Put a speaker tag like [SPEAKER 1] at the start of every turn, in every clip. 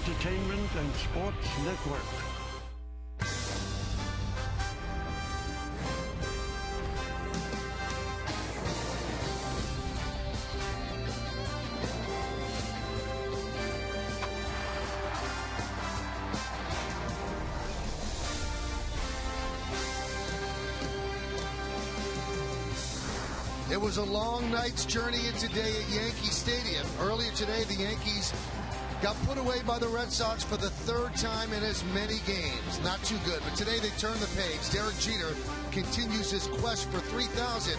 [SPEAKER 1] Entertainment and Sports Network.
[SPEAKER 2] It was a long night's journey in today at Yankee Stadium. Earlier today, the Yankees got put away by the Red Sox for the third time in as many games. Not too good, but today they turn the page. Derek Jeter continues his quest for 3,000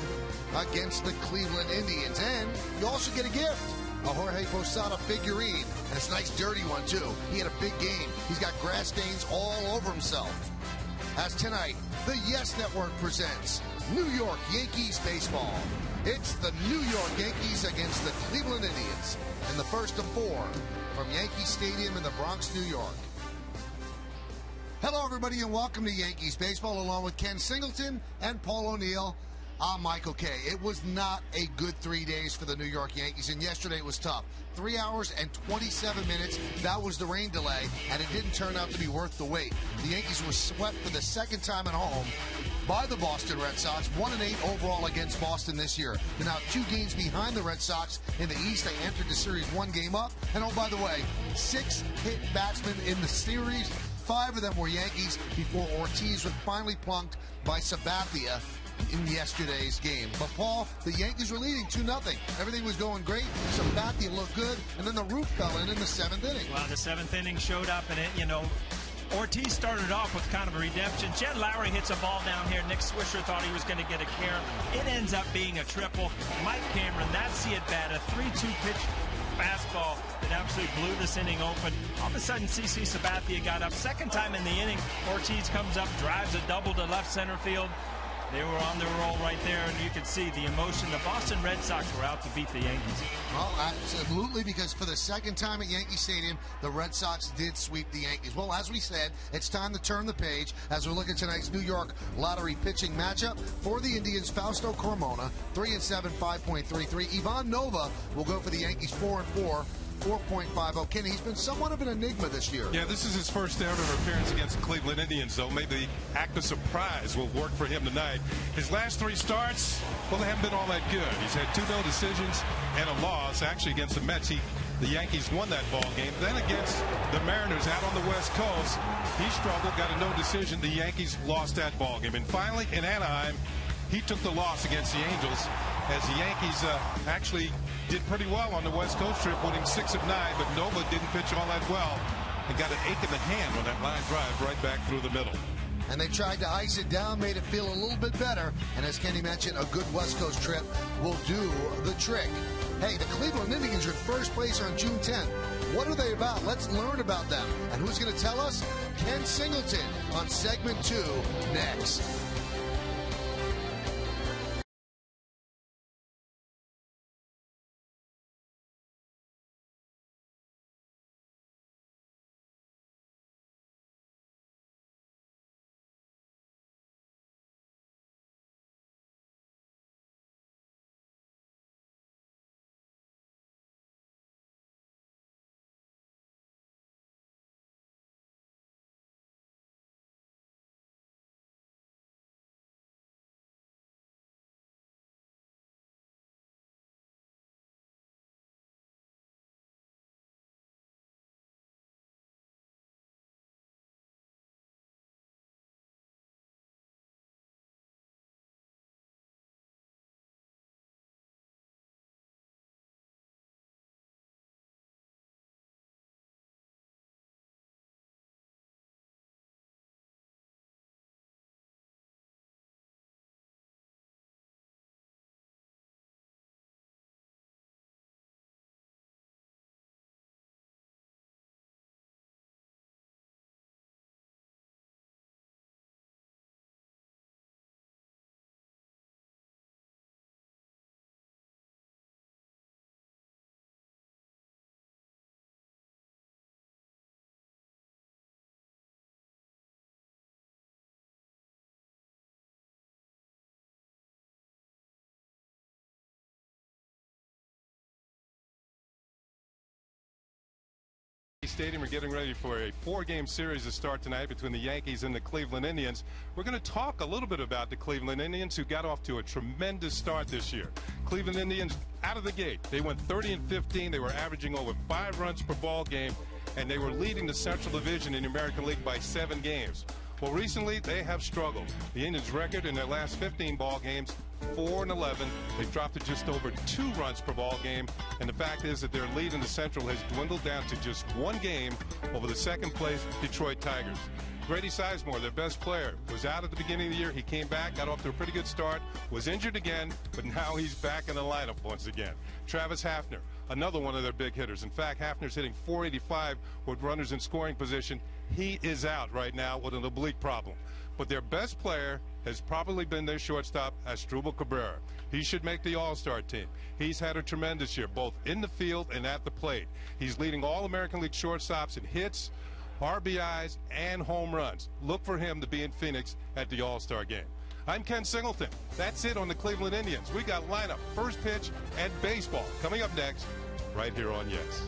[SPEAKER 2] against the Cleveland Indians. And you also get a gift, a Jorge Posada figurine. And it's a nice dirty one, too. He had a big game. He's got grass stains all over himself. As tonight, the Yes Network presents New York Yankees baseball. It's the New York Yankees against the Cleveland Indians in the first of four from Yankee Stadium in the Bronx, New York. Hello, everybody, and welcome to Yankees baseball, along with Ken Singleton and Paul O'Neill. I'm Michael Kay. It was not a good 3 days for the New York Yankees, and yesterday it was tough. 3 hours and 27 minutes. That was the rain delay, and it didn't turn out to be worth the wait. The Yankees were swept for the second time at home by the Boston Red Sox, 1-8 overall against Boston this year. They're now 2 games behind the Red Sox in the East. They entered the series 1 game up. And oh, by the way, 6 hit batsmen in the series. 5 of them were Yankees before Ortiz was finally plunked by Sabathia in yesterday's game. But Paul, the Yankees were leading 2-0. Everything was going great. Sabathia looked good, and then the roof fell in the 7th inning.
[SPEAKER 3] Well, the 7th inning showed up, and Ortiz started off with kind of a redemption. Jed Lowry hits a ball down here. Nick Swisher thought he was going to get a carry. It ends up being a triple. Mike Cameron, that's the at-bat, a 3-2 pitch fastball that absolutely blew this inning open. All of a sudden, CC Sabathia got up. Second time in the inning, Ortiz comes up, drives a double to left center field. They were on their roll right there, and you could see the emotion. The Boston Red Sox were out to beat the Yankees.
[SPEAKER 2] Well, absolutely, because for the second time at Yankee Stadium, the Red Sox did sweep the Yankees. Well, as we said, it's time to turn the page as we look at tonight's New York Lottery pitching matchup. For the Indians, Fausto Carmona, 3-7, 5.33. Ivan Nova will go for the Yankees, 4-4. 4.50. Kenny, he's been somewhat of an enigma this year.
[SPEAKER 4] Yeah, this is his first ever appearance against the Cleveland Indians, so maybe the act of surprise will work for him tonight. His last 3 starts, well, they haven't been all that good. He's had 2 no decisions and a loss. Actually, against the Mets, the Yankees won that ball game. Then against the Mariners out on the West Coast, he struggled, got a no decision. The Yankees lost that ball game. And finally, in Anaheim, he took the loss against the Angels, as the Yankees actually did pretty well on the West Coast trip, winning 6 of 9, but Nova didn't pitch all that well and got an ache in the hand on that line drive right back through the middle.
[SPEAKER 2] And they tried to ice it down, made it feel a little bit better, and as Kenny mentioned, a good West Coast trip will do the trick. Hey, the Cleveland Indians are in first place on June 10th. What are they about? Let's learn about them. And who's going to tell us? Ken Singleton on segment 2 next.
[SPEAKER 4] Stadium. We're getting ready for a 4-game series to start tonight between the Yankees and the Cleveland Indians. We're going to talk a little bit about the Cleveland Indians, who got off to a tremendous start this year. Cleveland Indians out of the gate, they went 30-15. They were averaging over 5 runs per ball game, and they were leading the Central Division in the American League by 7 games. Well, recently they have struggled. The Indians' record in their last 15 ball games, 4-11. They've dropped to just over 2 runs per ball game, and the fact is that their lead in the Central has dwindled down to just 1 game over the second-place Detroit Tigers. Grady Sizemore, their best player, was out at the beginning of the year. He came back, got off to a pretty good start, was injured again, but now he's back in the lineup once again. Travis Hafner, another one of their big hitters. In fact, Hafner's hitting .485 with runners in scoring position. He is out right now with an oblique problem. But their best player has probably been their shortstop, Asdrubal Cabrera. He should make the All-Star team. He's had a tremendous year, both in the field and at the plate. He's leading all American League shortstops in hits, RBIs, and home runs. Look for him to be in Phoenix at the All-Star game. I'm Ken Singleton. That's it on the Cleveland Indians. We got lineup, first pitch, and baseball coming up next right here on Yes.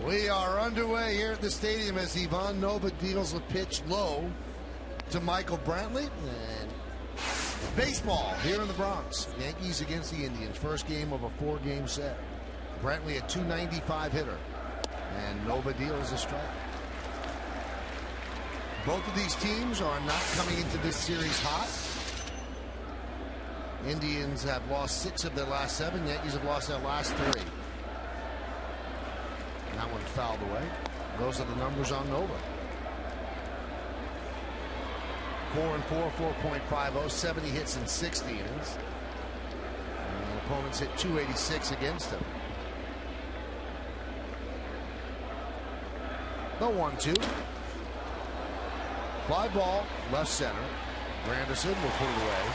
[SPEAKER 2] We are underway here at the stadium as Ivan Nova deals a pitch low to Michael Brantley. And baseball here in the Bronx. Yankees against the Indians. First game of a 4-game set. Brantley, a .295 hitter. And Nova deals a strike. Both of these teams are not coming into this series hot. Indians have lost 6 of their last 7. Yankees have lost their last 3. That one fouled away. Those are the numbers on Nova. 4-4, 4.50, 70 hits in 60 innings. And opponents hit .286 against him. The 1-2. Fly ball, left center. Granderson will put it away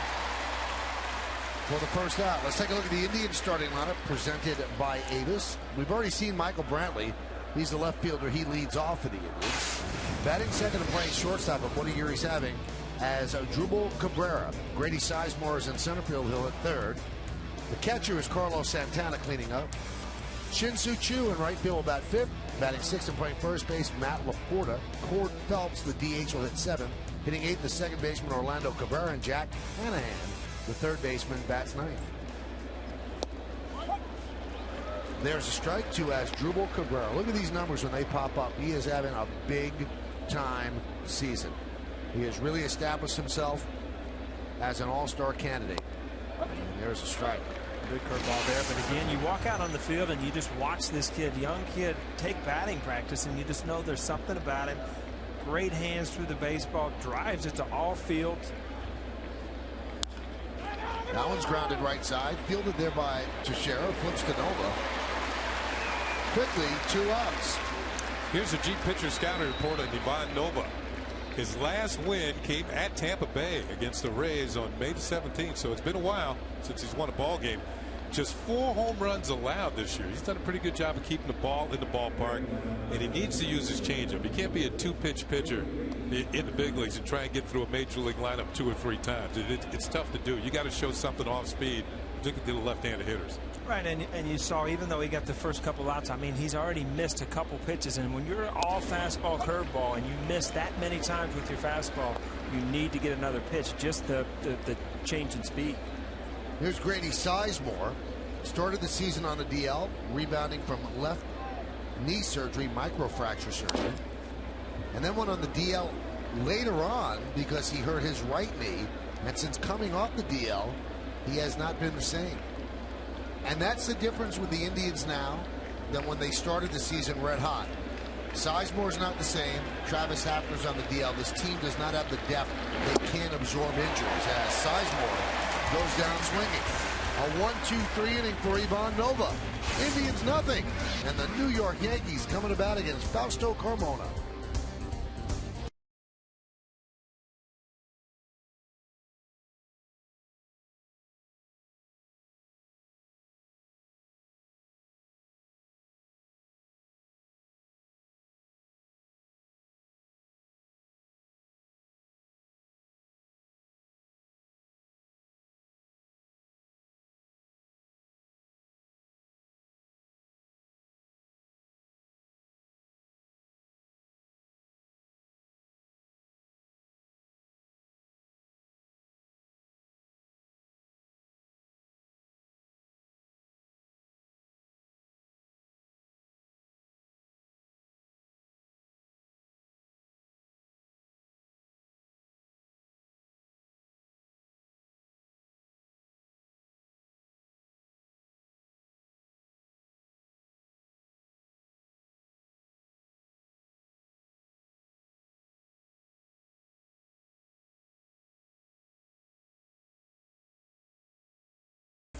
[SPEAKER 2] for the first out. Let's take a look at the Indians starting lineup presented by Avis. We've already seen Michael Brantley. He's the left fielder. He leads off for the Indians. Batting second and playing shortstop, of what a year he's having, as Asdrubal Cabrera. Grady Sizemore is in center field. He'll at third. The catcher is Carlos Santana cleaning up. Shin-Soo Choo in right field will bat fifth. Batting sixth and playing first base, Matt Laporta. Cord Phelps, the DH, will hit seventh. Hitting eighth, the second baseman, Orlando Cabrera. And Jack Hanahan, the third baseman, bats ninth. There's a strike to Asdrubal Cabrera. Look at these numbers when they pop up. He is having a big-time season. He has really established himself as an all-star candidate. And there's a strike.
[SPEAKER 3] Good curveball there, but again, you walk out on the field and you just watch this kid, young kid, take batting practice, and you just know there's something about him. Great hands through the baseball, drives it to all fields.
[SPEAKER 2] That one's grounded right side, fielded there by Teixeira, flips to Nova. Quickly, 2 outs.
[SPEAKER 4] Here's a G pitcher scouting report on Ivan Nova. His last win came at Tampa Bay against the Rays on May the 17th. So it's been a while since he's won a ball game. Just 4 home runs allowed this year. He's done a pretty good job of keeping the ball in the ballpark, and he needs to use his changeup. He can't be a 2-pitch pitcher in the big leagues and try and get through a major league lineup 2 or 3 times. It's tough to do. You got to show something off speed, particularly to the left-handed hitters.
[SPEAKER 3] Right, and you saw, even though he got the first couple outs, I mean, he's already missed a couple pitches, and when you're all fastball, curveball, and you miss that many times with your fastball, you need to get another pitch, just the change in speed.
[SPEAKER 2] Here's Grady Sizemore. Started the season on the DL, rebounding from left knee surgery, microfracture surgery, and then went on the DL later on because he hurt his right knee, and since coming off the DL, he has not been the same. And that's the difference with the Indians now than when they started the season red hot. Sizemore's not the same. Travis Hafner's on the DL. This team does not have the depth. They can't absorb injuries as Sizemore goes down swinging. A 1-2-3 inning for Ivan Nova. Indians nothing. And the New York Yankees coming to bat against Fausto Carmona.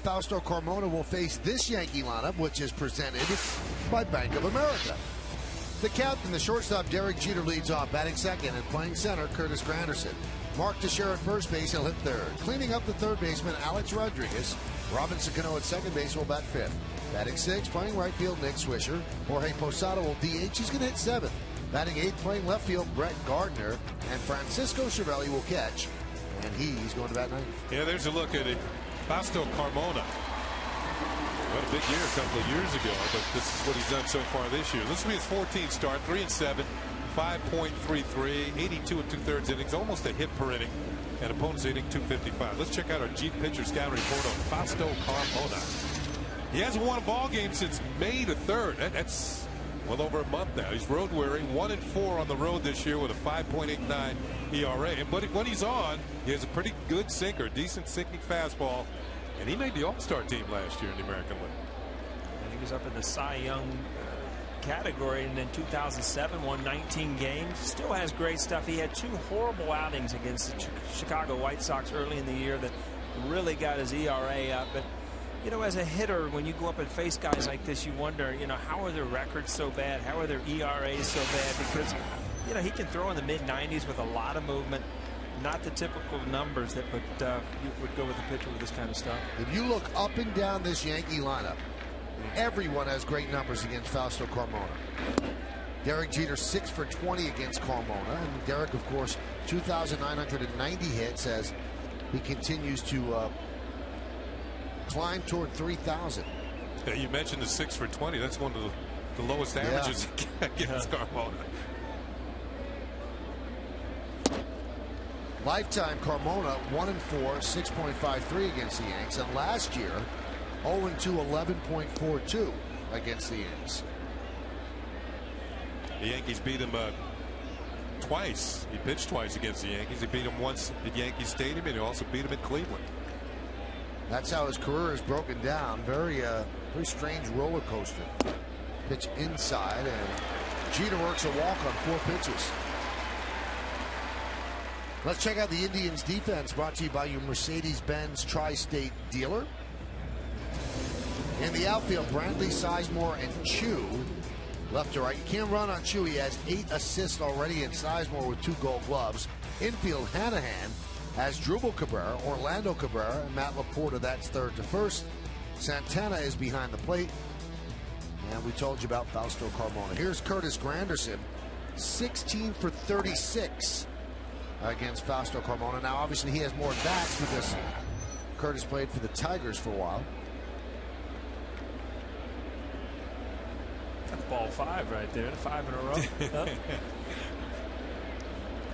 [SPEAKER 2] Fausto Carmona will face this Yankee lineup, which is presented by Bank of America. The captain, the shortstop, Derek Jeter, leads off, batting second, and playing center, Curtis Granderson. Mark Teixeira at first base, he'll hit third. Cleaning up the third baseman, Alex Rodriguez. Robinson Cano at second base will bat fifth. Batting sixth, playing right field, Nick Swisher. Jorge Posada will DH, he's going to hit seventh. Batting eighth, playing left field, Brett Gardner. And Francisco Cervelli will catch, and he's going to bat ninth.
[SPEAKER 4] Yeah, there's a look at it. Fausto Carmona. What a big year a couple of years ago, but this is what he's done so far this year. This will be his 14th start, 3-7, 5.33, 82 2/3 innings, almost a hit per inning, and opponents hitting .255. Let's check out our Jeep Pitcher Scout report on Fausto Carmona. He hasn't won a ball game since May the 3rd. That's well over a month now. He's road weary, 1-4 on the road this year with a 5.89 ERA. But when he's on, he has a pretty good sinker, decent sinking fastball, and he made the All-Star team last year in the American League.
[SPEAKER 3] And he was up in the Cy Young category, and in 2007 won 19 games. Still has great stuff. He had 2 horrible outings against the Chicago White Sox early in the year that really got his ERA up. But you know, as a hitter, when you go up and face guys like this, you wonder, you know, how are their records so bad? How are their ERAs so bad? Because, you know, he can throw in the mid-90s with a lot of movement. Not the typical numbers that would go with a pitcher with this kind of stuff.
[SPEAKER 2] If you look up and down this Yankee lineup, everyone has great numbers against Fausto Carmona. Derek Jeter 6 for 20 against Carmona, and Derek, of course, 2,990 hits as he continues to climb toward 3,000.
[SPEAKER 4] Yeah, you mentioned the 6 for 20. That's one of the lowest averages against Carmona.
[SPEAKER 2] Lifetime Carmona 1-4, 6.53 against the Yanks, and last year 0-2, 11.42 against the Yanks.
[SPEAKER 4] The Yankees beat him twice. He pitched twice against the Yankees. He beat him once at Yankee Stadium, and he also beat him in Cleveland.
[SPEAKER 2] That's how his career is broken down. Very strange roller coaster. Pitch inside, and Jeter works a walk on 4 pitches. Let's check out the Indians defense, brought to you by your Mercedes-Benz Tri-State dealer. In the outfield, Brantley, Sizemore, and Chu. left to right. You can't run on Chewy. He has 8 assists already, and Sizemore with 2 gold gloves. Infield, Hanahan has Drupal Cabrera, Orlando Cabrera, and Matt Laporta. That's third to first. Santana is behind the plate. And we told you about Fausto Carmona. Here's Curtis Granderson, 16 for 36 against Fausto Carmona. Now, obviously, he has more bats because Curtis played for the Tigers for a while.
[SPEAKER 3] That's ball 5 right there, 5 in a row.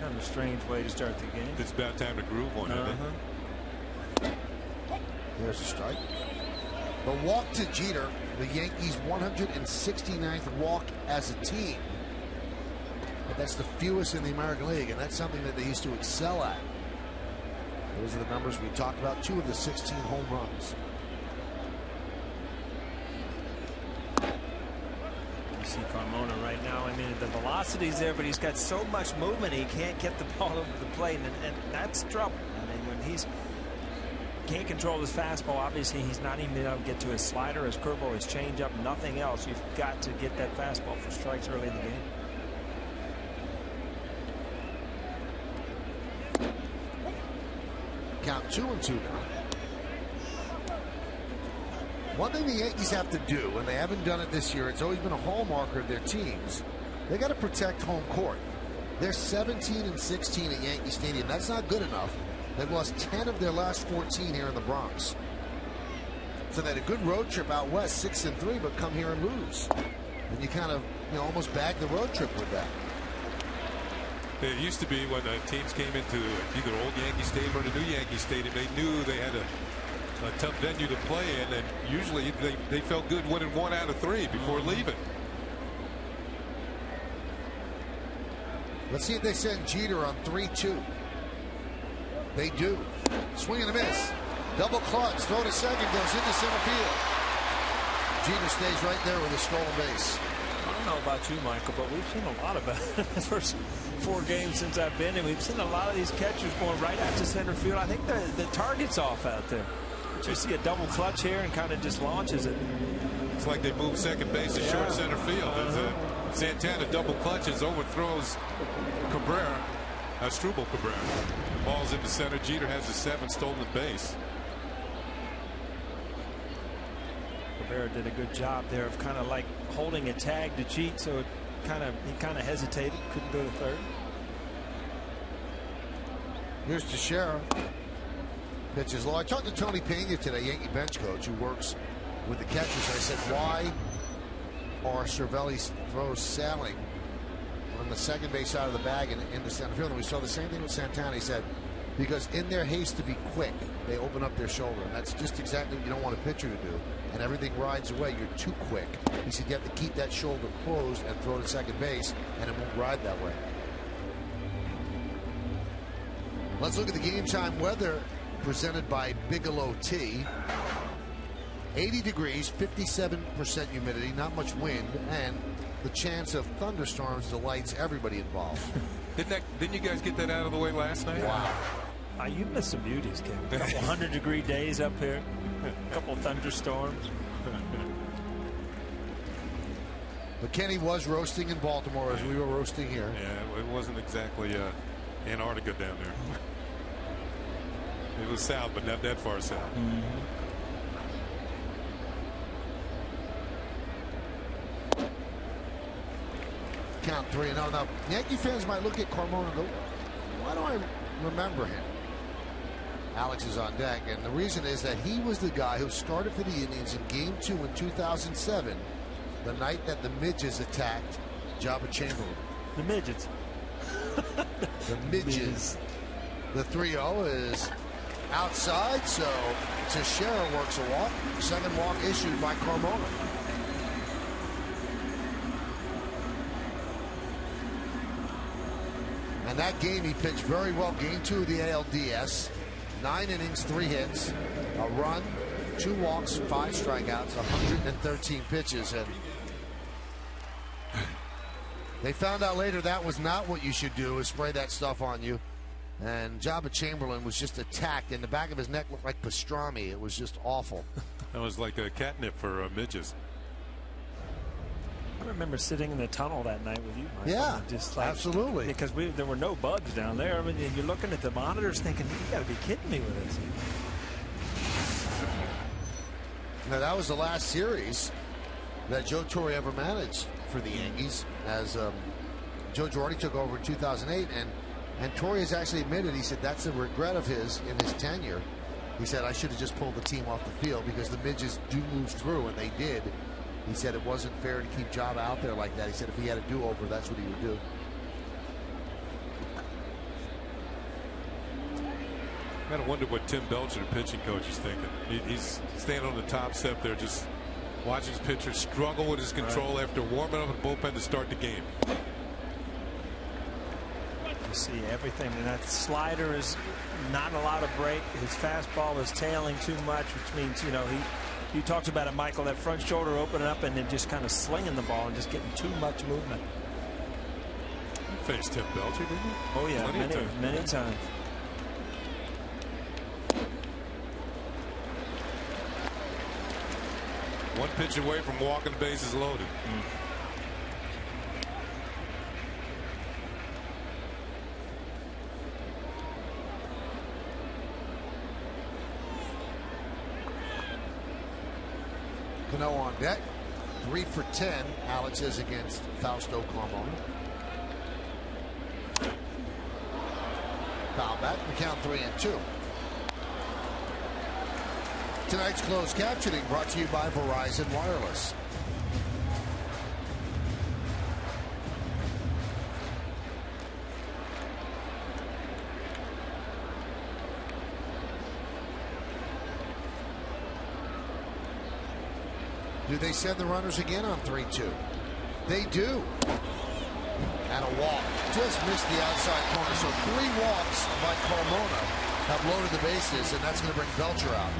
[SPEAKER 3] Kind of a strange way to start the game.
[SPEAKER 4] It's about time to groove one, isn't it?
[SPEAKER 2] There's a strike. The walk to Jeter, the Yankees' 169th walk as a team. But that's the fewest in the American League, and that's something that they used to excel at. Those are the numbers we talked about. 2 of the 16 home runs.
[SPEAKER 3] You see Carmona right now. I mean, the velocity's there, but he's got so much movement he can't get the ball over the plate, and that's trouble. I mean, when he's can't control his fastball, obviously he's not even able to get to his slider, his curveball, his changeup, nothing else. You've got to get that fastball for strikes early in the game.
[SPEAKER 2] Count 2-2 now. One thing the Yankees have to do, and they haven't done it this year, it's always been a hallmark of their teams, they got to protect home court. They're 17-16 at Yankee Stadium. That's not good enough. They've lost 10 of their last 14 here in the Bronx. So they had a good road trip out west, 6-3, but come here and lose. And you kind of, almost bag the road trip with that.
[SPEAKER 4] It used to be when teams came into either old Yankee Stadium or the new Yankee Stadium, they knew they had a tough venue to play in, and usually they felt good winning 1 out of 3 before leaving.
[SPEAKER 2] Let's see if they send Jeter on 3-2. They do. Swing and a miss. Double clutch. Throw to second. Goes into center field. Jeter stays right there with a stolen base.
[SPEAKER 3] I don't know about you, Michael, but we've seen a lot of it. The first 4 games since I've been, and we've seen a lot of these catchers going right out to center field. I think the target's off out there. You see a double clutch here and kind of just launches it.
[SPEAKER 4] It's like they move second base to short center field. Santana double clutches, overthrows Cabrera. Struble Cabrera. Ball's into center. Jeter has the 7th stolen base.
[SPEAKER 3] Cabrera did a good job there of kind of like holding a tag to cheat, so he kind of hesitated, couldn't go to third.
[SPEAKER 2] Here's Teixeira. Pitches low. I talked to Tony Pena today, Yankee bench coach, who works with the catchers. I said, why are Cervelli's throws sailing on the second base side of the bag and into center field? And we saw the same thing with Santana. He said, because in their haste to be quick, they open up their shoulder. And that's just exactly what you don't want a pitcher to do. And everything rides away. You're too quick. He said you have to keep that shoulder closed and throw to second base, and it won't ride that way. Let's look at the game time weather presented by Bigelow Tea. 80 degrees, 57% humidity, not much wind, and the chance of thunderstorms delights everybody involved.
[SPEAKER 4] Didn't you guys get that out of the way last night?
[SPEAKER 2] Wow.
[SPEAKER 3] You missed some beauties, Kevin. A couple 100-degree days up here, a couple thunderstorms.
[SPEAKER 2] But Kenny was roasting in Baltimore as we were roasting here.
[SPEAKER 4] Yeah, it wasn't exactly Antarctica down there. It was south, but not that far south.
[SPEAKER 2] Count 3-0. Now, Yankee fans might look at Carmona and go, why do I remember him? Alex is on deck, and the reason is that he was the guy who started for the Indians in Game 2 in 2007, the night that the Midgets attacked Jaba Chamberlain.
[SPEAKER 3] The Midgets.
[SPEAKER 2] The Midgets. The 3-0 is outside, so Teixeira works a walk. Second walk issued by Carmona. And that game he pitched very well. Game 2 of the ALDS. 9 innings, 3 hits, a run, 2 walks, 5 strikeouts, 113 pitches. And they found out later that was not what you should do, is spray that stuff on you. And Jaba Chamberlain was just attacked, and the back of his neck looked like pastrami. It was just awful.
[SPEAKER 4] That was like a catnip for midges.
[SPEAKER 3] I remember sitting in the tunnel that night with you, Michael.
[SPEAKER 2] Yeah,
[SPEAKER 3] just like,
[SPEAKER 2] absolutely.
[SPEAKER 3] Because there were no bugs down there. I mean, you're looking at the monitors thinking, you got to be kidding me with this.
[SPEAKER 2] Now, that was the last series that Joe Torre ever managed for the Yankees, as Joe Girardi took over in 2008. And Torre has actually admitted, he said that's a regret of his in his tenure. He said, I should have just pulled the team off the field because the midgets do move through, and they did. He said it wasn't fair to keep Jaba out there like that. He said if he had a do-over, that's what he would do.
[SPEAKER 4] I gotta wonder what Tim Belcher, the pitching coach, is thinking. He's standing on the top step there, just watching his pitcher struggle with his control after warming up the bullpen to start the game.
[SPEAKER 3] You see everything, and that slider is not a lot of break. His fastball is tailing too much, which means, you know, he talks about it, Michael, that front shoulder opening up and then just kind of slinging the ball and just getting too much movement.
[SPEAKER 4] You faced Tim Belcher, didn't you?
[SPEAKER 3] Oh yeah, many times.
[SPEAKER 4] One pitch away from walking the bases loaded.
[SPEAKER 2] Cano on deck. 3 for 10. Alex is against Fausto Carmona. Foul back. We count 3-2. Tonight's closed captioning brought to you by Verizon Wireless. Do they send the runners again on 3-2? They do. And a walk. Just missed the outside corner. So 3 walks by Carmona have loaded the bases, and that's going to bring Belcher out.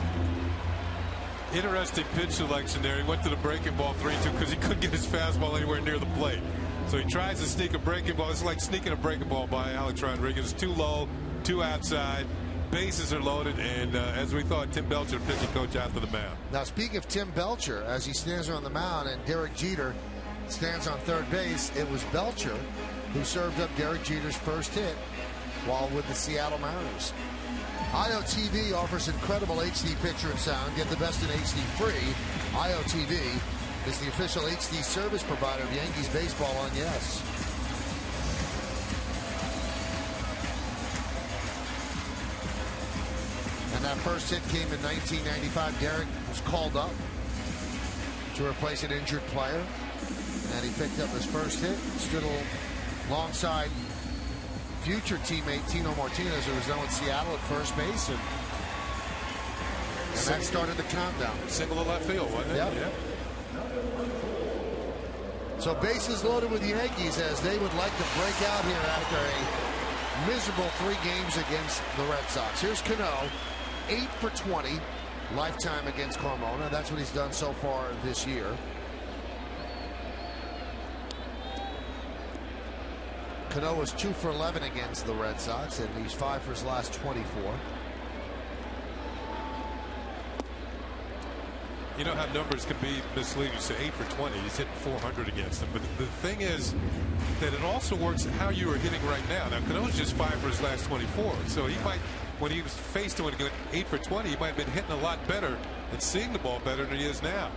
[SPEAKER 4] Interesting pitch selection there. He went to the breaking ball 3-2 because he couldn't get his fastball anywhere near the plate. So he tries to sneak a breaking ball. It's like sneaking a breaking ball by Alex Rodriguez. Too low, too outside. Bases are loaded, and as we thought, Tim Belcher, pitching coach, out to the mound.
[SPEAKER 2] Now, speaking of Tim Belcher, as he stands on the mound and Derek Jeter stands on third base, it was Belcher who served up Derek Jeter's first hit while with the Seattle Mariners. IOTV offers incredible HD picture and sound. Get the best in HD free. IOTV is the official HD service provider of Yankees baseball on Yes. And that first hit came in 1995. Derek was called up to replace an injured player, and he picked up his first hit. Stood alongside future teammate Tino Martinez, who was down with Seattle at first base, and that started the countdown.
[SPEAKER 4] Single to left field, wasn't it?
[SPEAKER 2] Yep.
[SPEAKER 4] Yeah.
[SPEAKER 2] So bases loaded with the Yankees as they would like to break out here after a miserable 3 games against the Red Sox. Here's Cano, 8 for 20 lifetime against Carmona. That's what he's done so far this year. Cano was 2 for 11 against the Red Sox, and he's 5 for his last 24.
[SPEAKER 4] You know how numbers can be misleading. You say 8 for 20. He's hitting 400 against them. But the thing is that it also works how you are hitting right now. Now, Cano's just 5 for his last 24. So he might, when he was faced with 8 for 20, he might have been hitting a lot better and seeing the ball better than he is now.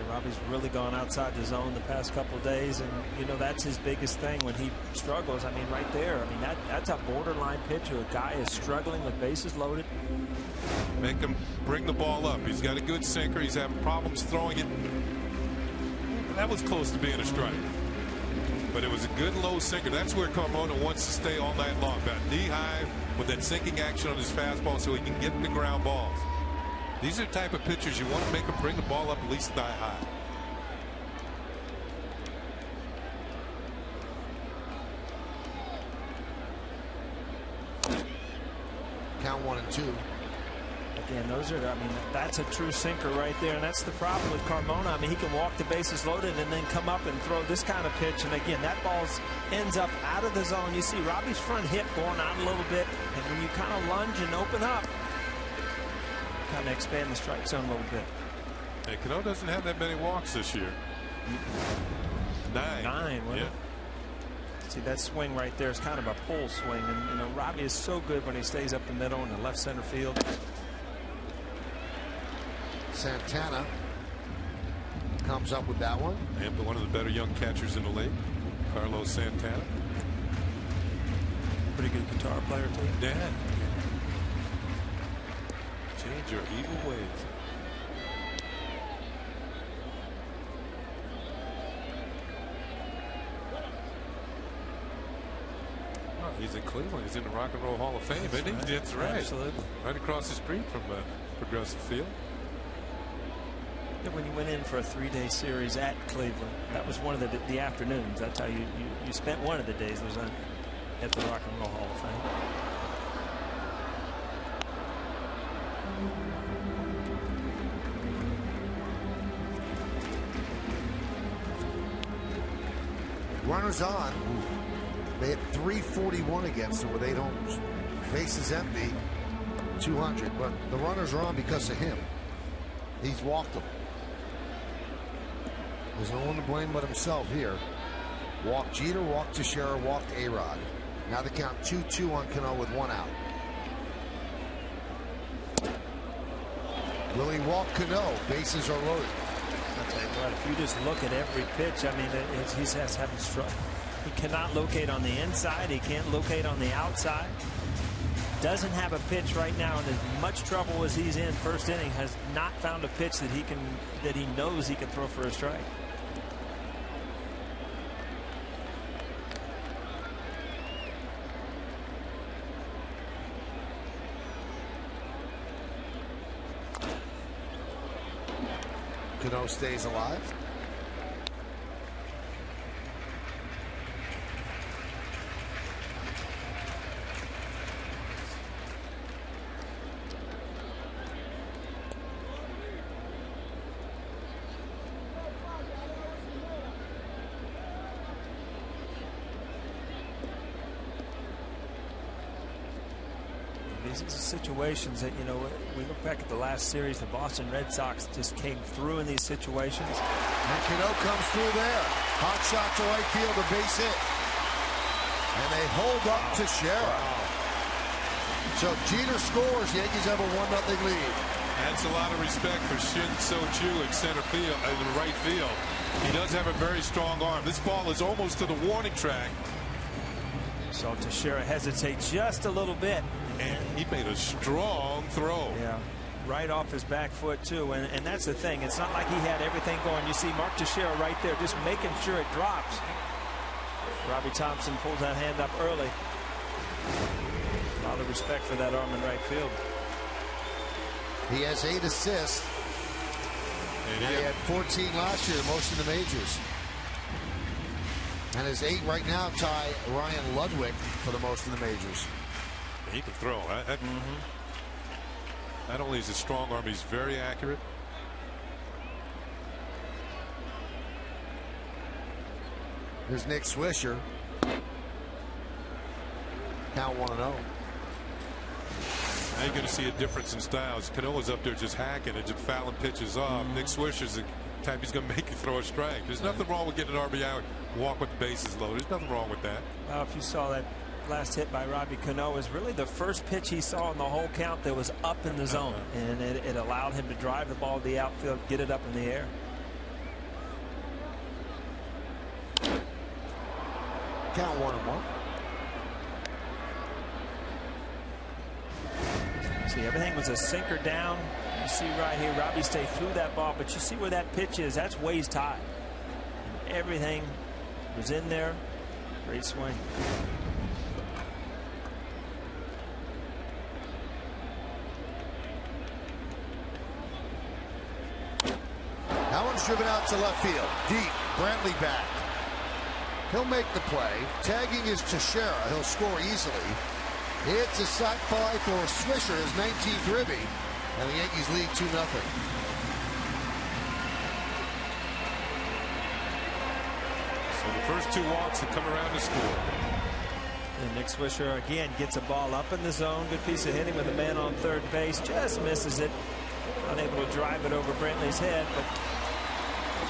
[SPEAKER 3] Robbie's really gone outside the zone the past couple of days, and you know that's his biggest thing when he struggles. I mean, right there, I mean that's a borderline pitcher. A guy is struggling with bases loaded.
[SPEAKER 4] Make him bring the ball up. He's got a good sinker. He's having problems throwing it. That was close to being a strike, but it was a good low sinker. That's where Carmona wants to stay all night long. About knee high with that sinking action on his fastball, so he can get the ground balls. These are the type of pitchers you want to make them bring the ball up at least thigh high.
[SPEAKER 2] Count 1-2.
[SPEAKER 3] Again, those are, I mean, that's a true sinker right there, and that's the problem with Carmona. I mean, he can walk the bases loaded and then come up and throw this kind of pitch, and again, that ball ends up out of the zone. You see Robbie's front hip going out a little bit, and when you kind of lunge and open up, kind of expand the strike zone a little bit.
[SPEAKER 4] Hey, Cano doesn't have that many walks this year.
[SPEAKER 3] Nine.
[SPEAKER 4] Yeah.
[SPEAKER 3] See, that swing right there is kind of a pull swing, and you know Robbie is so good when he stays up the middle in the left center field.
[SPEAKER 2] Santana comes up with that one.
[SPEAKER 4] And one of the better young catchers in the league, Carlos Santana.
[SPEAKER 3] Pretty good guitar player too.
[SPEAKER 4] Yeah. Change your evil ways. He's in Cleveland. He's in the Rock and Roll Hall of Fame, isn't he?
[SPEAKER 3] Right.
[SPEAKER 4] That's right.
[SPEAKER 3] Absolutely.
[SPEAKER 4] Right across the street from Progressive Field.
[SPEAKER 3] Yeah, when you went in for a 3-day series at Cleveland, that was one of the afternoons. That's how you spent one of the days was at the Rock and Roll Hall of Fame.
[SPEAKER 2] Runners on. They had 341 against them with 8 homers. Bases empty, 200. But the runners are on because of him. He's walked them. There's no one to blame but himself here. Walked Jeter, walked Teixeira, walked A-Rod. Now they count 2-2 on Cano with 1 out. Will he walk Cano? Bases are loaded.
[SPEAKER 3] I'll tell you what, if you just look at every pitch, I mean, he's having struggle. He cannot locate on the inside. He can't locate on the outside. Doesn't have a pitch right now, and as much trouble as he's in first inning, has not found a pitch that he knows he can throw for a strike.
[SPEAKER 2] Cano stays alive.
[SPEAKER 3] These are situations that, you know, we look back at the last series, the Boston Red Sox just came through in these situations.
[SPEAKER 2] And Cano comes through there. Hot shot to right field, a base hit. And they hold up Teixeira. So Jeter scores. Yankees have a 1-0 lead.
[SPEAKER 4] That's a lot of respect for Shin So-Chu in center field, in right field. He does have a very strong arm. This ball is almost to the warning track.
[SPEAKER 3] So Teixeira hesitates just a little bit.
[SPEAKER 4] And he made a strong throw.
[SPEAKER 3] Yeah, right off his back foot too, and that's the thing. It's not like he had everything going. You see Mark Teixeira right there, just making sure it drops. Robbie Thompson pulls that hand up early. A lot of respect for that arm in right field.
[SPEAKER 2] He has 8 assists. And he had 14 last year, most in the majors. And his 8 right now tie Ryan Ludwig for the most in the majors.
[SPEAKER 4] He can throw. Not only is he a strong arm, he's very accurate.
[SPEAKER 2] Here's Nick Swisher. Count 1-0.
[SPEAKER 4] Now you're going to see a difference in styles. Canoa's up there just hacking and just fouling pitches off. Nick Swisher's the type he's going to make you throw a strike. There's nothing wrong with getting an RBI, walk with the bases loaded. There's nothing wrong with that.
[SPEAKER 3] Well, if you saw that last hit by Robbie Cano, was really the first pitch he saw in the whole count that was up in the zone, and it allowed him to drive the ball to the outfield, get it up in the air.
[SPEAKER 2] Count 1-1.
[SPEAKER 3] See, everything was a sinker down. You see right here, Robbie stayed through that ball, but you see where that pitch is. That's waist high. And everything was in there. Great swing.
[SPEAKER 2] That one's driven out to left field. Deep. Brantley back. He'll make the play. Tagging is Teixeira. He'll score easily. It's a sac fly for Swisher, his 19th ribby. And the Yankees lead 2-0.
[SPEAKER 4] So the first 2 walks have come around to score.
[SPEAKER 3] And Nick Swisher again gets a ball up in the zone. Good piece of hitting with a man on third base. Just misses it. Unable to drive it over Brantley's head, but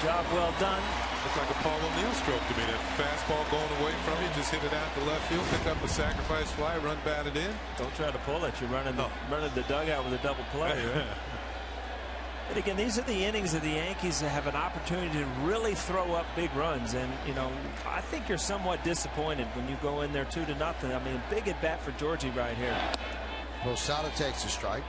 [SPEAKER 3] Job well done.
[SPEAKER 4] Looked like a Paul O'Neill stroke to me. That fastball going away from you, just hit it out to left field, pick up a sacrifice fly, run batted in.
[SPEAKER 3] Don't try to pull it. You're running the dugout with a double play. Right? But again, these are the innings of the Yankees that have an opportunity to really throw up big runs. And, you know, I think you're somewhat disappointed when you go in there 2-0. I mean, big at bat for Georgie right here.
[SPEAKER 2] Posada takes a strike.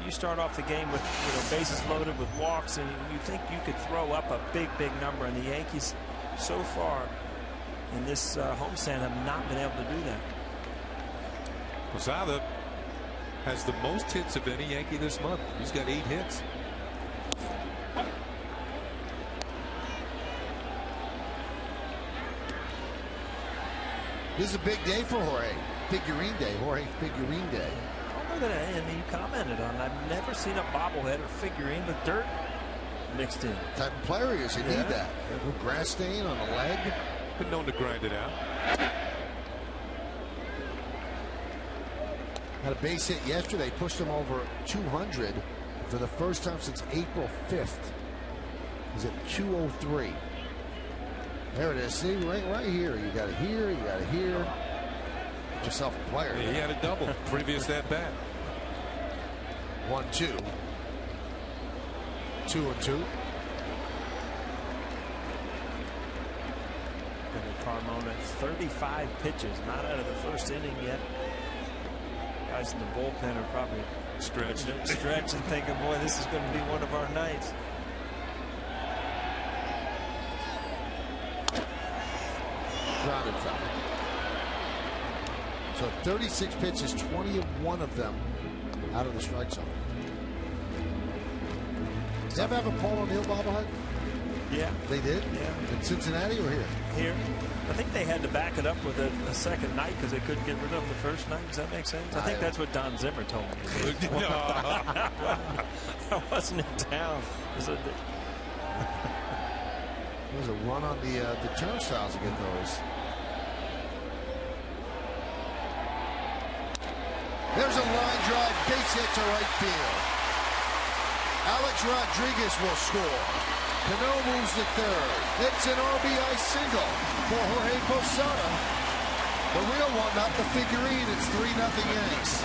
[SPEAKER 3] You start off the game with bases loaded with walks, and you think you could throw up a big number. And the Yankees, so far in this homestand, have not been able to do that.
[SPEAKER 4] Posada has the most hits of any Yankee this month. He's got 8 hits.
[SPEAKER 2] This is a big day for Jorge. Figurine day. Jorge Figurine day.
[SPEAKER 3] And you commented on it. I've never seen a bobblehead or figurine with dirt mixed in.
[SPEAKER 2] Type of player he is. You need that. A little grass stain on the leg.
[SPEAKER 4] Been known to grind it out.
[SPEAKER 2] Had a base hit yesterday. Pushed him over 200 for the first time since April 5th. He's at 203. There it is. See, right here. You got it here. You got it here. Get yourself a player.
[SPEAKER 4] Yeah, he had a double previous at bat.
[SPEAKER 2] 1-2. 2-2.
[SPEAKER 3] Carmona, 35 pitches, not out of the first inning yet. Guys in the bullpen are probably stretching, thinking, boy, this is going to be one of our nights.
[SPEAKER 2] Grounded foul. So 36 pitches, 21 of them out of the strike zone. Did they ever have a Paul O'Neill bobblehead?
[SPEAKER 3] Yeah.
[SPEAKER 2] They did?
[SPEAKER 3] Yeah.
[SPEAKER 2] In Cincinnati or here?
[SPEAKER 3] Here. I think they had to back it up with a second night because they couldn't get rid of the first night. Does that make sense? I think that's what Don Zimmer told me. I wasn't in town. There
[SPEAKER 2] was a run on the turnstiles to get those. There's a line drive, base hit to right field. Alex Rodriguez will score. Cano moves to third. It's an RBI single for Jorge Posada. The real one, not the figurine. It's 3-0 Yanks.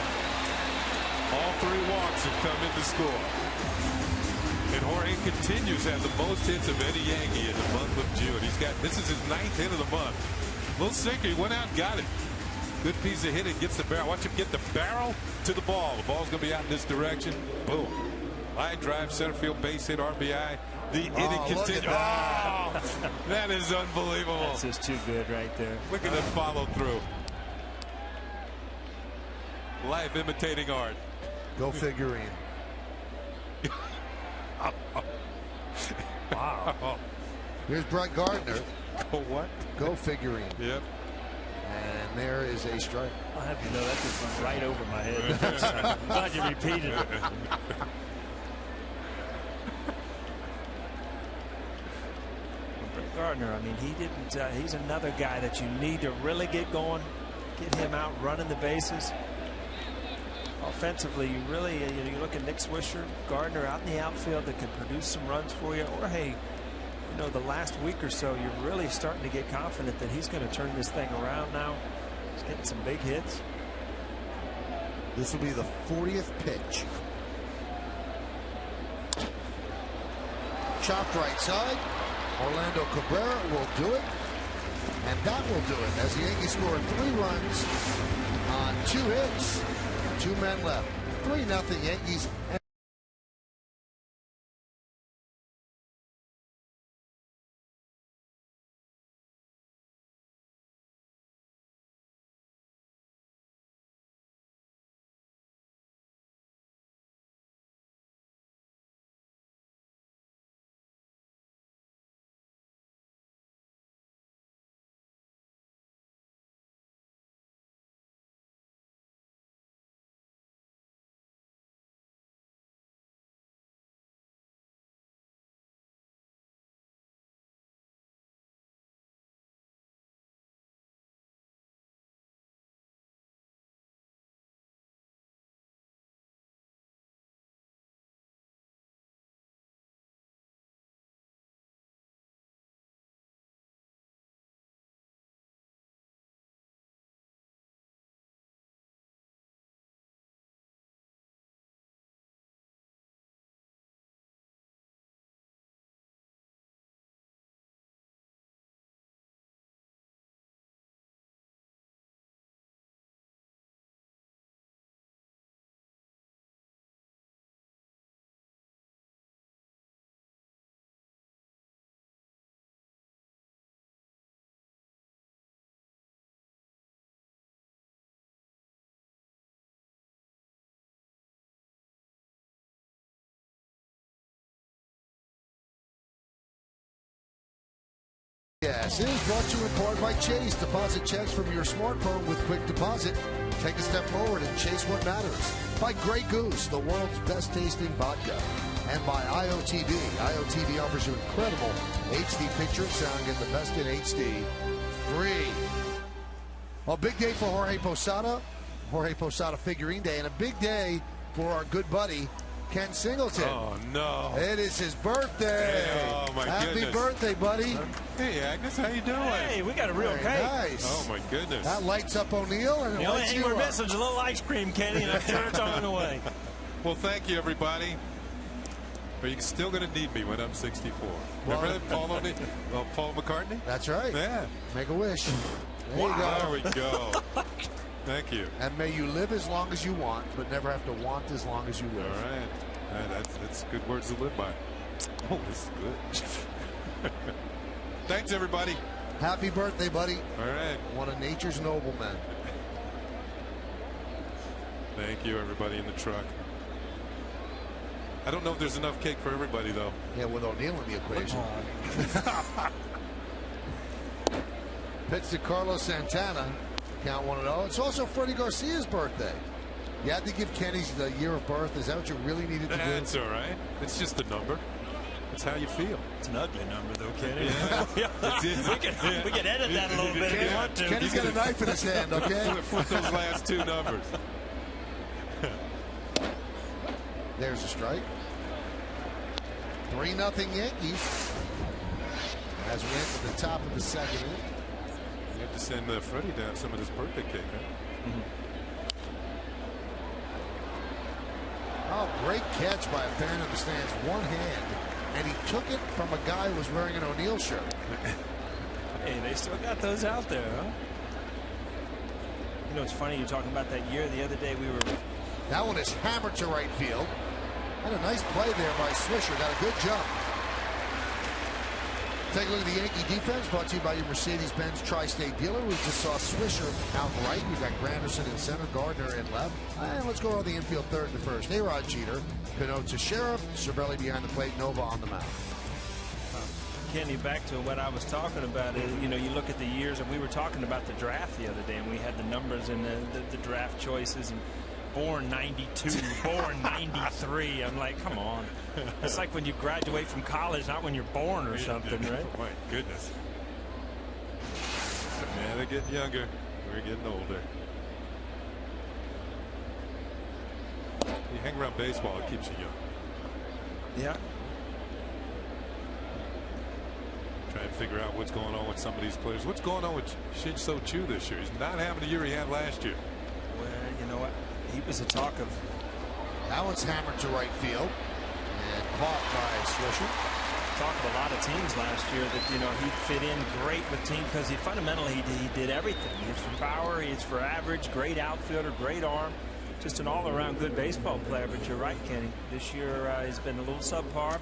[SPEAKER 4] All 3 walks have come in to score. And Jorge continues to have the most hits of any Yankee in the month of June. This is his 9th hit of the month. Little sinker, he went out and got it. Good piece of hitting, gets the barrel. Watch him get the barrel to the ball. The ball's going to be out in this direction. Boom. Line drive, center field, base hit, RBI. The inning continues. Oh, that is unbelievable.
[SPEAKER 3] That's just too good right there.
[SPEAKER 4] Look at the follow through. Life imitating art.
[SPEAKER 2] Go figurine.
[SPEAKER 3] Wow.
[SPEAKER 2] Here's Brett Gardner.
[SPEAKER 4] Go what?
[SPEAKER 2] Go figurine.
[SPEAKER 4] Yep.
[SPEAKER 2] And there is a strike.
[SPEAKER 3] I'll have you know that just went right over my head. I'm glad you repeated it. Brett Gardner, I mean, he didn't. He's another guy that you need to really get going, get him out running the bases. Offensively, you really you look at Nick Swisher, Gardner out in the outfield that can produce some runs for you. Or hey, the last week or so, you're really starting to get confident that he's going to turn this thing around now. He's getting some big hits.
[SPEAKER 2] This will be the 40th pitch. Chopped right side. Orlando Cabrera will do it. And that will do it as the Yankees score 3 runs on 2 hits. 2 men left. 3-0 Yankees. Yes, it is brought to you in part by Chase. Deposit checks from your smartphone with quick deposit. Take a step forward and chase what matters. By Grey Goose, the world's best tasting vodka. And by IOTV. IOTV offers you incredible HD picture and sound. Get the best in HD free. Well, big day for Jorge Posada. Jorge Posada figurine day. And a big day for our good buddy, Ken Singleton.
[SPEAKER 4] Oh, no.
[SPEAKER 2] It is his birthday.
[SPEAKER 4] Oh, my
[SPEAKER 2] Happy
[SPEAKER 4] goodness.
[SPEAKER 2] birthday, buddy.
[SPEAKER 4] Hey, Agnes, how you doing?
[SPEAKER 3] Hey, we got a real
[SPEAKER 2] Very
[SPEAKER 3] cake.
[SPEAKER 2] nice.
[SPEAKER 4] Oh, my goodness.
[SPEAKER 2] That lights up O'Neill and it
[SPEAKER 3] The only
[SPEAKER 2] lights
[SPEAKER 3] thing
[SPEAKER 2] you
[SPEAKER 3] we're
[SPEAKER 2] up.
[SPEAKER 3] missing is a little ice cream, Kenny, and I'm sure it's on the way.
[SPEAKER 4] Well, thank you, everybody. But you're still going to need me when I'm 64.
[SPEAKER 2] Well,
[SPEAKER 4] Remember that Paul McCartney?
[SPEAKER 2] That's right.
[SPEAKER 4] Yeah.
[SPEAKER 2] Make a wish. There you
[SPEAKER 4] There
[SPEAKER 2] go.
[SPEAKER 4] we go. Thank you.
[SPEAKER 2] And may you live as long as you want, but never have to want as long as you
[SPEAKER 4] All
[SPEAKER 2] live.
[SPEAKER 4] right. That's good words to live by. Oh, this is good. Thanks, everybody.
[SPEAKER 2] Happy birthday, buddy.
[SPEAKER 4] All right.
[SPEAKER 2] One of nature's noblemen.
[SPEAKER 4] Thank you, everybody in the truck. I don't know if there's enough cake for everybody, though.
[SPEAKER 2] Yeah, with O'Neill in the equation. Pitch to Carlos Santana. Count 1-0. It's also Freddie Garcia's birthday. You had to give Kenny the year of birth. Is that what you really needed to do?
[SPEAKER 4] That's all right. It's just a number. It's how you feel.
[SPEAKER 3] It's an ugly number, though, Kenny.
[SPEAKER 4] Yeah.
[SPEAKER 3] we can edit that a little bit if you want to.
[SPEAKER 2] Kenny's got a knife in his hand, okay?
[SPEAKER 4] Flip those last two numbers.
[SPEAKER 2] There's a strike. 3-0 Yankees. As we enter the top of the second inning.
[SPEAKER 4] You have to send Freddie down some of this birthday cake, huh?
[SPEAKER 2] Oh, great catch by a fan in the stands. One hand. And he took it from a guy who was wearing an O'Neill shirt.
[SPEAKER 3] Hey, they still got those out there, huh? You know, it's funny you're talking about that year. The other day we were.
[SPEAKER 2] That one is hammered to right field. Had a nice play there by Swisher. Got a good jump. Take a look at the Yankee defense, brought to you by your Mercedes-Benz Tri-State dealer. We just saw Swisher out right. We've got Granderson in center, Gardner in left. And let's go on the infield third and first. A-Rod Jeter, Cano to Sheriff, Cervelli behind the plate, Nova on the mound.
[SPEAKER 3] Kenny, back to what I was talking about. You know, you look at the years, and we were talking about the draft the other day, and we had the numbers and the draft choices, and born 92, born 93. I'm like, come on. It's like when you graduate from college, not when you're born or something, right?
[SPEAKER 4] My goodness. Yeah, they're getting younger. We're getting older. You hang around baseball, it keeps you young.
[SPEAKER 3] Yeah.
[SPEAKER 4] Try and figure out what's going on with some of these players. What's going on with Shin-So Choo this year? He's not having the year he had last year.
[SPEAKER 3] Well, you know what? He was a talk of.
[SPEAKER 2] That one's hammered to right field and caught by Swisher.
[SPEAKER 3] Talk of a lot of teams last year that, you know, he'd fit in great with team because he fundamentally he did everything. He's for power, he's for average, great outfielder, great arm, just an all-around good baseball player. But you're right, Kenny. This year he's been a little subpar,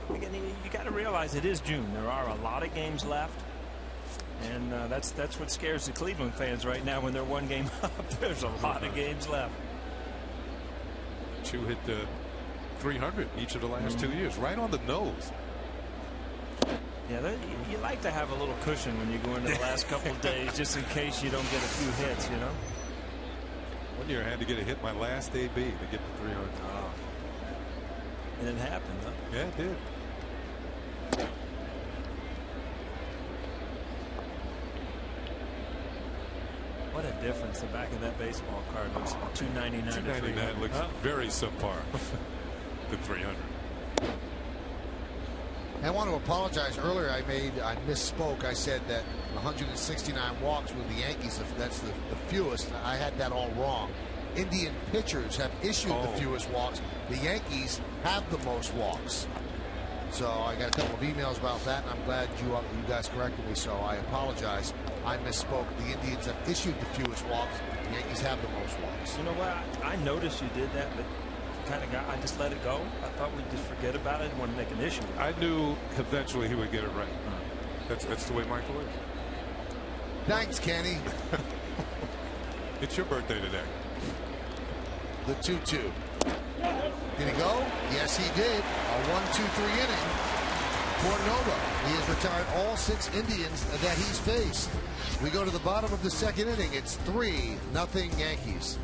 [SPEAKER 3] but again, you got to realize it is June. There are a lot of games left. And that's what scares the Cleveland fans right now when they're one game up. There's a lot of games left.
[SPEAKER 4] Choo hit 300 each of the last 2 years, right on the nose.
[SPEAKER 3] Yeah, you like to have a little cushion when you go into the last couple of days, just in case you don't get a few hits, you know.
[SPEAKER 4] One year I had to get a hit my last AB to get to 300.
[SPEAKER 3] Oh. And it happened, huh?
[SPEAKER 4] Yeah, it did.
[SPEAKER 3] What a difference the back of that baseball card looks. 299 to
[SPEAKER 4] 299 looks very subpar to 300.
[SPEAKER 2] I want to apologize. Earlier I misspoke. I said that 169 walks with the Yankees. That's the fewest. I had that all wrong. Indian pitchers have issued the fewest walks. The Yankees have the most walks. So I got a couple of emails about that, and I'm glad you guys corrected me. So I apologize. I misspoke. The Indians have issued the fewest walks. The Yankees have the most walks.
[SPEAKER 3] You know what? I noticed you did that, but I just let it go. I thought we'd just forget about it. I didn't want to make an issue.
[SPEAKER 4] I knew eventually he would get it right. That's the way Michael is.
[SPEAKER 2] Thanks, Kenny.
[SPEAKER 4] It's your birthday today.
[SPEAKER 2] The 2-2. Did he go? Yes, he did. A 1-2-3 inning. Cordova. He has retired all 6 Indians that he's faced. We go to the bottom of the second inning. It's 3-0 Yankees.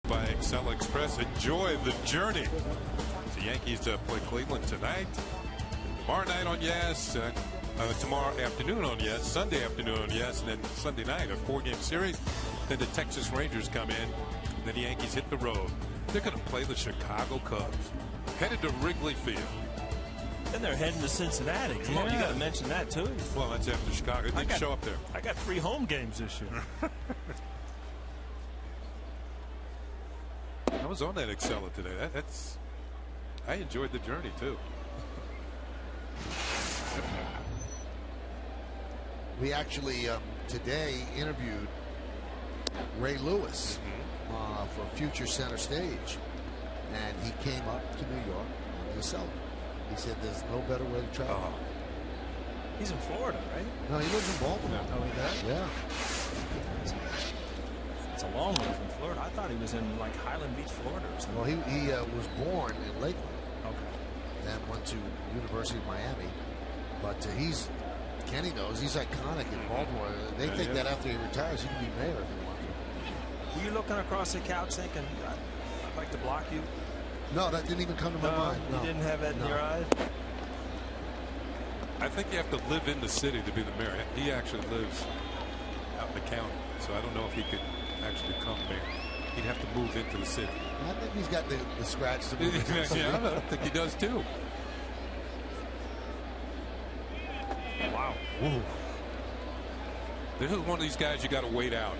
[SPEAKER 4] By Excel Express, enjoy the journey. The Yankees play Cleveland tonight, tomorrow night on Yes, tomorrow afternoon on Yes, Sunday afternoon on Yes, and then Sunday night, a 4-game series. Then the Texas Rangers come in, and then the Yankees hit the road. They're going to play the Chicago Cubs, headed to Wrigley Field.
[SPEAKER 3] Then they're heading to Cincinnati. Come on, you got to mention that too.
[SPEAKER 4] Well, that's after Chicago. They didn't show up there.
[SPEAKER 3] I got 3 home games this year.
[SPEAKER 4] I was on that Excel today. I enjoyed the journey too.
[SPEAKER 2] We actually today interviewed Ray Lewis for future center stage, and he came up to New York on the Excel. He said there's no better way to travel.
[SPEAKER 3] He's in Florida, right?
[SPEAKER 2] No, he lives in Baltimore.
[SPEAKER 3] Oh, he does?
[SPEAKER 2] Yeah.
[SPEAKER 3] It's a long way from Florida. I thought he was in like Highland Beach, Florida or something.
[SPEAKER 2] Well, he was born in Lakeland.
[SPEAKER 3] Okay.
[SPEAKER 2] Then went to University of Miami. But Kenny knows he's iconic in Baltimore. They think that after he retires, he can be mayor if he wants to.
[SPEAKER 3] Were you looking across the couch thinking, I'd like to block you?
[SPEAKER 2] No, that didn't even come to my mind.
[SPEAKER 3] No, you didn't have that in your eyes?
[SPEAKER 4] I think you have to live in the city to be the mayor. He actually lives out in the county, so I don't know if he could actually become mayor. He'd have to move into the city.
[SPEAKER 2] I think he's got the scratch to move into the city.
[SPEAKER 4] Yeah, I think he does too.
[SPEAKER 3] Wow.
[SPEAKER 4] Ooh. This is one of these guys you got to wait out.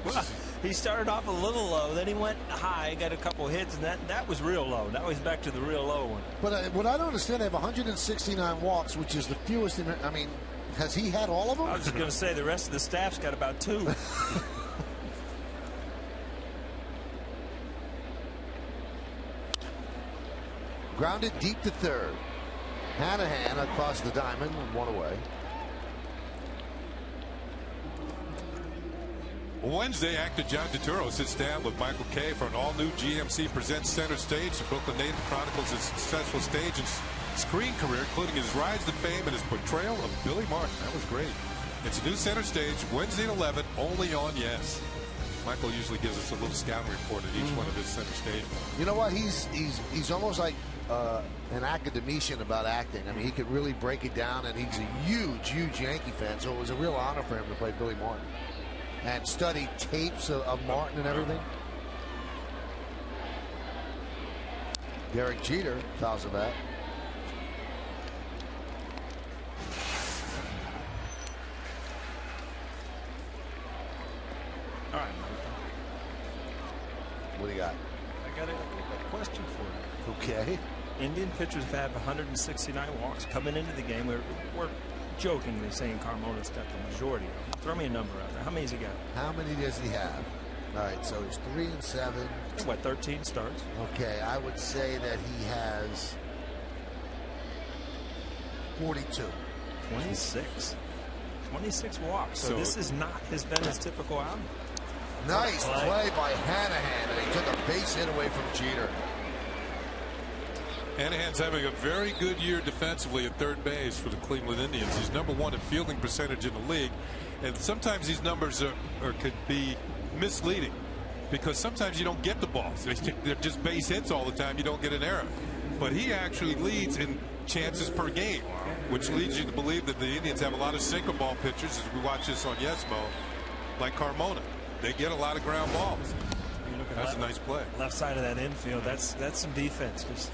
[SPEAKER 3] Well, he started off a little low, then he went high, got a couple hits, and that was real low. Now he's back to the real low one.
[SPEAKER 2] But what I don't understand, they have 169 walks, which is the fewest in. I mean, has he had all of them?
[SPEAKER 3] I was just going to say the rest of the staff's got about 2.
[SPEAKER 2] Grounded deep to third. Hanahan across the diamond, 1 away.
[SPEAKER 4] Wednesday, actor John Turturro sits down with Michael Kay for an all-new GMC Presents Center Stage. The Brooklyn native chronicles his successful stage and screen career, including his rise to fame and his portrayal of Billy Martin. That was great. It's a new center stage, Wednesday at 11, only on Yes. Michael usually gives us a little scouting report at each one of his center stages.
[SPEAKER 2] You know what? He's almost like an academician about acting. I mean, he could really break it down, and he's a huge Yankee fan, so it was a real honor for him to play Billy Martin and study tapes of Martin and everything. Derek Jeter fouls it back.
[SPEAKER 3] All right.
[SPEAKER 2] What do you got?
[SPEAKER 3] I got a question for you.
[SPEAKER 2] Okay.
[SPEAKER 3] Indian pitchers have had 169 walks coming into the game. We're jokingly saying Carmona's got the majority of them. Throw me a number out there. How many has he got?
[SPEAKER 2] How many does he have? All right, so he's 3-7.
[SPEAKER 3] What, 13 starts?
[SPEAKER 2] Okay, I would say that he has 42.
[SPEAKER 3] 26. 26 walks. So this is not been his typical outing.
[SPEAKER 2] Nice play by Hanahan, and he took a base hit away from Jeter.
[SPEAKER 4] Hanahan's having a very good year defensively at third base for the Cleveland Indians. He's #1 in fielding percentage in the league, and sometimes these numbers could be misleading because sometimes you don't get the balls. They're just base hits all the time. You don't get an error, but he actually leads in chances per game, which leads you to believe that the Indians have a lot of sinker ball pitchers, as we watch this on Yesmo, like Carmona. They get a lot of ground balls. That's a nice play.
[SPEAKER 3] Left side of that infield, that's some defense, because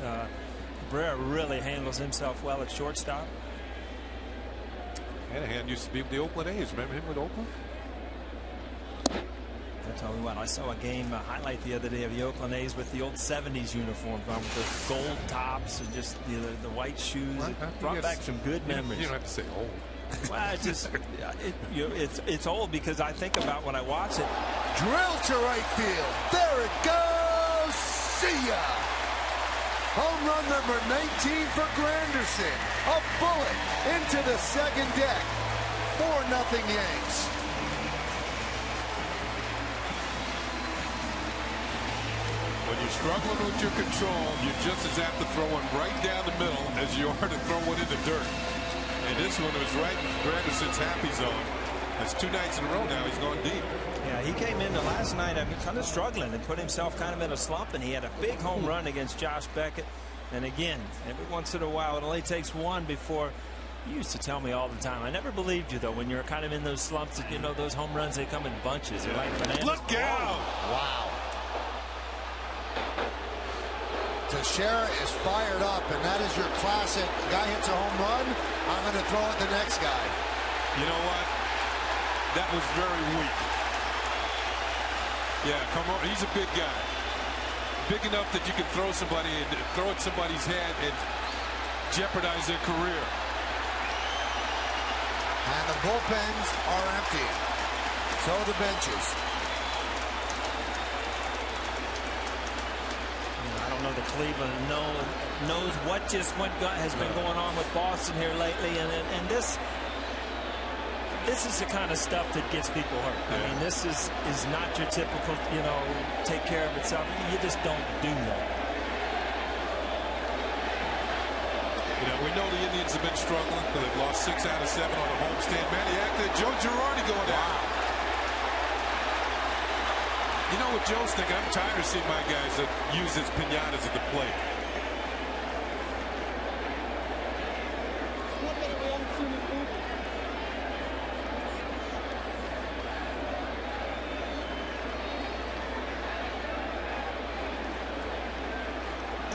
[SPEAKER 3] Cabrera really handles himself well at shortstop.
[SPEAKER 4] Hanahan used to be with the Oakland A's. Remember him with Oakland?
[SPEAKER 3] I'll tell you what, I saw a game highlight the other day of the Oakland A's with the old 70s uniform on, with the gold tops and just the white shoes. It brought back some good memories.
[SPEAKER 4] You don't have to say old.
[SPEAKER 3] Well, it's old because I think about when I watch it.
[SPEAKER 2] Drill to right field. There it goes. See ya. Home run number 19 for Granderson. A bullet into the second deck. 4-0 Yanks.
[SPEAKER 4] When you're struggling with your control, you're just as apt to throw one right down the middle as you are to throw one in the dirt. And this one was right in Granderson's happy zone. That's 2 nights in a row now. He's gone deep.
[SPEAKER 3] Yeah, he came into last night, kind of struggling and put himself kind of in a slump, and he had a big home run against Josh Beckett. And again, every once in a while, it only takes one before. You used to tell me all the time. I never believed you, though, when you're kind of in those slumps, that, you know, those home runs, they come in bunches. They're like bananas.
[SPEAKER 4] Look out!
[SPEAKER 2] Wow. Teixeira is fired up, and that is your classic. Guy hits a home run, I'm going to throw it the next guy.
[SPEAKER 4] You know what? That was very weak. Yeah, come on. He's a big guy. Big enough that you can throw somebody and throw at somebody's head and jeopardize their career.
[SPEAKER 2] And the bullpens are empty. So are the benches.
[SPEAKER 3] I don't know that Cleveland knows what has been going on with Boston here lately, and this is the kind of stuff that gets people hurt. I mean, this is not your typical, you know, take care of itself. You just don't do that.
[SPEAKER 4] You know, we know the Indians have been struggling, but they've lost 6 out of 7 on the homestand. Maniac, Joe Girardi going out. You know what Joe's thinking? I'm tired of seeing my guys that use his pinatas at the plate.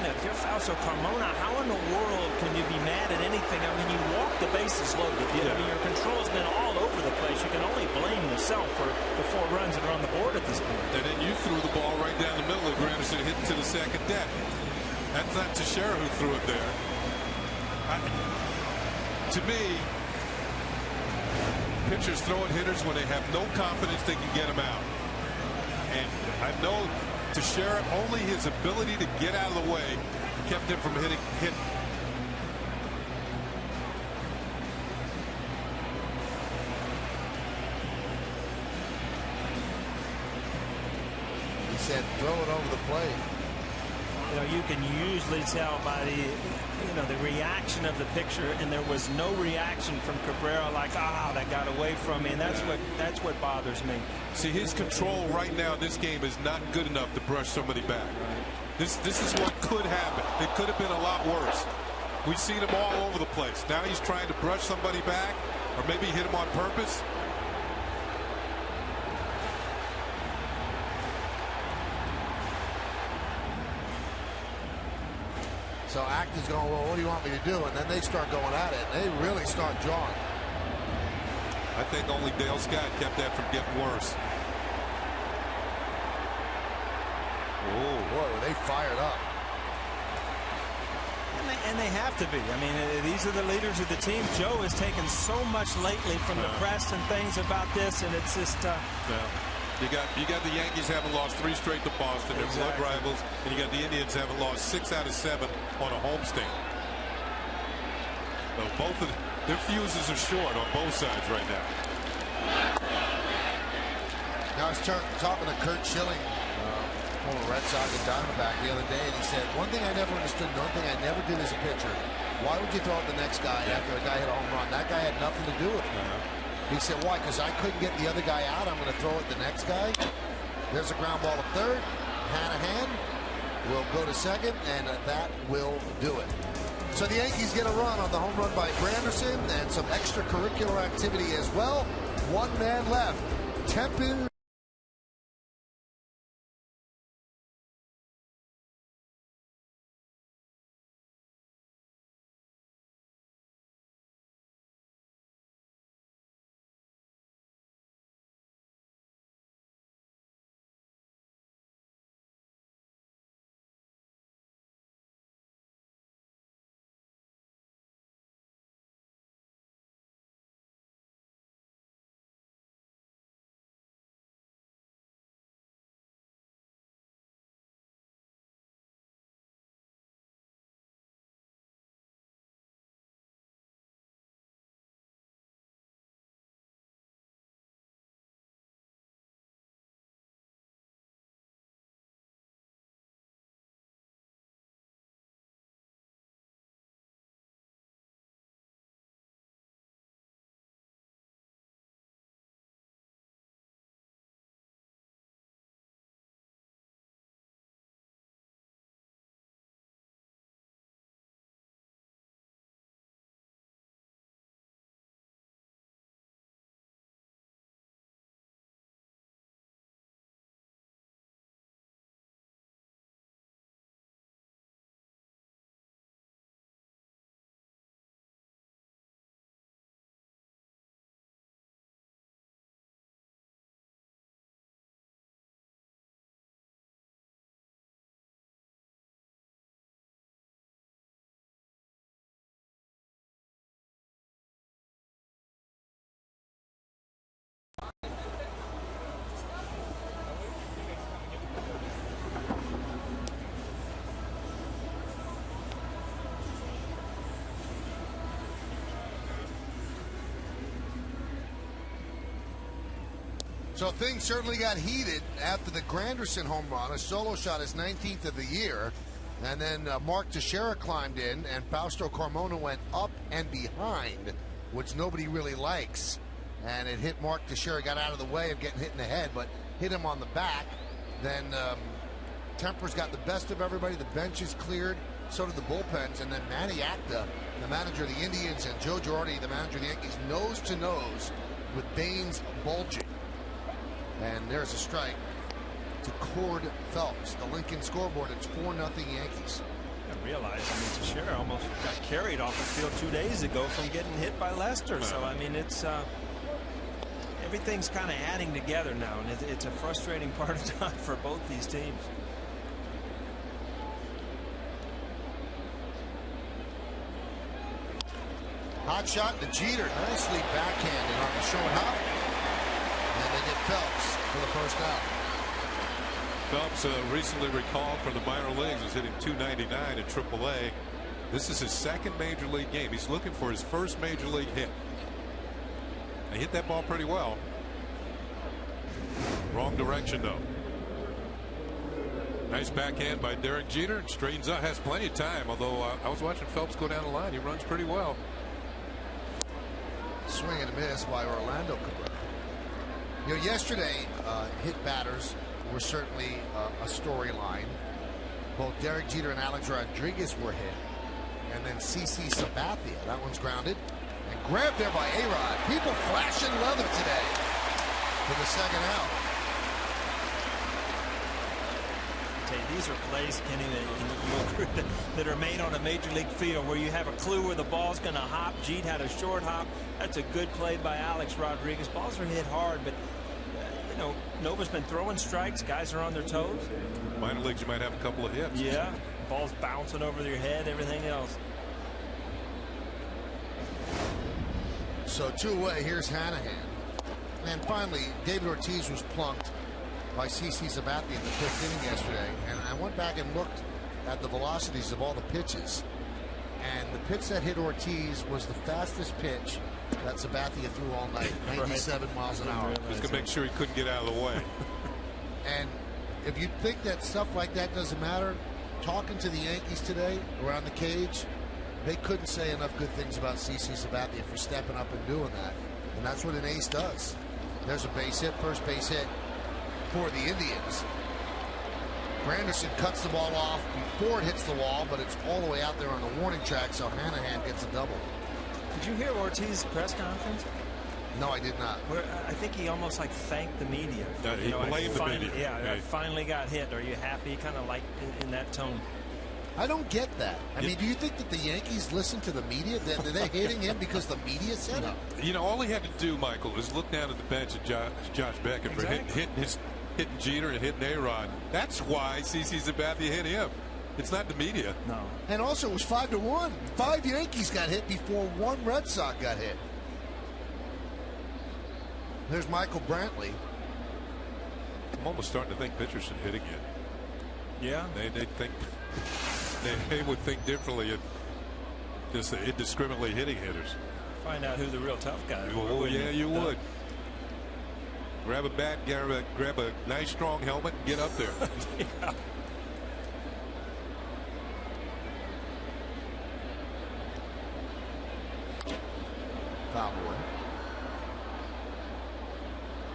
[SPEAKER 3] If you're Fausto Carmona, how in the world can you be mad at anything? I mean, you walk the bases loaded. I mean, your control's been all over the place. You can only blame yourself for the 4 runs that are on the board at this point.
[SPEAKER 4] And then you threw the ball right down the middle of Granderson, hitting to the second deck. That's not Teixeira who threw it there. To me, pitchers throw at hitters when they have no confidence they can get them out. And I know Teixeira, only his ability to get out of the way kept him from hitting.
[SPEAKER 2] He said throw it over the plate.
[SPEAKER 3] You know, you can usually tell by the reaction of the picture, and there was no reaction from Cabrera, like, that got away from me, and that's what bothers me.
[SPEAKER 4] See, his control right now in this game is not good enough to brush somebody back. This is what could happen. It could have been a lot worse. We've seen him all over the place. Now he's trying to brush somebody back, or maybe hit him on purpose.
[SPEAKER 2] So Acton's going, well, what do you want me to do? And then they start going at it. They really start drawing.
[SPEAKER 4] I think only Dale Scott kept that from getting worse.
[SPEAKER 2] Oh, boy, were they fired up.
[SPEAKER 3] And they have to be. I mean, these are the leaders of the team. Joe has taken so much lately from the press and things about this, and it's just
[SPEAKER 4] You got the Yankees haven't lost 3 straight to Boston. They're blood rivals, and you got the Indians haven't lost 6 out of 7 on a homestand. So both of their fuses are short on both sides right now.
[SPEAKER 2] Now I was talking to Kurt Schilling, former Red Sox and Diamondback, the other day, and he said, one thing I never understood, one thing I never did as a pitcher, why would you throw it to the next guy after a guy hit a home run? That guy had nothing to do with it. He said, why? Because I couldn't get the other guy out. I'm going to throw it to the next guy. There's a ground ball to third. Hanahan will go to second, and that will do it. So the Yankees get a run on the home run by Granderson and some extracurricular activity as well. One man left. Tempin. So things certainly got heated after the Granderson home run, a solo shot, his 19th of the year. And then Mark Teixeira climbed in, and Fausto Carmona went up and behind, which nobody really likes. And it hit Mark Teixeira, got out of the way of getting hit in the head, but hit him on the back. Then Temper's got the best of everybody. The bench is cleared. So did the bullpens. And then Manny Acta, the manager of the Indians, and Joe Girardi, the manager of the Yankees, nose to nose with Baines bulging. And there's a strike to Cord Phelps. The Lincoln scoreboard, it's 4-0 Yankees.
[SPEAKER 3] I realize, Teixeira almost got carried off the field 2 days ago from getting hit by Lester. So, it's everything's kind of adding together now, and it's a frustrating part of time for both these teams.
[SPEAKER 2] Hot shot to Jeter, nicely backhanded on the short hop. And they get Phelps for the first out.
[SPEAKER 4] Phelps recently recalled from the minor leagues, was hitting .299 at AAA. This is his second major league game. He's looking for his first major league hit. He hit that ball pretty well. Wrong direction though. Nice backhand by Derek Jeter. Straightens up, has plenty of time. Although I was watching Phelps go down the line, he runs pretty well.
[SPEAKER 2] Swing and a miss by Orlando Cabrera. Yesterday, hit batters were certainly a storyline. Both Derek Jeter and Alex Rodriguez were hit. And then CC Sabathia, that one's grounded. And grabbed there by A-Rod. People flashing leather today for the second out.
[SPEAKER 3] These are plays, Kenny, that are made on a major league field where you have a clue where the ball's going to hop. Jeet had a short hop. That's a good play by Alex Rodriguez. Balls are hit hard, but Nova's been throwing strikes. Guys are on their toes.
[SPEAKER 4] Minor leagues, you might have a couple of hits.
[SPEAKER 3] Yeah, balls bouncing over your head, everything else.
[SPEAKER 2] So 2 away. Here's Hanahan. And finally, David Ortiz was plunked by CC Sabathia in the fifth inning yesterday, and I went back and looked at the velocities of all the pitches, and the pitch that hit Ortiz was the fastest pitch that Sabathia threw all night, 97 miles an hour.
[SPEAKER 4] Just to make sure he couldn't get out of the way.
[SPEAKER 2] And if you think that stuff like that doesn't matter, talking to the Yankees today around the cage, they couldn't say enough good things about CC Sabathia for stepping up and doing that. And that's what an ace does. There's a base hit, first base hit for the Indians. Granderson cuts the ball off before it hits the wall, but it's all the way out there on the warning track, so Hanahan gets a double.
[SPEAKER 3] Did you hear Ortiz's press conference?
[SPEAKER 2] No, I did not.
[SPEAKER 3] Where I think he almost like thanked the media.
[SPEAKER 4] He blamed the media.
[SPEAKER 3] Yeah, I finally got hit. Are you happy? Kind of like in that tone.
[SPEAKER 2] I don't get that. I mean, do you think that the Yankees listen to the media? Are they hitting him because the media said it?
[SPEAKER 4] You know, all he had to do, Michael, is look down at the bench at Josh Beckett for hitting Jeter and hitting A-Rod. That's why CC Sabathia hit him. It's not the media.
[SPEAKER 2] No. And also, it was 5-1. 5 Yankees got hit before 1 Red Sox got hit. There's Michael Brantley.
[SPEAKER 4] I'm almost starting to think pitchers should hit again.
[SPEAKER 3] Yeah.
[SPEAKER 4] They think they would think differently at just indiscriminately hitting hitters.
[SPEAKER 3] Find out who the real tough guy is.
[SPEAKER 4] Oh, yeah, you would. Grab a bat, grab a nice strong helmet, and get up there.
[SPEAKER 3] Yeah.
[SPEAKER 2] Foul boy.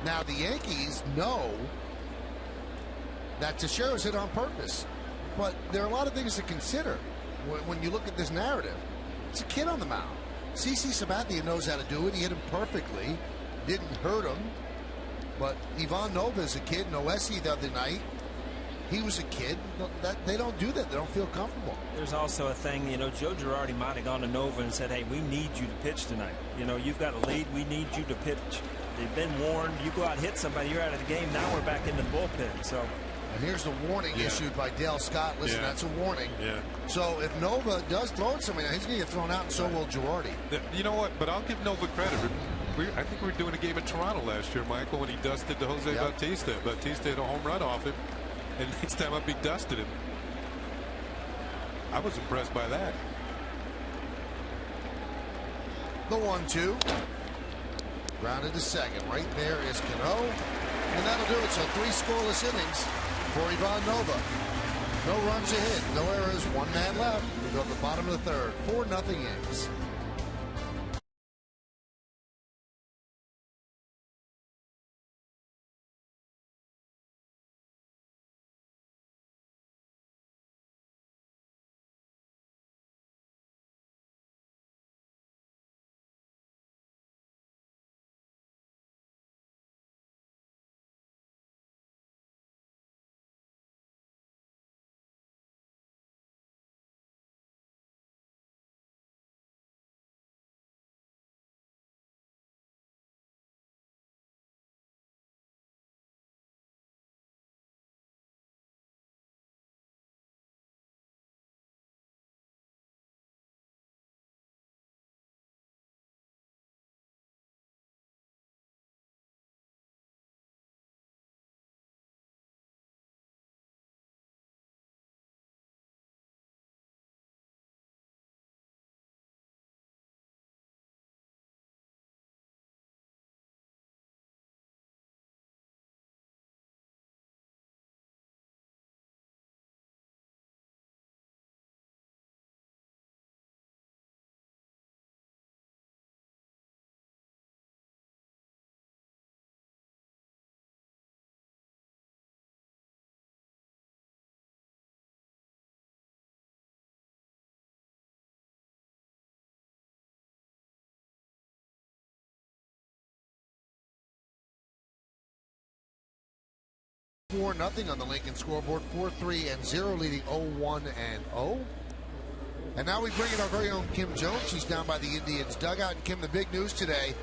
[SPEAKER 2] Now the Yankees know that Teixeira's hit on purpose, but there are a lot of things to consider when you look at this narrative. It's a kid on the mound. CC Sabathia knows how to do it. He hit him perfectly, didn't hurt him. But Ivan Nova is a kid. Noesi the other night, he was a kid. They don't do that. They don't feel comfortable.
[SPEAKER 3] There's also a thing, you know, Joe Girardi might have gone to Nova and said, hey, we need you to pitch tonight. You know, you've got a lead. We need you to pitch. They've been warned. You go out and hit somebody, you're out of the game. Now we're back in the bullpen. So.
[SPEAKER 2] And here's the warning issued by Dale Scott. Listen, that's a warning.
[SPEAKER 4] Yeah.
[SPEAKER 2] So if Nova does throw at somebody, he's going to get thrown out, and so will Girardi.
[SPEAKER 4] You know what? But I'll give Nova credit. I think we were doing a game in Toronto last year, Michael, when he dusted to Jose Bautista. Bautista hit a home run off him, and next time up he dusted him. I was impressed by that.
[SPEAKER 2] The 1-2. Grounded to second. Right there is Cano. And that'll do it. So 3 scoreless innings for Ivan Nova. No runs ahead. No errors. 1 man left. We go to the bottom of the third. 4-0 Yankees. Nothing on the Lincoln scoreboard. 4-3-0, leading 0-1-0. And now we bring in our very own Kim Jones. She's down by the Indians dugout. And Kim, the big news today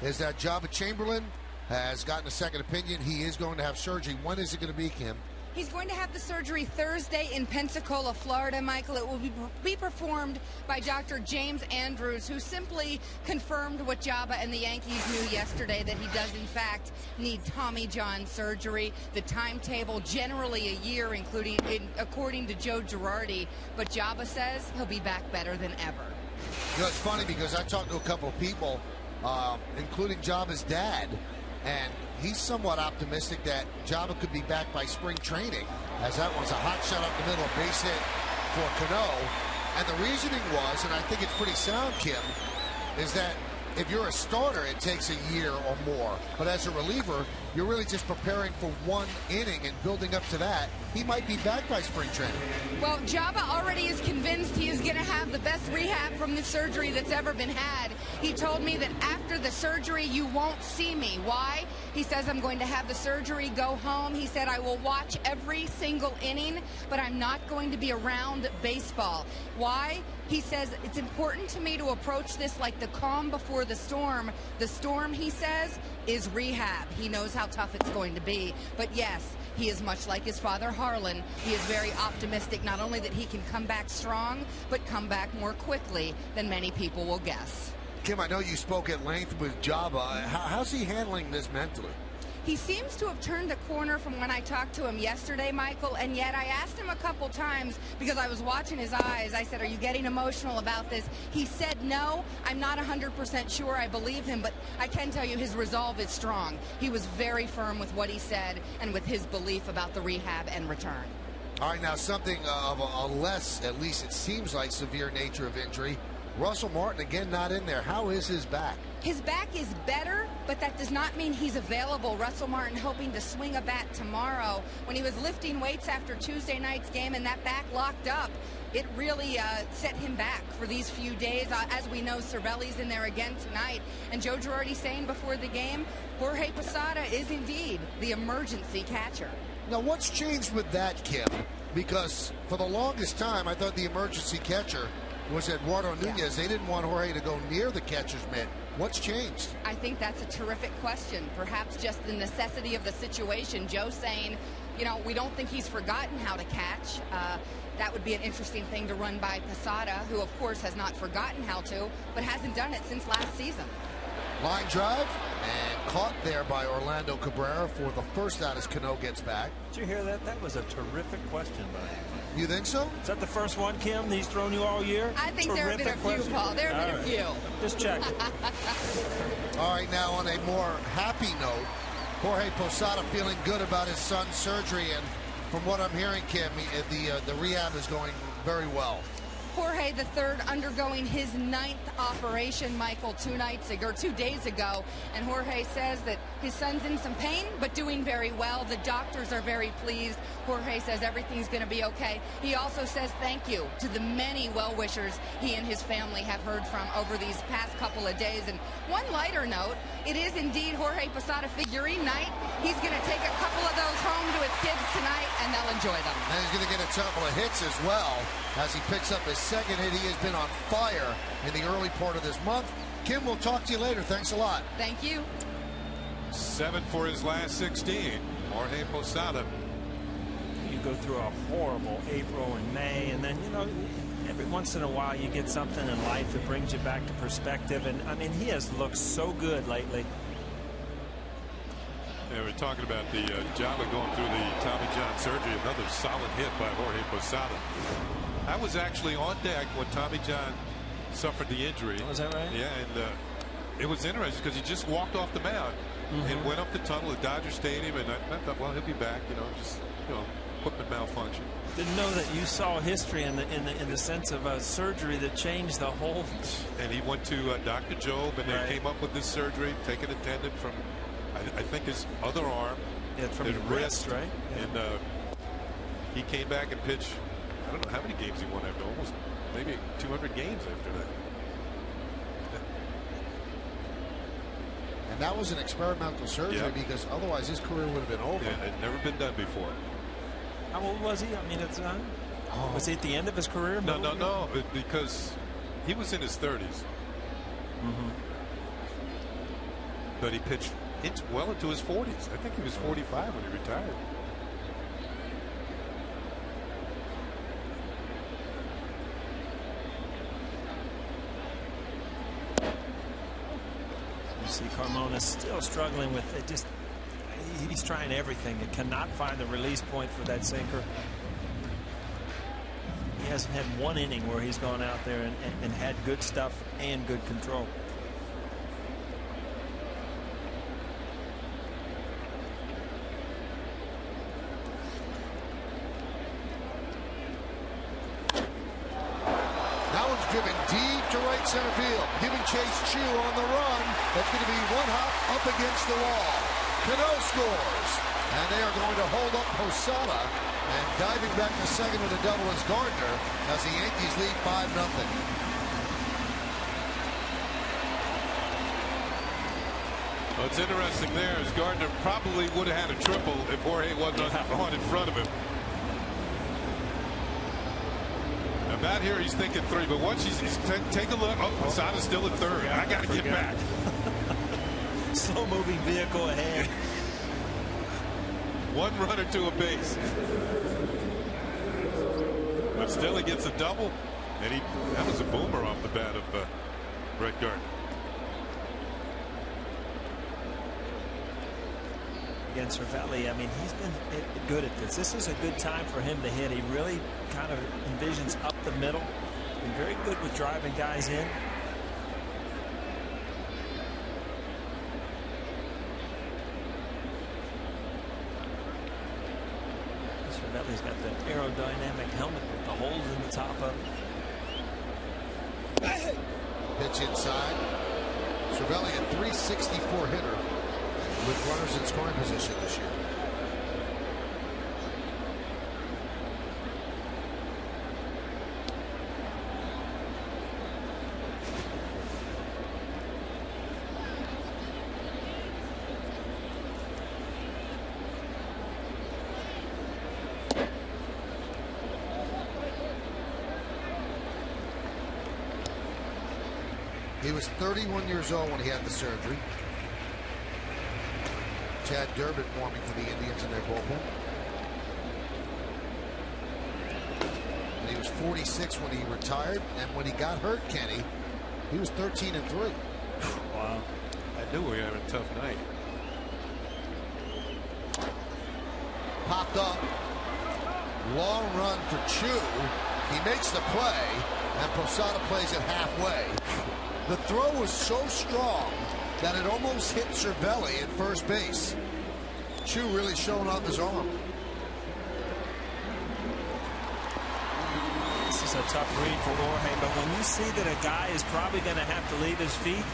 [SPEAKER 2] is that Jaba Chamberlain has gotten a second opinion. He is going to have surgery. When is it going to be, Kim?
[SPEAKER 5] He's going to have the surgery Thursday in Pensacola, Florida, Michael. It will be performed by Dr. James Andrews, who simply confirmed what Jaba and the Yankees knew yesterday, that he does, in fact, need Tommy John surgery. The timetable, generally a year, according to Joe Girardi. But Jaba says he'll be back better than ever.
[SPEAKER 2] You know, it's funny because I talked to a couple of people, including Jaba's dad, and he's somewhat optimistic that Jaba could be back by spring training, as that was a hot shot up the middle, a base hit for Cano. And the reasoning was, and I think it's pretty sound, Kim, is that if you're a starter, it takes a year or more. But as a reliever, you're really just preparing for one inning and building up to that. He might be back by spring training.
[SPEAKER 5] Well, Jaba already is convinced he is going to have the best rehab from the surgery that's ever been had. He told me that after the surgery, you won't see me. Why? He says, I'm going to have the surgery, go home. He said, I will watch every single inning, but I'm not going to be around baseball. Why? He says, it's important to me to approach this like the calm before the storm. The storm, he says, is rehab. He knows how tough it's going to be. But yes, he is much like his father, Harlan. He is very optimistic, not only that he can come back strong, but come back more quickly than many people will guess.
[SPEAKER 2] Kim, I know you spoke at length with Jaba. How's he handling this mentally?
[SPEAKER 5] He seems to have turned the corner from when I talked to him yesterday, Michael, and yet I asked him a couple times because I was watching his eyes. I said, are you getting emotional about this? He said no. I'm not 100% sure I believe him, but I can tell you his resolve is strong. He was very firm with what he said and with his belief about the rehab and return.
[SPEAKER 2] All right, now something of a less, at least it seems like, severe nature of injury. Russell Martin, again, not in there. How is his back?
[SPEAKER 5] His back is better, but that does not mean he's available. Russell Martin hoping to swing a bat tomorrow. When he was lifting weights after Tuesday night's game and that back locked up, it really set him back for these few days. As we know, Cervelli's in there again tonight. And Joe Girardi saying before the game, Jorge Posada is indeed the emergency catcher.
[SPEAKER 2] Now, what's changed with that, Kim? Because for the longest time, I thought the emergency catcher was Eduardo Nunez.
[SPEAKER 5] Yeah.
[SPEAKER 2] They didn't want Jorge to go near the catcher's mitt. What's changed?
[SPEAKER 5] I think that's a terrific question. Perhaps just the necessity of the situation. Joe saying, you know, we don't think he's forgotten how to catch. That would be an interesting thing to run by Posada, who, of course, has not forgotten how to, but hasn't done it since last season.
[SPEAKER 2] Line drive, and caught there by Orlando Cabrera for the first out as Cano gets back.
[SPEAKER 3] Did you hear that? That was a terrific question by him.
[SPEAKER 2] You think so?
[SPEAKER 3] Is that the first one, Kim, he's thrown you all year?
[SPEAKER 5] I think there have been a few, Paul. There have been a few.
[SPEAKER 3] Just check.
[SPEAKER 2] All right, now on a more happy note, Jorge Posada feeling good about his son's surgery, and from what I'm hearing, Kim, the rehab is going very well.
[SPEAKER 5] Jorge III undergoing his 9th operation, Michael, 2 days ago. And Jorge says that his son's in some pain, but doing very well. The doctors are very pleased. Jorge says everything's going to be okay. He also says thank you to the many well-wishers he and his family have heard from over these past couple of days. And one lighter note, it is indeed Jorge Posada figurine night. He's going to take a couple of those home to his kids tonight, and they'll enjoy them.
[SPEAKER 2] And he's going to get a couple of hits as well as he picks up his second hit. He has been on fire in the early part of this month. Kim, we'll talk to you later. Thanks a lot.
[SPEAKER 5] Thank you.
[SPEAKER 4] 7 for his last 16. Jorge Posada.
[SPEAKER 3] You go through a horrible April and May, and then, you know, every once in a while you get something in life that brings you back to perspective. And, I mean, he has looked so good lately.
[SPEAKER 4] Yeah, we're talking about the Jaba going through the Tommy John surgery. Another solid hit by Jorge Posada. I was actually on deck when Tommy John suffered the injury.
[SPEAKER 3] Was that right?
[SPEAKER 4] Yeah, and it was interesting because he just walked off the mound and went up the tunnel at Dodger Stadium, and I thought, well, he'll be back. You know, just equipment malfunction.
[SPEAKER 3] Didn't know that you saw history in the sense of a surgery that changed the whole.
[SPEAKER 4] And he went to Dr. Job, and they came up with this surgery, taking a tendon from, I think, his other arm.
[SPEAKER 3] Yeah, from his wrist, right? Yeah.
[SPEAKER 4] And he came back and pitched. I don't know how many games he won after, almost maybe 200 games after that.
[SPEAKER 2] And that was an experimental surgery because otherwise his career would have been over.
[SPEAKER 4] Yeah, it had never been done before.
[SPEAKER 3] How old was he? I mean, it's was he at the end of his career?
[SPEAKER 4] No, because he was in his 30s. But he pitched well into his 40s. I think he was 45 when he retired.
[SPEAKER 3] Carmona still struggling with it. Just he's trying everything and cannot find the release point for that sinker. He hasn't had one inning where he's gone out there and had good stuff and good control.
[SPEAKER 2] Driven deep to right center field, giving Chase Chu on the run. That's going to be one hop up against the wall. Cano scores, and they are going to hold up Posada, and diving back to second with a double is Gardner as the Yankees lead 5-0.
[SPEAKER 4] Well, it's interesting there as Gardner probably would have had a triple if Jorge wasn't on in front of him. Out here he's thinking three, but once he's take a look. Oh, Posada's still at third. I got to get back.
[SPEAKER 3] Slow moving vehicle ahead.
[SPEAKER 4] One runner to a base, but still he gets a double, and that was a boomer off the bat of Brett Gardner.
[SPEAKER 3] Against Cervelli, I mean, he's been good at this. This is a good time for him to hit. He really kind of envisions up the middle. Been very good with driving guys in. Cervelli's got the aerodynamic helmet with the holes in the top of it.
[SPEAKER 2] Pitch inside. Cervelli a 364 hitter with runners in scoring position this year. He was 31 years old when he had the surgery. Chad Durbin warming for the Indians in their bullpen. And he was 46 when he retired, and when he got hurt, Kenny, he was 13-3.
[SPEAKER 4] Wow. I knew we were having a tough night.
[SPEAKER 2] Popped up. Long run for Chu. He makes the play, and Posada plays it halfway. The throw was so strong that it almost hit Cervelli at first base. Chu really showing off his arm.
[SPEAKER 3] This is a tough read for Jorge, but when you see that a guy is probably going to have to leave his feet,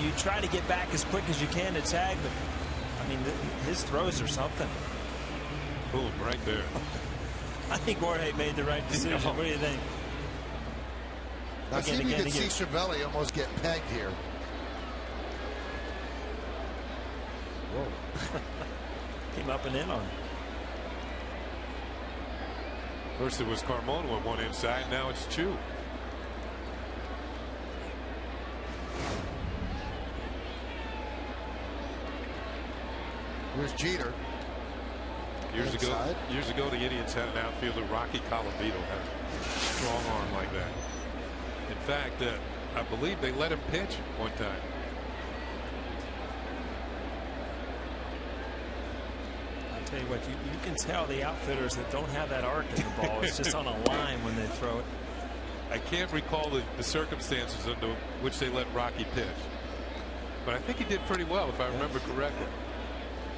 [SPEAKER 3] you try to get back as quick as you can to tag, but I mean, his throws are something.
[SPEAKER 4] Boom, right there.
[SPEAKER 3] I think Jorge made the right decision. What do you think?
[SPEAKER 2] Now see if you can see Cervelli almost get pegged here.
[SPEAKER 3] Whoa. Came up and in on him.
[SPEAKER 4] First it was Carmona with one inside, now it's Chu.
[SPEAKER 2] Here's Jeter.
[SPEAKER 4] Years ago, the Indians had an outfielder, Rocky Colavito, had a strong arm like that. In fact, I believe they let him pitch one time.
[SPEAKER 3] I'll tell you what, you can tell the outfitters that don't have that arc in the ball. It's just on a line when they throw it.
[SPEAKER 4] I can't recall the circumstances under which they let Rocky pitch, but I think he did pretty well, if I remember correctly.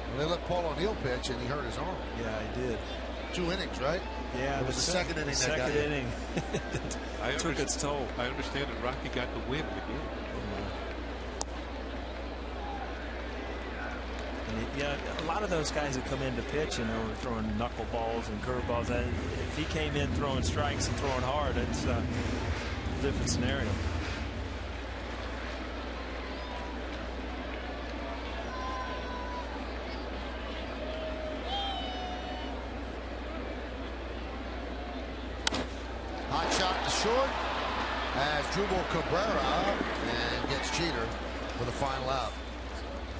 [SPEAKER 2] Well, they let Paul O'Neill pitch, and he hurt his arm.
[SPEAKER 3] Yeah, he did.
[SPEAKER 2] 2 innings, right?
[SPEAKER 3] Yeah,
[SPEAKER 2] it was the second inning.
[SPEAKER 3] Second inning. It took its toll.
[SPEAKER 4] I understand that Rocky got the win again.
[SPEAKER 3] Yeah, a lot of those guys that come in to pitch, are throwing knuckleballs and curveballs. If he came in throwing strikes and throwing hard, it's a different scenario.
[SPEAKER 2] Hot shot to short as Jubal Cabrera and gets Jeter for the final out.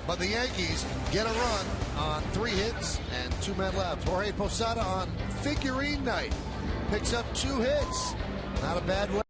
[SPEAKER 2] But the Yankees get a run on 3 hits and 2 men left. Jorge Posada on figurine night picks up 2 hits. Not a bad way.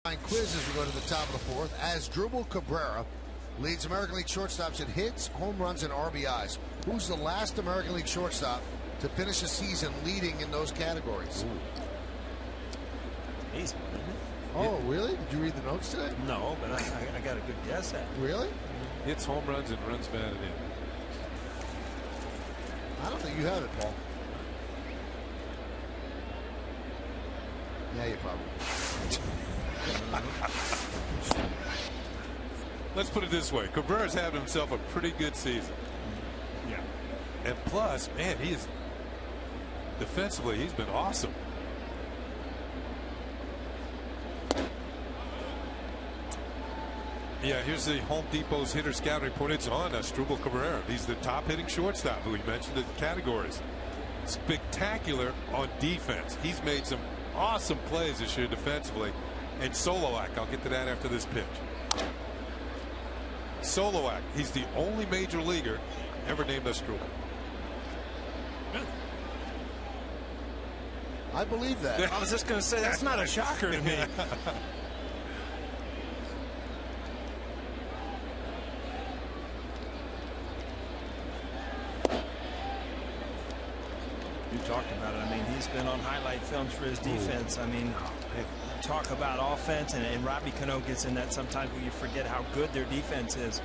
[SPEAKER 2] Quiz as we go to the top of the fourth, as Drupal Cabrera leads American League shortstops in hits, home runs, and RBIs. Who's the last American League shortstop to finish a season leading in those categories?
[SPEAKER 3] Easy.
[SPEAKER 2] Oh, really? Did you read the notes today?
[SPEAKER 3] No, but I got a good guess at it.
[SPEAKER 2] Really?
[SPEAKER 4] Hits, home runs, and runs batted in.
[SPEAKER 2] I don't think you have it, Paul. Yeah, you probably.
[SPEAKER 4] Let's put it this way. Cabrera's having himself a pretty good season.
[SPEAKER 3] Yeah.
[SPEAKER 4] And plus, man, defensively, he's been awesome. Yeah, here's the Home Depot's hitter scout report. It's on Drupal Cabrera. He's the top hitting shortstop who we mentioned in the categories. Spectacular on defense. He's made some awesome plays this year defensively. And Soloac, I'll get to that after this pitch. Soloac, he's the only major leaguer ever named as Drupal.
[SPEAKER 2] I believe that.
[SPEAKER 3] I was just going to say, that's not a shocker to me. You talked about it. I mean, he's been on highlight films for his defense. I mean, talk about offense, and Robbie Cano gets in that sometimes where you forget how good their defense is.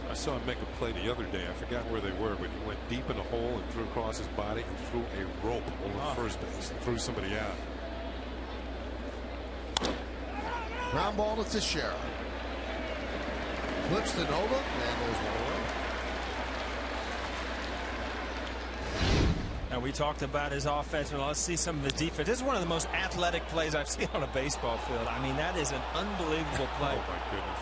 [SPEAKER 4] I saw him make a play the other day. I forgot where they were, but he went deep in the hole and threw across his body and threw a rope over first base and threw somebody out.
[SPEAKER 2] Ground ball to Teixeira. Flips to Nova, and there's one away.
[SPEAKER 3] Now, we talked about his offense, and let's see some of the defense. This is one of the most athletic plays I've seen on a baseball field. I mean, that is an unbelievable play.
[SPEAKER 4] Oh, my goodness.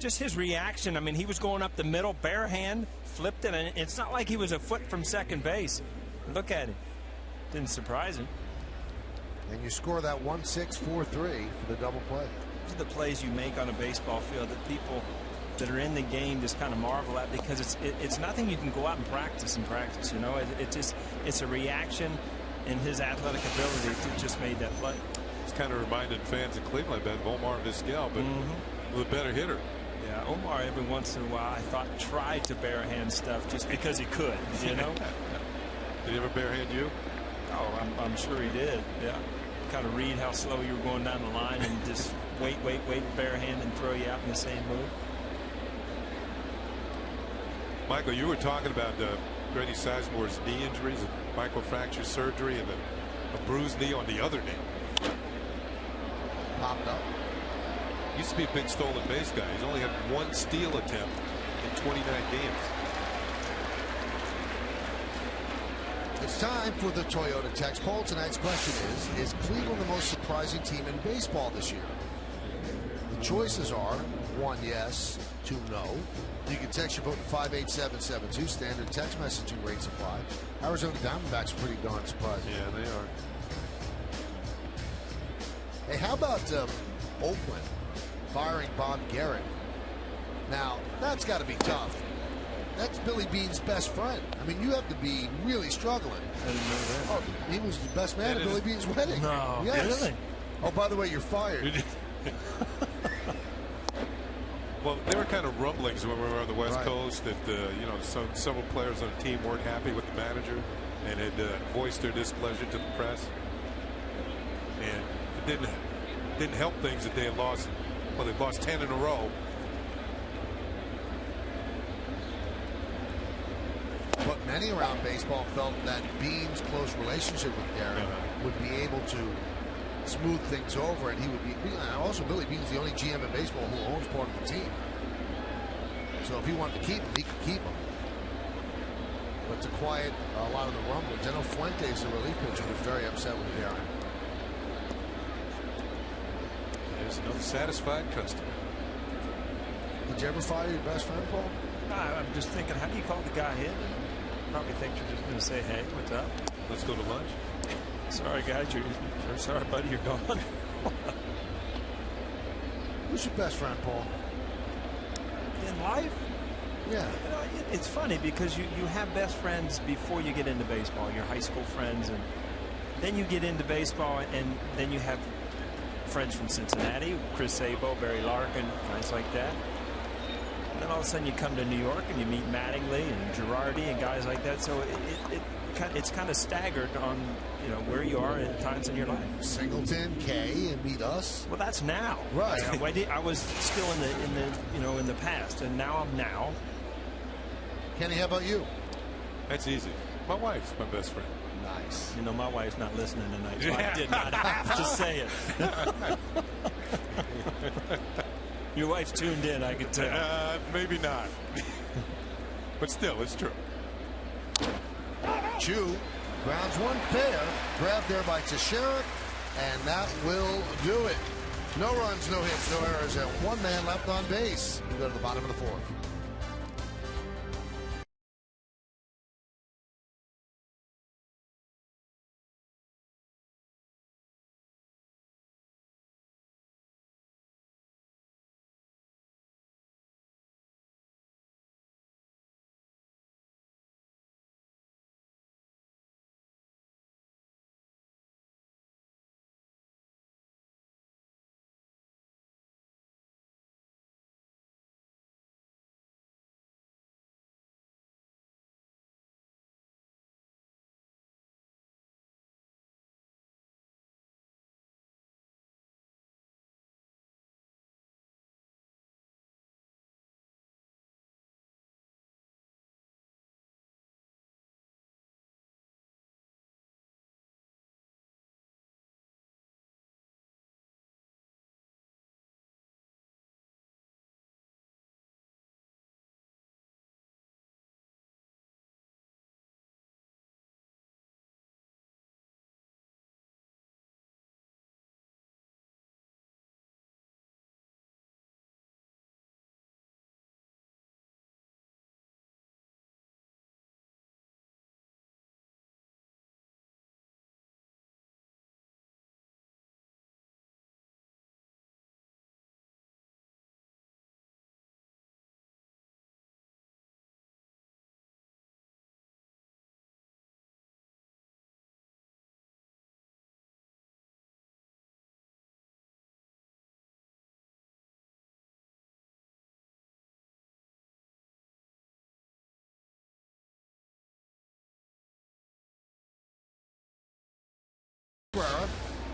[SPEAKER 3] Just his reaction. I mean, he was going up the middle, bare hand, flipped it, and it's not like he was a foot from second base. Look at him. Didn't surprise him.
[SPEAKER 2] And you score that 1-6-4-3 for the double play.
[SPEAKER 3] These are the plays you make on a baseball field that people that are in the game just kind of marvel at, because it's nothing you can go out and practice. You know, it's a reaction in his athletic ability that just made that play.
[SPEAKER 4] It's kind of reminded fans in Cleveland about Omar Vizquel, but with a better hitter.
[SPEAKER 3] Yeah, Omar every once in a while I thought tried to barehand stuff just because he could. You know.
[SPEAKER 4] Did he ever barehand you?
[SPEAKER 3] Oh, I'm sure he did. Yeah. Kind of read how slow you were going down the line and just wait, barehand and throw you out in the same move.
[SPEAKER 4] Michael, you were talking about Grady Sizemore's knee injuries, and microfracture surgery, and a bruised knee on the other knee.
[SPEAKER 2] Popped up.
[SPEAKER 4] Used to be a big stolen base guy. He's only had one steal attempt in 29 games.
[SPEAKER 2] It's time for the Toyota text poll. Tonight's question is Cleveland the most surprising team in baseball this year? The choices are 1 yes, 2 no. You can text your vote to 58772. Standard text messaging rates apply. Arizona Diamondbacks are pretty darn surprising.
[SPEAKER 4] Yeah, they are.
[SPEAKER 2] Hey, how about Oakland firing Bob Garrett? Now, that's got to be tough. That's Billy Bean's best friend. I mean, you have to be really struggling.
[SPEAKER 3] I didn't know that.
[SPEAKER 2] Oh, he was the best man at Billy Bean's wedding.
[SPEAKER 3] No,
[SPEAKER 2] yes.
[SPEAKER 3] really?
[SPEAKER 2] Oh, by the way, you're fired.
[SPEAKER 4] Well, there were kind of rumblings when we were on the West Coast that you know, several players on the team weren't happy with the manager and had voiced their displeasure to the press, and it didn't help things that they had lost. Well, they've lost 10 in a row.
[SPEAKER 2] But many around baseball felt that Bean's close relationship with Garrett would be able to smooth things over, and he would be. Also, Billy Bean's the only GM in baseball who owns part of the team. So if he wanted to keep him, he could keep him. But to quiet a lot of the rumblings, I know Fuentes, the relief pitcher, was very upset with Garrett.
[SPEAKER 4] There's no satisfied customer.
[SPEAKER 2] Did you ever fire your best friend, Paul?
[SPEAKER 3] I'm just thinking, how do you call the guy in? Probably think you're just going to say, hey, what's up?
[SPEAKER 4] Let's go to lunch.
[SPEAKER 3] Sorry, guys. You're sorry, buddy. You're gone.
[SPEAKER 2] Who's your best friend, Paul?
[SPEAKER 3] In life?
[SPEAKER 2] Yeah.
[SPEAKER 3] You know, it's funny because you have best friends before you get into baseball, your high school friends, and then you get into baseball, and then you have friends from Cincinnati, Chris Sabo, Barry Larkin, guys like that. And then all of a sudden you come to New York and you meet Mattingly and Girardi and guys like that. So it's kind of staggered on, you know, where you are at times in your life.
[SPEAKER 2] Singleton, Kay, and meet us.
[SPEAKER 3] Well, that's now.
[SPEAKER 2] Right.
[SPEAKER 3] I was still in the past, and now I'm now.
[SPEAKER 2] Kenny, how about you?
[SPEAKER 4] That's easy. My wife's my best friend.
[SPEAKER 2] Nice.
[SPEAKER 3] You know, my wife's not listening tonight, so I did not have to say it. Your wife's tuned in, I can tell.
[SPEAKER 4] Maybe not. But still, it's true.
[SPEAKER 2] Chu grounds one fair, grabbed there by Teixeira, and that will do it. No runs, no hits, no errors, and one man left on base. We go to the bottom of the fourth.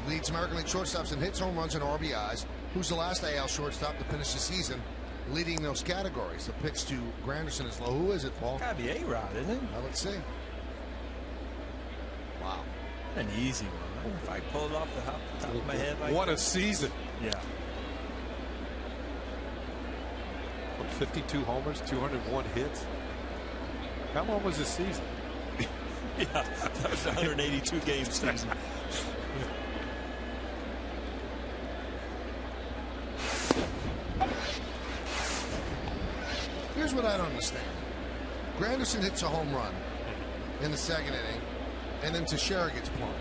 [SPEAKER 2] Leads American League shortstops in hits, home runs, and RBIs. Who's the last AL shortstop to finish the season leading those categories? The pitch to Granderson is low. Who is it, Paul?
[SPEAKER 3] Gotta be A-Rod, isn't it?
[SPEAKER 2] Well, let's see. Wow.
[SPEAKER 3] An easy one. If I pull it off the top of my head like
[SPEAKER 4] What
[SPEAKER 3] that.
[SPEAKER 4] a season.
[SPEAKER 3] Yeah.
[SPEAKER 4] 52 homers, 201 hits. How long was this season?
[SPEAKER 3] Yeah, that was a 182 game season.
[SPEAKER 2] Here's what I don't understand. Granderson hits a home run in the second inning, and then Teixeira gets plunked.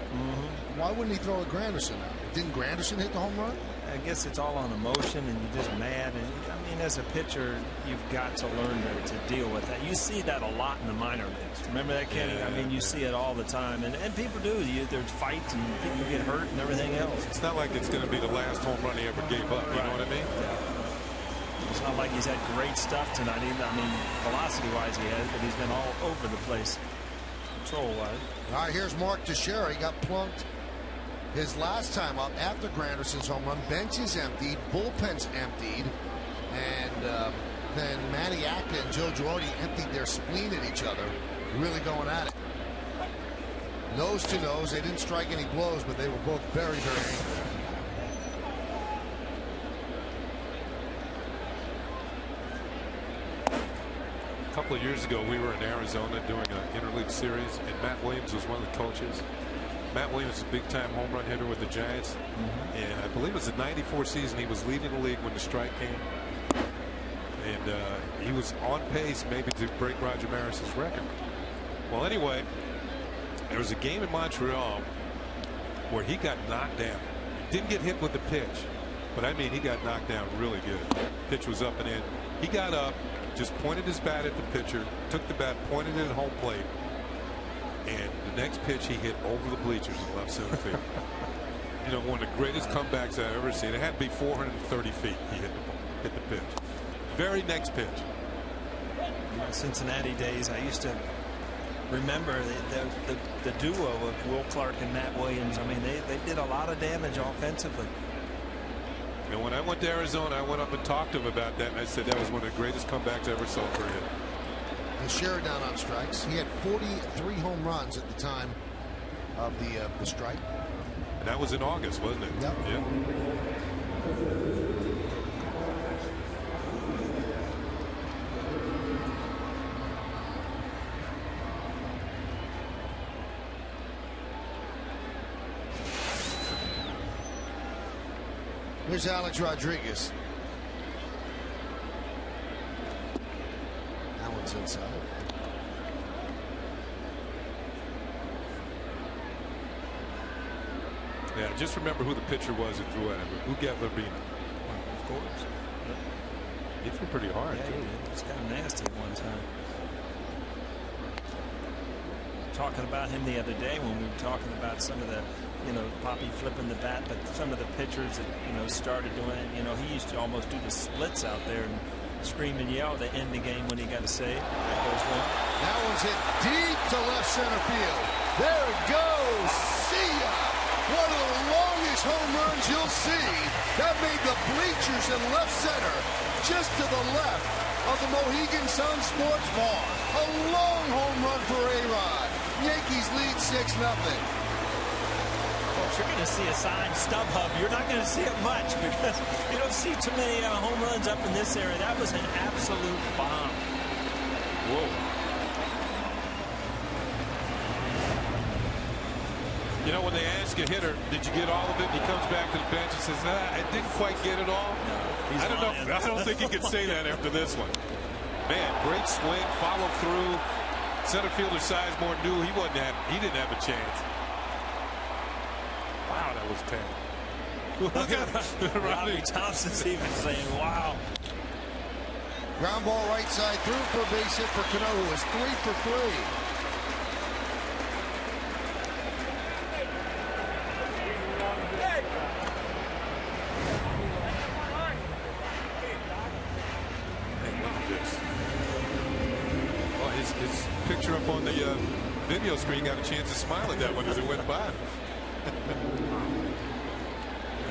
[SPEAKER 2] Why wouldn't he throw at Granderson now? Didn't Granderson hit the home run?
[SPEAKER 3] I guess it's all on emotion, and you're just mad. And I mean, as a pitcher, you've got to learn to deal with that. You see that a lot in the minor leagues. Remember that, Kenny?
[SPEAKER 4] Yeah,
[SPEAKER 3] I mean, you see it all the time, and people do. There's fights, and people get hurt, and everything else.
[SPEAKER 4] It's not like it's going to be the last home run he ever gave up. You know what I mean?
[SPEAKER 3] Yeah. It's not like he's had great stuff tonight. I mean, velocity-wise, he has, but he's been all over the place, control-wise.
[SPEAKER 2] All right, here's Mark Teixeira. He got plunked his last time up after Granderson's home run. Bench is emptied, bullpen's emptied, and then Manny Acta and Joe Girardi emptied their spleen at each other, really going at it. Nose to nose. They didn't strike any blows, but they were both very, very angry.
[SPEAKER 4] A couple of years ago, we were in Arizona doing an interleague series, and Matt Williams was one of the coaches. Matt Williams is a big-time home run hitter with the Giants, and I believe it was the '94 season. He was leading the league when the strike came, and he was on pace maybe to break Roger Maris's record. Well, anyway, there was a game in Montreal where he got knocked down. Didn't get hit with the pitch, but I mean, he got knocked down really good. Pitch was up and in. He got up, just pointed his bat at the pitcher, took the bat, pointed it at home plate, and the next pitch he hit over the bleachers in left center field. You know, one of the greatest comebacks I've ever seen. It had to be 430 feet. He hit the pitch. Very next pitch.
[SPEAKER 3] In my Cincinnati days, I used to remember the duo of Will Clark and Matt Williams. I mean, they did a lot of damage offensively.
[SPEAKER 4] And when I went to Arizona, I went up and talked to him about that, and I said that was one of the greatest comebacks I ever saw for him.
[SPEAKER 2] And Sherrod down on strikes. He had 43 home runs at the time of the strike.
[SPEAKER 4] And that was in August, wasn't it?
[SPEAKER 2] Yep.
[SPEAKER 4] Yeah.
[SPEAKER 2] Here's Alex Rodriguez. That one's inside.
[SPEAKER 4] Yeah, just remember who the pitcher was who threw at him. Who got Levine?
[SPEAKER 3] Of course.
[SPEAKER 4] He threw pretty hard.
[SPEAKER 3] Yeah, he did. It's kind of nasty at one time. Talking about him the other day when we were talking about some of the, Poppy flipping the bat, but some of the pitchers that, started doing it. He used to almost do the splits out there and scream and yell to end the game when he got a save. That goes one.
[SPEAKER 2] That one's hit deep to left center field. There it goes. See ya. One of the longest home runs you'll see. That made the bleachers in left center, just to the left of the Mohegan Sun Sports Bar. A long home run for A-Rod. Yankees lead 6-0.
[SPEAKER 3] Folks, you're going to see a sign, StubHub. You're not going to see it much because you don't see too many home runs up in this area. That was an absolute bomb.
[SPEAKER 4] Whoa. When they ask a hitter, did you get all of it? And he comes back to the bench and says, I didn't quite get it all.
[SPEAKER 3] No,
[SPEAKER 4] I don't know. I don't think he could say that after this one. Man, great swing, follow through. Center fielder Sizemore knew he didn't have a chance. Wow, that was terrible. Look at
[SPEAKER 3] Robbie Thompson's even saying, wow.
[SPEAKER 2] Ground ball right side through for a base hit for Cano, who is 3 for 3.
[SPEAKER 4] His picture up on the video screen got a chance to smile at that one as it went by.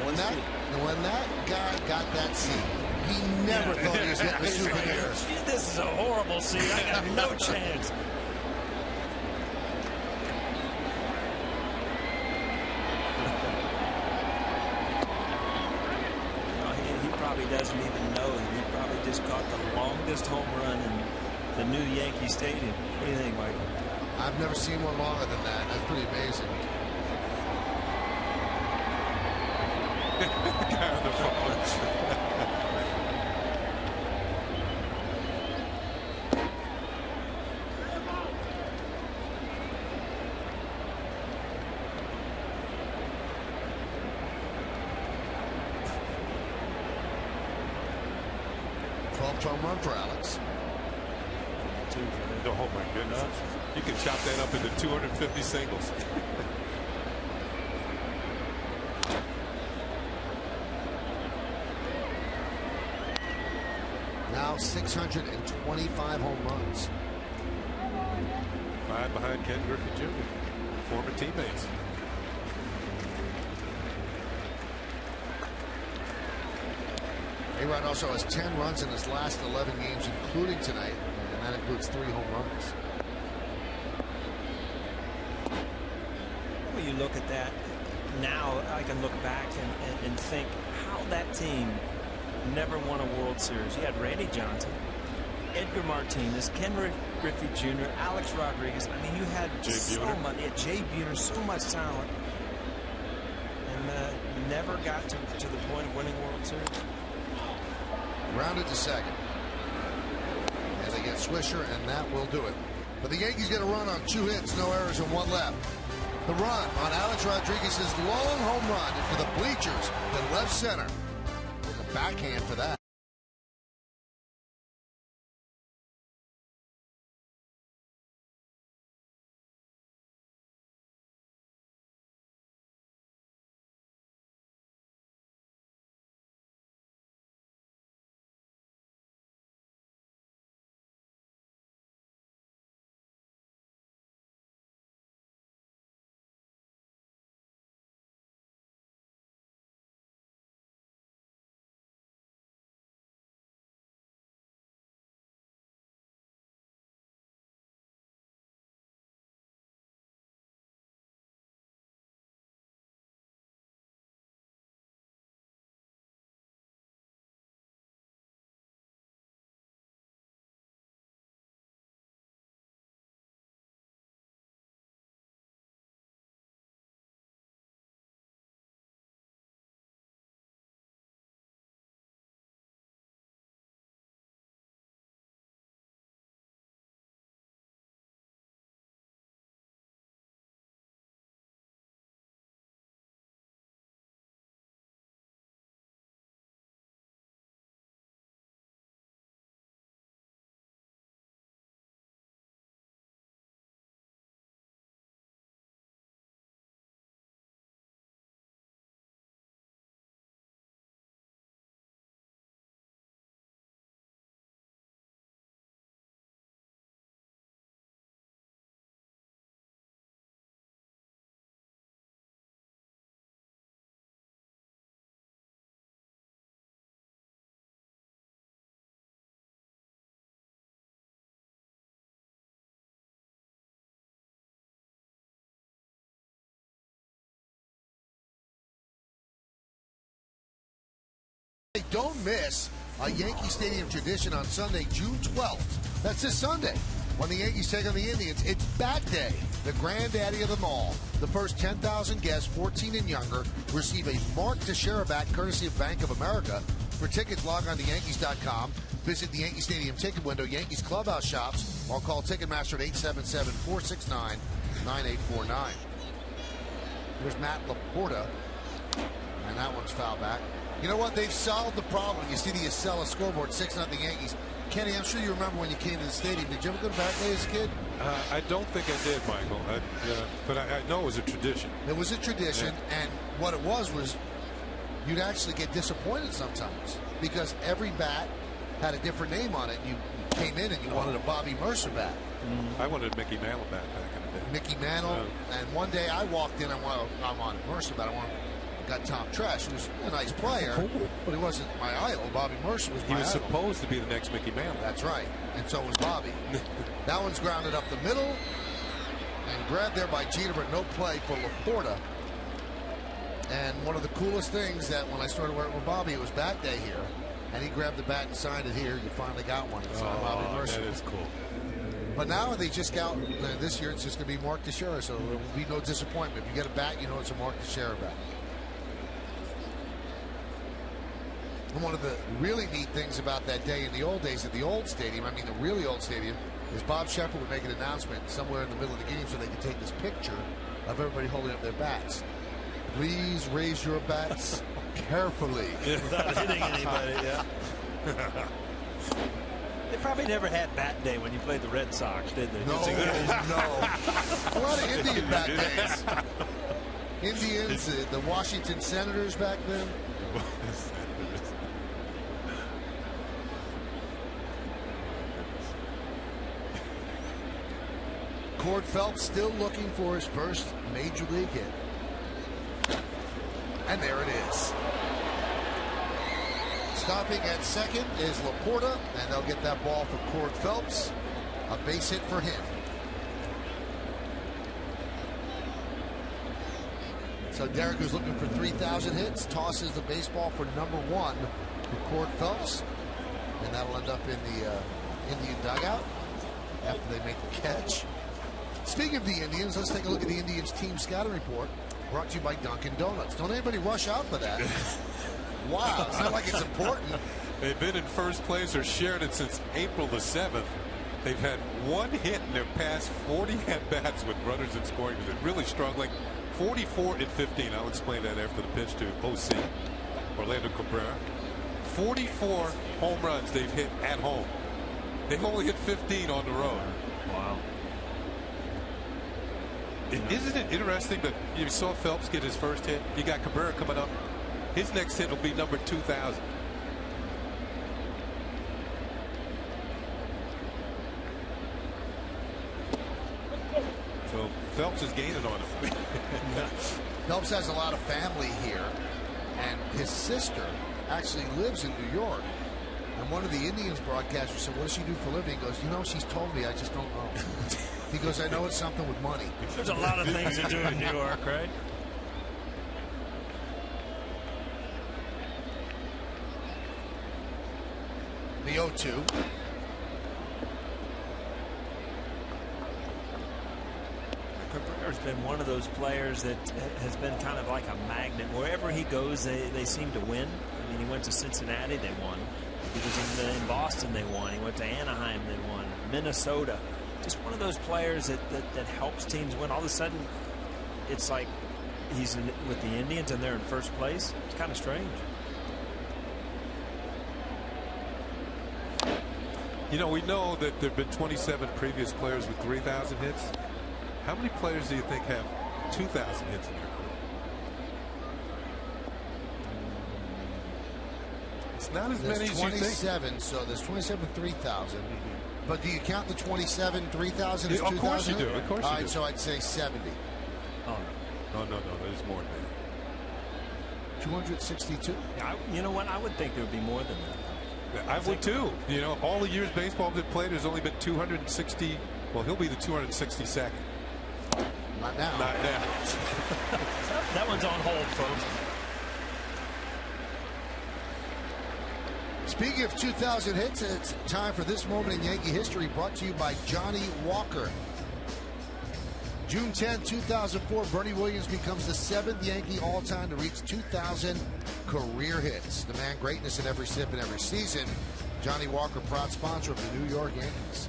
[SPEAKER 2] When that guy got that seat, he never thought he was getting a souvenir.
[SPEAKER 3] This is a horrible seat. I got no chance. He probably doesn't even know. He probably just caught the longest home run in the new Yankee Stadium. What do you think, Michael?
[SPEAKER 2] I've never seen one longer than that. That's pretty amazing.
[SPEAKER 4] Guy on the phone.
[SPEAKER 2] Home run for Alex.
[SPEAKER 4] Oh my goodness. You can chop that up into 250 singles.
[SPEAKER 2] Now 625 home runs.
[SPEAKER 4] 5 behind Ken Griffey Jr. Former teammates.
[SPEAKER 2] A-Rod also has 10 runs in his last 11 games, including tonight, and that includes 3 home runs.
[SPEAKER 3] When you look at that, now I can look back and think how that team never won a World Series. You had Randy Johnson, Edgar Martinez, Ken Griffey Jr., Alex Rodriguez. I mean, you had so much. Yeah, Jay Buhner, so much talent, and never got to the point of winning World Series.
[SPEAKER 2] Rounded to second. And they get Swisher, and that will do it. But the Yankees get a run on 2 hits, no errors, and 1 left. The run on Alex Rodriguez's long home run into the bleachers in left center. A backhand for that. Don't miss a Yankee Stadium tradition on Sunday, June 12th. That's this Sunday when the Yankees take on the Indians. It's Bat Day, the granddaddy of them all. The first 10,000 guests, 14 and younger, receive a Mark Teixeira bat courtesy of Bank of America. For tickets, log on to Yankees.com. Visit the Yankee Stadium ticket window, Yankees clubhouse shops, or call Ticketmaster at 877-469-9849. Here's Matt Laporta, and that one's foul back. You know what? They've solved the problem. You see the Acela scoreboard, 6-0 Yankees. Kenny, I'm sure you remember when you came to the stadium. Did you ever go to Bat Day as a kid?
[SPEAKER 4] I don't think I did, Michael. But I know it was a tradition.
[SPEAKER 2] It was a tradition, and what it was you'd actually get disappointed sometimes because every bat had a different name on it. You came in and you wanted a Bobby Mercer bat.
[SPEAKER 4] I wanted a Mickey Mantle bat back in the day.
[SPEAKER 2] Mickey Mantle, and one day I walked in, I wanted Mercer bat. Got Tom Tresh, who was a nice player, but he wasn't my idol. Bobby Mercer was my idol.
[SPEAKER 4] He was supposed to be the next Mickey Mantle.
[SPEAKER 2] That's right, and so was Bobby. That one's grounded up the middle and grabbed there by Jeter, but no play for Laporta. And one of the coolest things that when I started working with Bobby, it was Bat Day here, and he grabbed the bat and signed it here. You finally got one. It's Bobby Mercer.
[SPEAKER 4] That is cool.
[SPEAKER 2] But now they just got, this year it's just going to be Mark Teixeira, so there will be no disappointment. If you get a bat, you know it's a Mark Teixeira bat. And one of the really neat things about that day in the old days at the old stadium, I mean the really old stadium, is Bob Shepard would make an announcement somewhere in the middle of the game so they could take this picture of everybody holding up their bats. Please raise your bats carefully.
[SPEAKER 6] Without hitting anybody, yeah.
[SPEAKER 3] They probably never had Bat Day when you played the Red Sox, did they?
[SPEAKER 2] No. A lot of Indian bat days. Indians, the Washington Senators back then. Cord Phelps still looking for his first major league hit. And there it is. Stopping at second is Laporta, and they'll get that ball for Cord Phelps. A base hit for him. So Derek, who's looking for 3,000 hits, tosses the baseball for number 1 for Cord Phelps. And that'll end up in the Indian dugout after they make the catch. Speaking of the Indians, let's take a look at the Indians team scouting report brought to you by Dunkin' Donuts. Don't anybody rush out for that. Wow, it's not like it's important.
[SPEAKER 4] They've been in first place or shared it since April the 7th. They've had 1 hit in their past 40 at-bats with runners in scoring position. Really struggling. 44 and 15. I'll explain that after the pitch to OC, Orlando Cabrera. 44 home runs they've hit at home. They've only hit 15 on the road.
[SPEAKER 3] Wow.
[SPEAKER 4] Isn't it interesting that you saw Phelps get his first hit? You got Cabrera coming up. His next hit will be number 2,000. So Phelps is gaining on him.
[SPEAKER 2] Phelps has a lot of family here, and his sister actually lives in New York. And one of the Indians broadcasters said, "What does she do for a living?" He goes, "You know, she's told me, I just don't know." He goes, "I know it's something with money."
[SPEAKER 3] There's a lot of things to do in New York, right?
[SPEAKER 2] The 0-2.
[SPEAKER 3] Cabrera's been one of those players that has been kind of like a magnet. Wherever he goes, they seem to win. I mean, he went to Cincinnati, they won. He was in Boston, they won. He went to Anaheim, they won. Minnesota. Just one of those players that helps teams win. All of a sudden, it's like he's with the Indians and they're in first place. It's kind of strange.
[SPEAKER 4] You know, we know that there have been 27 previous players with 3,000 hits. How many players do you think have 2,000 hits in their career? It's not as many as you think.
[SPEAKER 2] 27, so there's 27 3,000. But do you count the 27 3,000 as 2,000?
[SPEAKER 4] Of course you do. Of course you do.
[SPEAKER 2] All right, so I'd say 70.
[SPEAKER 3] Oh,
[SPEAKER 4] no. No, there's more than that.
[SPEAKER 2] 262?
[SPEAKER 3] Yeah, you know what? I would think there would be more than that.
[SPEAKER 4] I would too. You know, all the years baseball has been played, there's only been 260. Well, he'll be the 262nd.
[SPEAKER 2] Not now.
[SPEAKER 4] Not now.
[SPEAKER 3] That one's on hold, folks.
[SPEAKER 2] Speaking of 2,000 hits, it's time for this moment in Yankee history, brought to you by Johnny Walker. June 10, 2004, Bernie Williams becomes the 7th Yankee all-time to reach 2,000 career hits. The man greatness in every sip and every season. Johnny Walker, proud sponsor of the New York Yankees.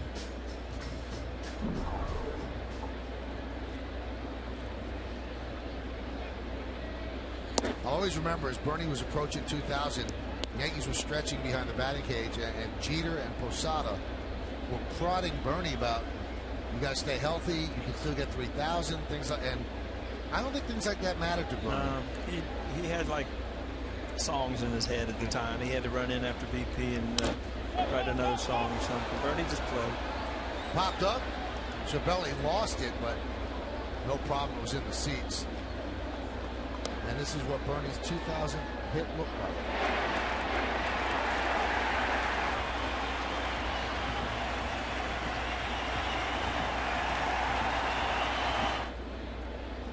[SPEAKER 2] I always remember as Bernie was approaching 2,000, Yankees were stretching behind the batting cage, and Jeter and Posada were prodding Bernie about, you got to stay healthy, you can still get 3,000, things like, and I don't think things like that mattered to Bernie.
[SPEAKER 3] He had like songs in his head at the time. He had to run in after BP and write another song or something. Bernie just played.
[SPEAKER 2] Popped up. Chabelli lost it, but no problem. It was in the seats. And this is what Bernie's 2,000 hit looked like.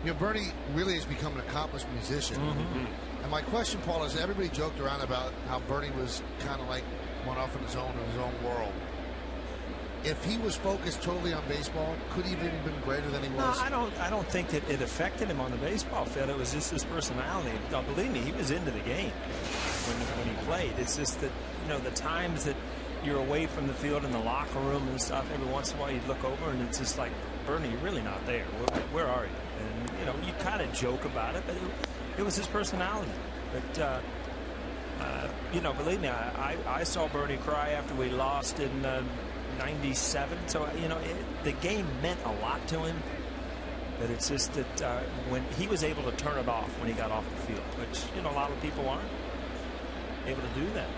[SPEAKER 2] You know, Bernie really has become an accomplished musician. And my question, Paul, is everybody joked around about how Bernie was kind of like one off in his own world. If he was focused totally on baseball, could he have even been greater than he was?
[SPEAKER 3] No, I don't think that it affected him on the baseball field. It was just his personality. Now, believe me, he was into the game when he played. It's just that, you know, the times that you're away from the field in the locker room and stuff, every once in a while you'd look over and it's just like, Bernie, you're really not there. Where are you? And, you know, you kind of joke about it, but it was his personality. But, you know, believe me, I saw Bernie cry after we lost in 97. So, you know, the game meant a lot to him. But it's just that when he was able to turn it off when he got off the field, which, you know, a lot of people aren't able to do that.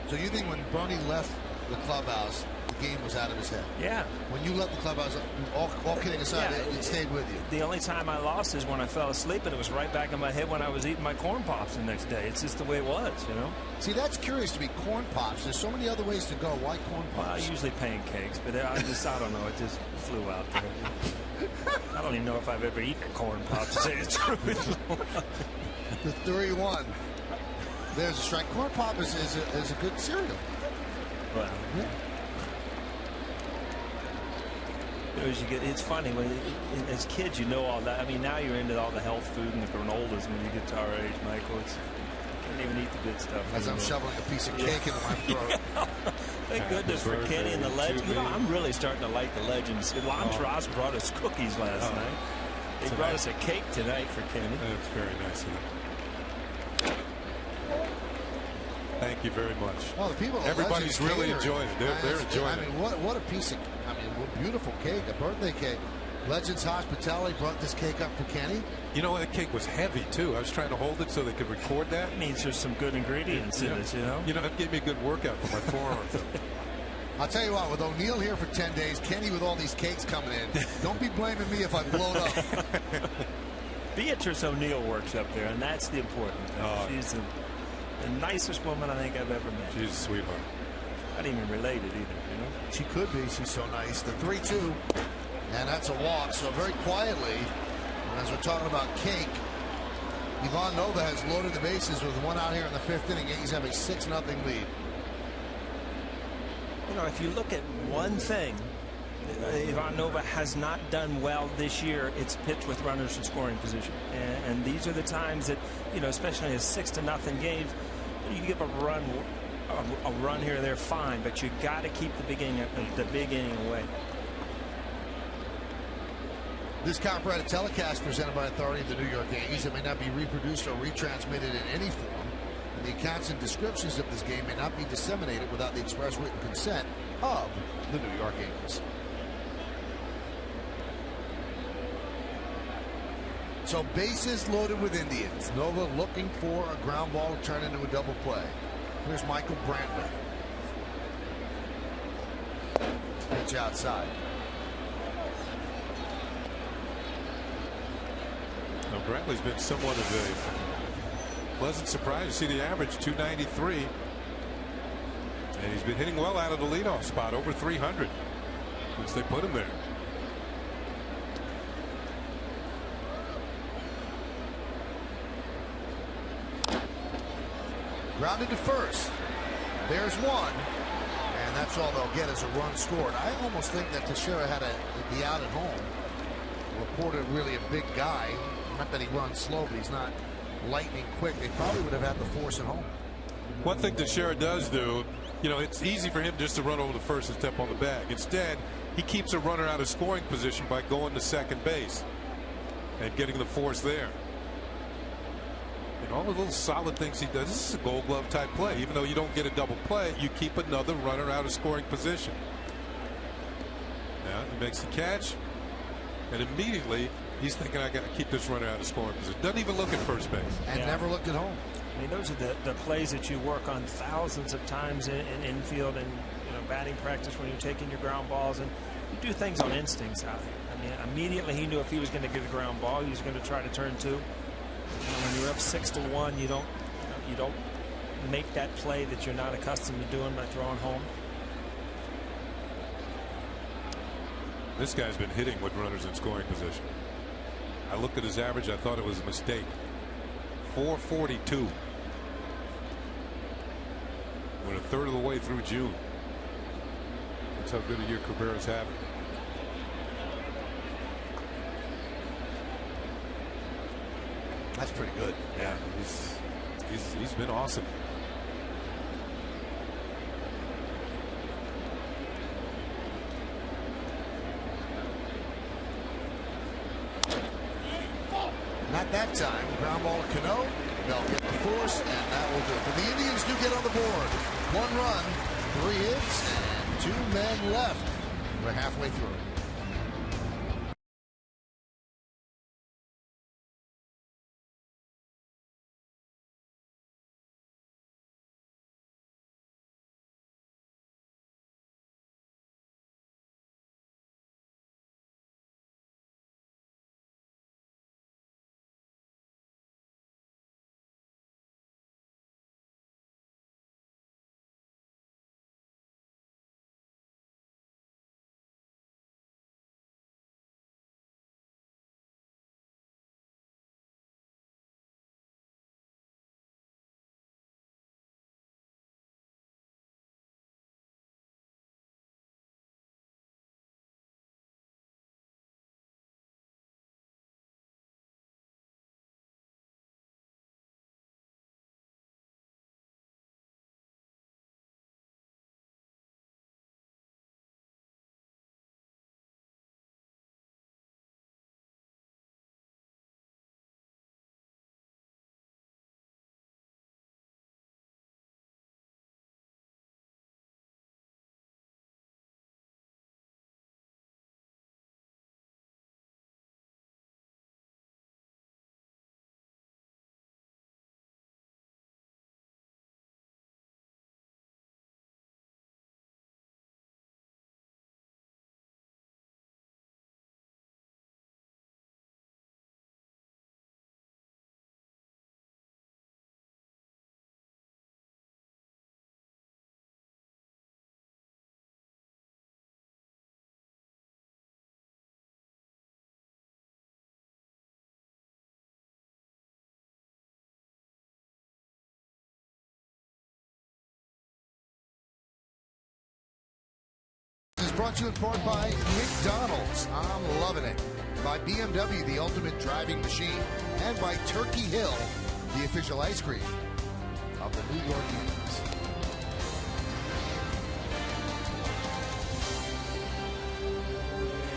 [SPEAKER 2] So you think when Bernie left the clubhouse, the game was out of his head?
[SPEAKER 3] Yeah.
[SPEAKER 2] When you left the clubhouse, all kidding aside, it stayed with you.
[SPEAKER 3] The only time I lost is when I fell asleep, and it was right back in my head when I was eating my corn pops the next day. It's just the way it was, you know. See, that's curious to me. Corn pops. There's so many other ways to go. Why corn pops? Well, usually pancakes, but I don't know. It just flew out there. I don't even know if I've ever eaten corn pops, to say the truth.
[SPEAKER 2] The 3-1. There's a strike. Corn pop is a good cereal.
[SPEAKER 3] Well, yeah. As you get, it's funny when as kids you know all that. I mean, now you're into all the health food and the granolas. When you get to our age, Michael, you can't even eat the good stuff.
[SPEAKER 2] As I'm shoveling a piece of cake into my throat.
[SPEAKER 3] Thank goodness for Kenny and the Legends. You know, I'm really starting to like the Legends. Ross brought us cookies last night. They brought us a cake tonight for Kenny.
[SPEAKER 4] That's very nice of you. Thank you very much.
[SPEAKER 2] Well, the people,
[SPEAKER 4] everybody's really enjoying it. They're enjoying it.
[SPEAKER 2] I mean, what a piece of, what beautiful cake, a birthday cake. Legends Hospitality brought this cake up for Kenny.
[SPEAKER 4] You know, the cake was heavy too. I was trying to hold it so they could record that.
[SPEAKER 3] It means there's some good ingredients in it, you know.
[SPEAKER 4] You know, it gave me a good workout for my forearms.
[SPEAKER 2] I'll tell you what, with O'Neill here for 10 days, Kenny with all these cakes coming in, don't be blaming me if I blow it up.
[SPEAKER 3] Beatrice O'Neill works up there, and that's the important thing. She's the nicest woman I think I've ever met.
[SPEAKER 4] She's a sweetheart.
[SPEAKER 3] Not even related either, you know.
[SPEAKER 2] She could be. She's so nice. The 3-2, and that's a walk. So very quietly, as we're talking about cake, Ivan Nova has loaded the bases with one out here in the 5th inning. Yankees have a 6-0 lead.
[SPEAKER 3] You know, if you look at one thing Ivan Nova has not done well this year, it's pitched with runners in scoring position. And these are the times that, you know, especially in a 6-0 game, you give a run here or there, fine, but you got to keep the big inning away.
[SPEAKER 2] This copyrighted telecast presented by authority of the New York Yankees. It may not be reproduced or retransmitted in any form. And the accounts and descriptions of this game may not be disseminated without the express written consent of the New York Yankees. So bases loaded with Indians. Nova looking for a ground ball to turn into a double play. Here's Michael Brantley. Pitch outside.
[SPEAKER 4] Now, Brantley's been somewhat of a pleasant surprise. You see the average, 293. And he's been hitting well out of the leadoff spot, over 300 since they put him there.
[SPEAKER 2] Grounded to first. There's one. And that's all they'll get is a run scored. I almost think that Teixeira had to be out at home. Reported really a big guy. Not that he runs slow, but he's not lightning quick. They probably would have had the force at home.
[SPEAKER 4] One thing Teixeira does do, it's easy for him just to run over the first and step on the bag. Instead, he keeps a runner out of scoring position by going to second base and getting the force there. And all the little solid things he does. This is a Gold Glove type play. Even though you don't get a double play, you keep another runner out of scoring position. Now he makes the catch, and immediately he's thinking, I got to keep this runner out of scoring position. Doesn't even look at first base.
[SPEAKER 2] And never looked at home.
[SPEAKER 3] I mean, those are the plays that you work on thousands of times in infield and batting practice when you're taking your ground balls, and you do things on instincts out here. I mean, immediately he knew if he was going to get a ground ball, he was going to try to turn two. When you're up 6-1, you don't make that play that you're not accustomed to doing by throwing home.
[SPEAKER 4] This guy's been hitting with runners in scoring position. I looked at his average. I thought it was a mistake. 442. We're a third of the way through June. That's how good a year Cabrera's having.
[SPEAKER 2] That's pretty good.
[SPEAKER 4] Yeah, he's been awesome.
[SPEAKER 2] Not that time. Ground ball to Cano. They'll get the force, and that will do it. But the Indians do get on the board. 1 run, 3 hits, and 2 men left. We're halfway through. Is brought to you in part by McDonald's. I'm loving it. By BMW, the ultimate driving machine. And by Turkey Hill, the official ice cream of the New York Yankees.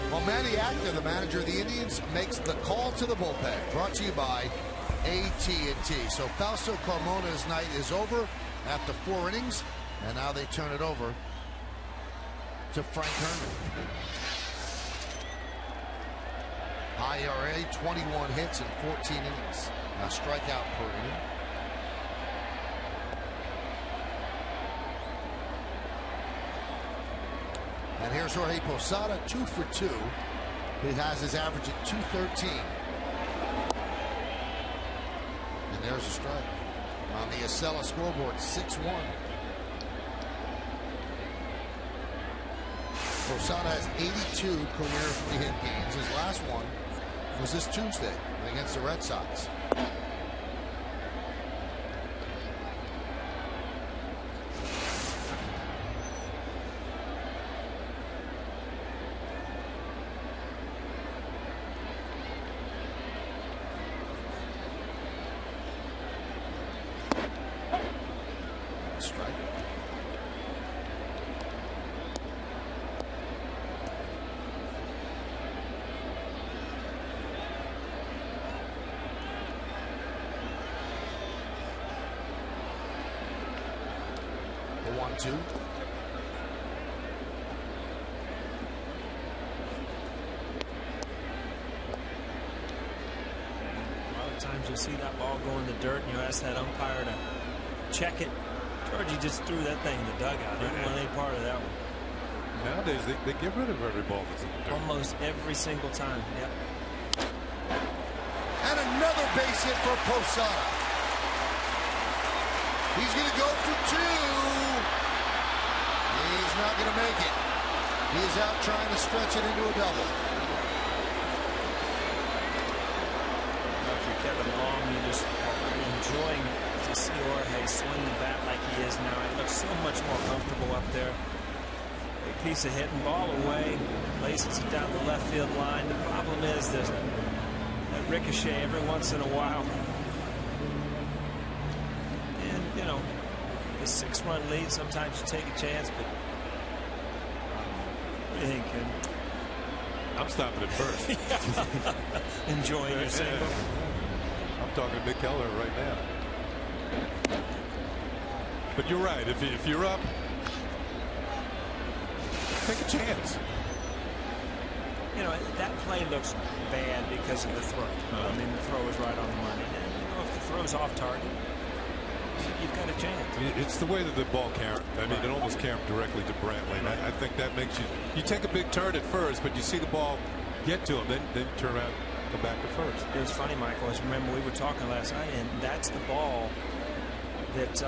[SPEAKER 2] Well, Manny Acta, the manager of the Indians, makes the call to the bullpen. Brought to you by AT&T. So Fausto Carmona's night is over after 4 innings, and now they turn it over to Frank Herman. High ERA, 21 hits in 14 innings. Now strikeout per inning. And here's Jorge Posada, 2 for 2. He has his average at 213. And there's a strike. On the Acela scoreboard, 6-1. Posada has 82 career 3-hit games. His last one was this Tuesday against the Red Sox. 2.
[SPEAKER 3] A lot of times you'll see that ball go in the dirt and you ask that umpire to check it. Georgie just threw that thing in the dugout. He didn't want any part of that one.
[SPEAKER 4] Nowadays, they get rid of every ball that's in the dirt.
[SPEAKER 3] Almost every single time. Yep.
[SPEAKER 2] And another base hit for Posada. He's going to go for 2. He's not going to make it. He is out trying to stretch it into a double.
[SPEAKER 3] If you're Kevin Long, you're just enjoying to see Jorge swing the bat like he is now. It looks so much more comfortable up there. A piece of hitting ball away, laces it down the left field line. The problem is that ricochet every once in a while. And, you know, the 6-run lead, sometimes you take a chance, but what do you think, Ken?
[SPEAKER 4] I'm stopping at first.
[SPEAKER 3] Enjoying your single.
[SPEAKER 4] I'm talking to Nick Keller right now. But you're right. If you're up, take a chance.
[SPEAKER 3] You know, that play looks bad because of the throw. I mean, the throw is right on the money. And, you know, if the throw's off target, you've got a chance.
[SPEAKER 4] It's the way that the ball caromed. I mean, it almost caromed directly to Brantley. And I think that makes you take a big turn at first, but you see the ball get to him, then you turn around, go back to first.
[SPEAKER 3] It was funny, Michael. I remember we were talking last night, and that's the ball that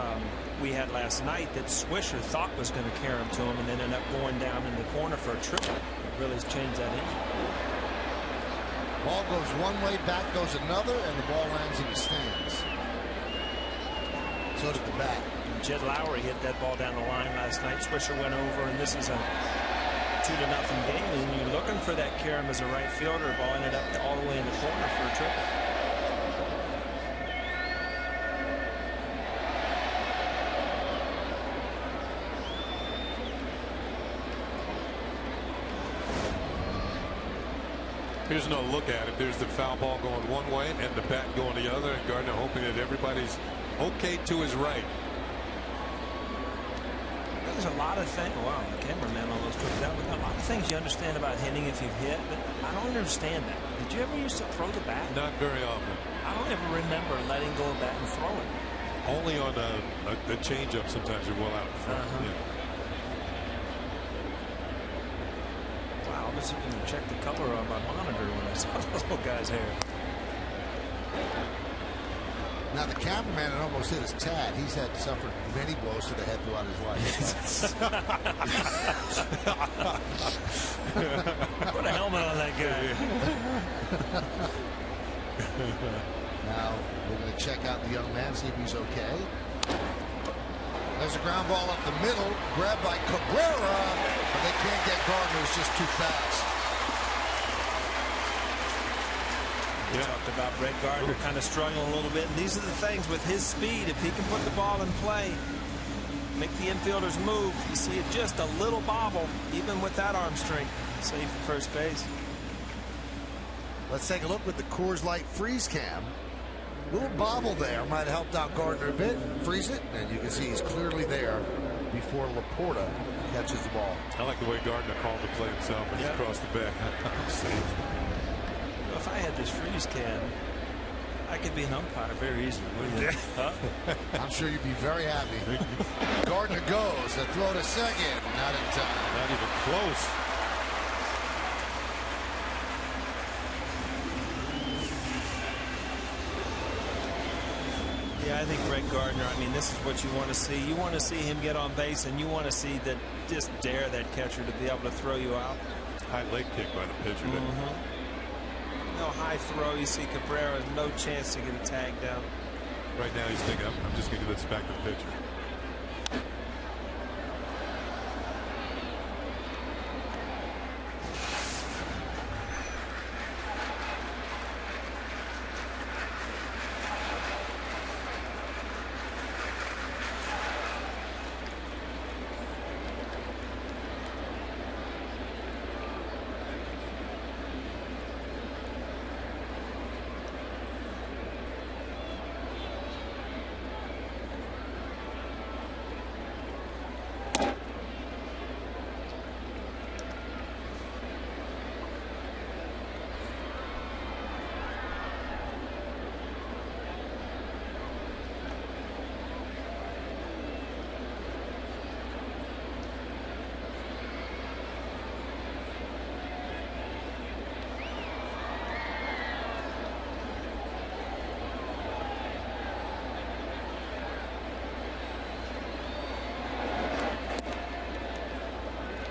[SPEAKER 3] we had last night that Swisher thought was going to carry him to him, and then ended up going down in the corner for a triple. It really has changed that injury.
[SPEAKER 2] Ball goes one way, back goes another, and the ball lands in the stands. So did the bat.
[SPEAKER 3] Jed Lowry hit that ball down the line last night. Swisher went over, and this is a 2-0 game. And you're looking for that Karam as a right fielder. Ball ended up all the way in the corner for a triple.
[SPEAKER 4] Here's another look at it. There's the foul ball going one way and the bat going the other, and Gardner hoping that everybody's okay to his right.
[SPEAKER 3] There's a lot of things. Wow, the cameraman almost took that. A lot of things you understand about hitting if you've hit, but I don't understand that. Did you ever used to throw the bat?
[SPEAKER 4] Not very often.
[SPEAKER 3] I don't ever remember letting go of bat and throwing.
[SPEAKER 4] Only on a changeup. Sometimes you're well out in front. Yeah.
[SPEAKER 3] Wow, I was going to check the color on my monitor when I saw those little guy's hair.
[SPEAKER 2] Now, the cameraman had almost hit his Tad. He's had suffered many blows to the head throughout his life.
[SPEAKER 3] Put a helmet on that guy.
[SPEAKER 2] Now, we're going to check out the young man, see if he's okay. There's a ground ball up the middle, grabbed by Cabrera, but they can't get Gardner. It's just too fast.
[SPEAKER 3] We talked about Brett Gardner kind of struggling a little bit, and these are the things with his speed. If he can put the ball in play, make the infielders move, you see it just a little bobble, even with that arm strength, safe at first base.
[SPEAKER 2] Let's take a look with the Coors Light freeze cam. Little bobble there might have helped out Gardner a bit. Freeze it, and you can see he's clearly there before Laporta catches the ball.
[SPEAKER 4] I like the way Gardner called the play himself and just crossed the back. Safe.
[SPEAKER 3] If I had this freeze cam, I could be an umpire very easily, wouldn't you? Huh?
[SPEAKER 2] I'm sure you'd be very happy. Gardner goes. The throw to second. Not in time.
[SPEAKER 4] Not even close.
[SPEAKER 3] Yeah, I think Brett Gardner, I mean, this is what you want to see. You want to see him get on base, and you want to see that just dare that catcher to be able to throw you out.
[SPEAKER 4] High leg kick by the pitcher.
[SPEAKER 3] No high throw. You see Cabrera, no chance to get a tag down.
[SPEAKER 4] Right now he's thinking, I'm just going to give this back to the pitcher.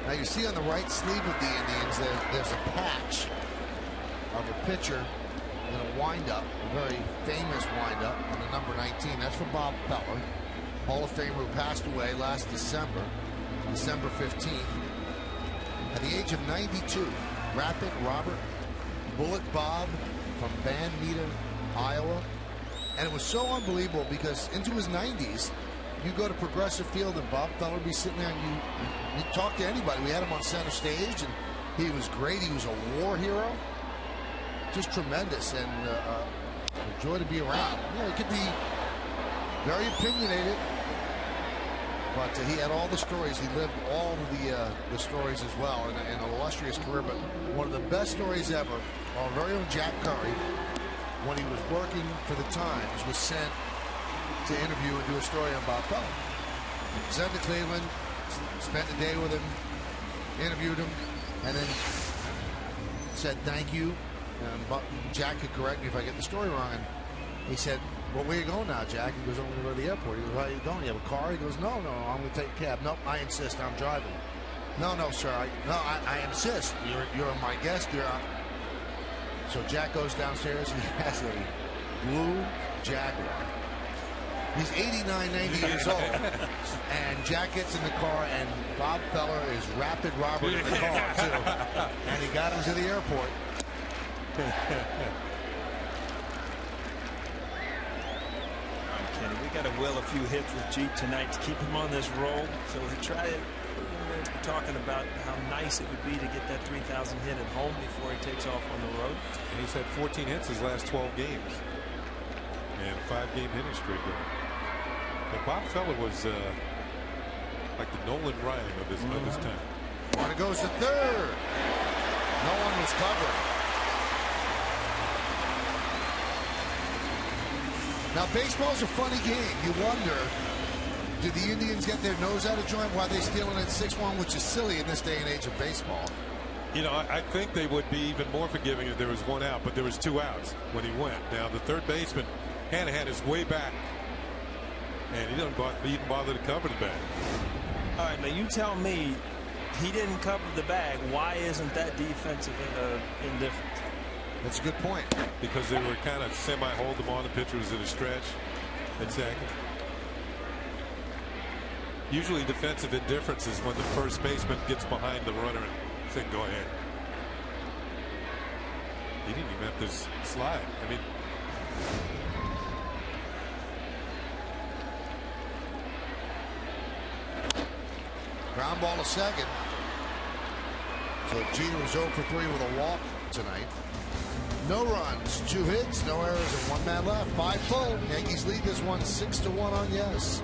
[SPEAKER 2] Now you see on the right sleeve of the Indians, there's a patch of a pitcher in a windup, a very famous windup on the number 19. That's for Bob Feller, Hall of Famer who passed away last December 15th. At the age of 92, Rapid Robert Bullet Bob from Van Meter, Iowa. And it was so unbelievable because into his 90s, you go to Progressive Field and Bob Feller would be sitting there and you talk to anybody. We had him on center stage and he was great. He was a war hero. Just tremendous and a joy to be around. Yeah, he could be very opinionated, but he had all the stories. He lived all of the stories as well in an illustrious career. But one of the best stories ever, our very own Jack Curry, when he was working for the Times, was sent to interview and do a story on Bob Feller. Sent to Cleveland, spent the day with him, interviewed him, and then said thank you. And Jack could correct me if I get the story wrong. And he said, well, where you going now, Jack? He goes, I'm going to go to the airport. He goes, where are you going? You have a car? He goes, no, I'm going to take a cab. Nope, I insist. I'm driving. No, sir. I insist. You're my guest. So Jack goes downstairs and he has a blue Jaguar. He's 89, 90 years old. And Jack gets in the car and Bob Feller is Rapid Robert in the car, too. And he got him to the airport.
[SPEAKER 3] All right, Kenny, we got to will a few hits with Jeet tonight to keep him on this roll. So we try it. We're talking about how nice it would be to get that 3,000 hit at home before he takes off on the road.
[SPEAKER 4] And he's had 14 hits his last 12 games. And 5-game hitting streak. But Bob Feller was like the Nolan Ryan of his time.
[SPEAKER 2] Runner goes to third. No one was covered. Now, baseball's a funny game. You wonder, do the Indians get their nose out of joint while they're stealing at 6-1, which is silly in this day and age of baseball.
[SPEAKER 4] You know, I think they would be even more forgiving if there was one out, but there was 2 outs when he went. Now, the third baseman had his way back, and he didn't bother to cover the bag.
[SPEAKER 3] All right, now you tell me he didn't cover the bag. Why isn't that defensive indifference?
[SPEAKER 2] That's a good point.
[SPEAKER 4] Because they were kind of semi-hold them on. The pitcher was in a stretch. Exactly. Usually defensive indifference is when the first baseman gets behind the runner and said, go ahead. He didn't even have to slide. I mean,
[SPEAKER 2] ground ball to second. So Jeter was 0 for 3 with a walk tonight. No runs, 2 hits, no errors, and 1 man left. 5 full. Yankees lead this one 6-1 on yes.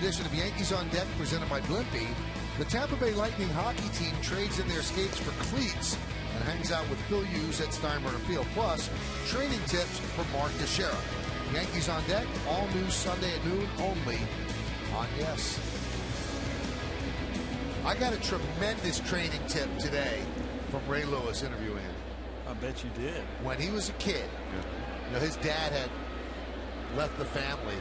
[SPEAKER 2] edition of Yankees on Deck presented by Blimpie. The Tampa Bay Lightning hockey team trades in their skates for cleats and hangs out with Phil Hughes at Steinbrenner Field. Plus, training tips from Mark Teixeira. Yankees on Deck, all news Sunday at noon only on Yes. I got a tremendous training tip today from Ray Lewis interviewing him.
[SPEAKER 3] I bet you did.
[SPEAKER 2] When he was a kid, you know, his dad had left the family,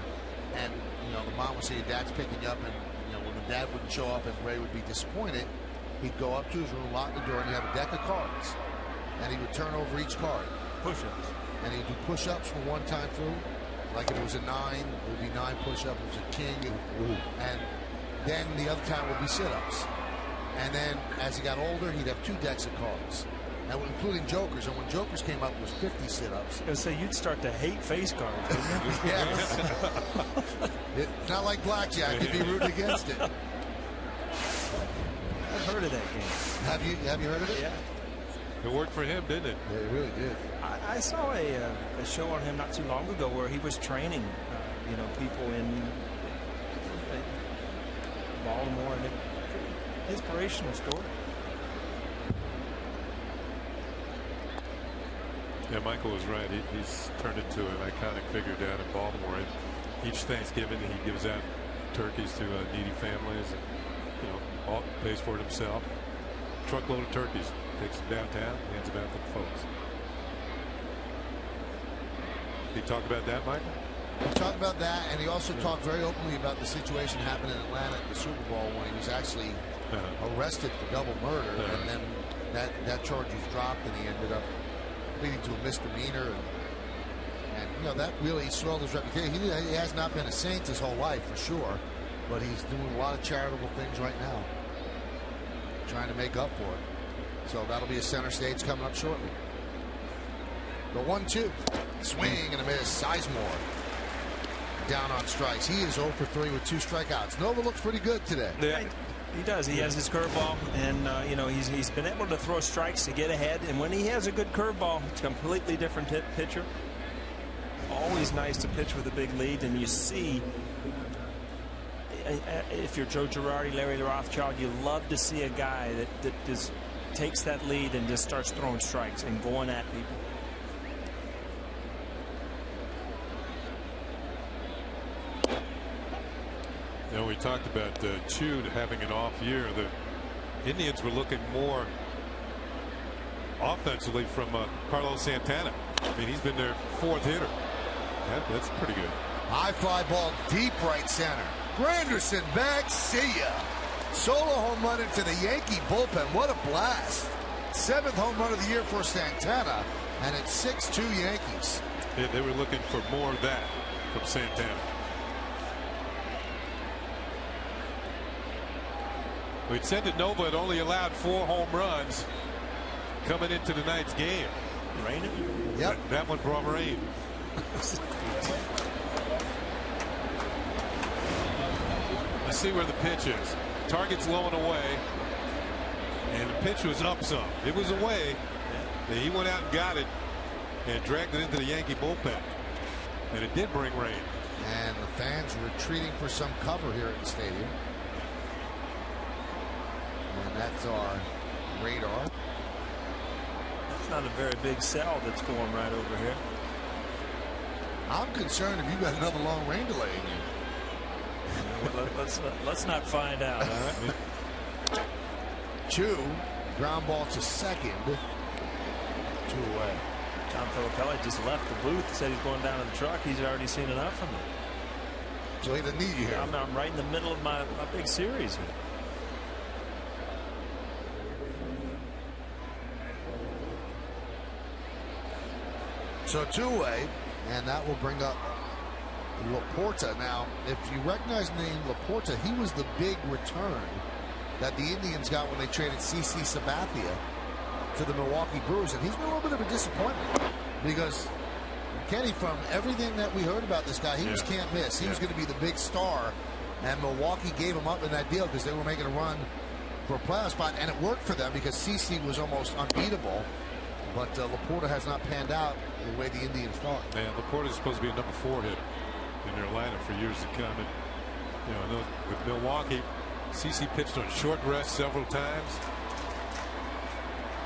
[SPEAKER 2] and you know, the mom would say, "Your dad's picking you up," and you know, when the dad wouldn't show up and Ray would be disappointed, he'd go up to his room, lock the door, and he'd have a deck of cards, and he would turn over each card.
[SPEAKER 3] Push-ups.
[SPEAKER 2] And he'd do push-ups from one time through. Like if it was a 9, it would be 9 push-ups. If it was a king, and then the other time would be sit-ups. And then as he got older, he'd have 2 decks of cards, and including jokers. And when jokers came up, it was 50 sit-ups.
[SPEAKER 3] I was going to say, you'd start to hate face cards, wouldn't you?
[SPEAKER 2] Yes. It's not like blackjack. You'd be rooting against it.
[SPEAKER 3] I've heard of that game.
[SPEAKER 2] Have you heard of it?
[SPEAKER 3] Yeah.
[SPEAKER 4] It worked for him, didn't it?
[SPEAKER 2] Yeah, it really did.
[SPEAKER 3] I saw a show on him not too long ago where he was training, you know, people in Baltimore, and inspirational story.
[SPEAKER 4] Yeah, Michael was right. He's turned into an iconic figure down in Baltimore. And each Thanksgiving, he gives out turkeys to needy families, and you know, all pays for it himself. Truckload of turkeys, takes them downtown, hands them out to the folks. Did he talk about that, Michael?
[SPEAKER 2] He talked about that, and he also talked very openly about the situation happened in Atlanta at the Super Bowl when he was actually arrested for double murder, and then that charge was dropped, and he ended up leading to a misdemeanor, and you know, that really swelled his reputation. He has not been a saint his whole life, for sure, but he's doing a lot of charitable things right now, trying to make up for it. So that'll be a center stage coming up shortly. The 1-2 swing and a miss. Sizemore down on strikes. He is 0 for 3 with 2 strikeouts. Nova looks pretty good today.
[SPEAKER 3] Yeah, he does. He has his curveball, and you know, he's been able to throw strikes to get ahead. And when he has a good curveball, it's a completely different pitcher. Always nice to pitch with a big lead, and you see, if you're Joe Girardi, Larry Rothschild, you love to see a guy that just takes that lead and just starts throwing strikes and going at people.
[SPEAKER 4] You know, we talked about Chute having an off year. The Indians were looking more offensively from Carlos Santana. I mean, he's been their 4th hitter. That's pretty good.
[SPEAKER 2] High fly ball deep right center. Granderson back. See ya. Solo home run into the Yankee bullpen. What a blast. 7th home run of the year for Santana. And it's 6-2 Yankees.
[SPEAKER 4] Yeah, they were looking for more of that from Santana. We'd said that Nova had only allowed 4 home runs coming into tonight's game.
[SPEAKER 3] Raining?
[SPEAKER 2] Yep.
[SPEAKER 4] That one brought rain. Let's see where the pitch is. Target's low and away, and the pitch was up some. It was away. And he went out and got it and dragged it into the Yankee bullpen, and it did bring rain.
[SPEAKER 2] And the fans retreating for some cover here at the stadium. And that's our radar.
[SPEAKER 3] That's not a very big cell that's going right over here.
[SPEAKER 2] I'm concerned if you got another long rain delay in you.
[SPEAKER 3] Let's not find out. All right.
[SPEAKER 2] 2, ground ball to second. 2 away.
[SPEAKER 3] Tom Filippelli just left the booth. Said he's going down to the truck. He's already seen enough from me.
[SPEAKER 2] So he doesn't need you here.
[SPEAKER 3] I'm right in the middle of my big series here.
[SPEAKER 2] So 2 away, and that will bring up Laporta. Now, if you recognize the name Laporta, he was the big return that the Indians got when they traded CC Sabathia to the Milwaukee Brewers, and he's been a little bit of a disappointment because, Kenny, from everything that we heard about this guy, he was can't miss. He was going to be the big star, and Milwaukee gave him up in that deal because they were making a run for a playoff spot, and it worked for them because CC was almost unbeatable. But Laporta has not panned out the way the Indians thought.
[SPEAKER 4] Yeah, Laporta is supposed to be a number 4 hit in their lineup for years to come. And You know, I know with Milwaukee, CC pitched on short rest several times.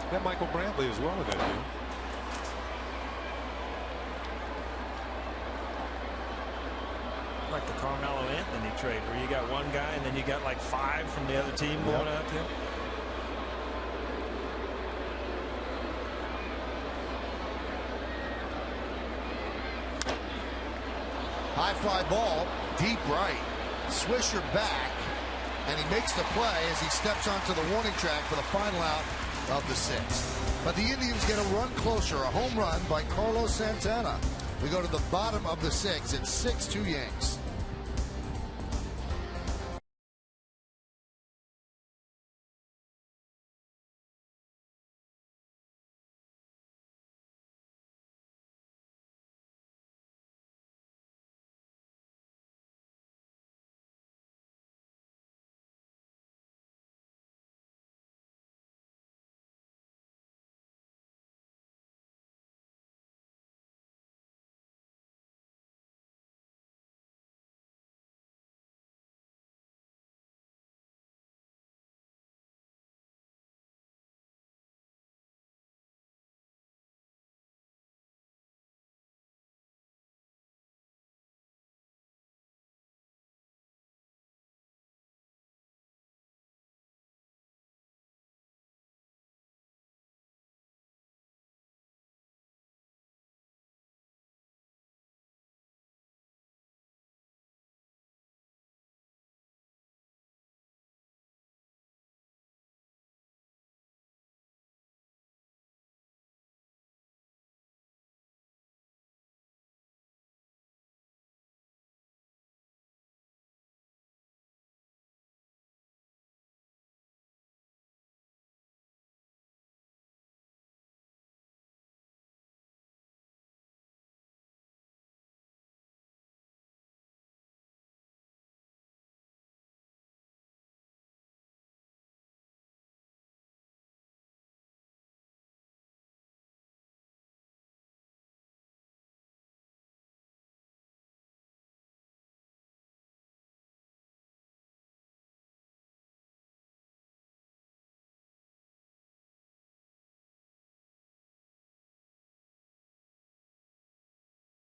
[SPEAKER 4] Got Michael Brantley as well in that game.
[SPEAKER 3] Like the Carmelo Anthony trade, where you got one guy and then you got like 5 from the other team going out there.
[SPEAKER 2] High fly ball, deep right. Swisher back, and he makes the play as he steps onto the warning track for the final out of the 6th. But the Indians get a run closer, a home run by Carlos Santana. We go to the bottom of the 6th. It's 6-2 Yanks.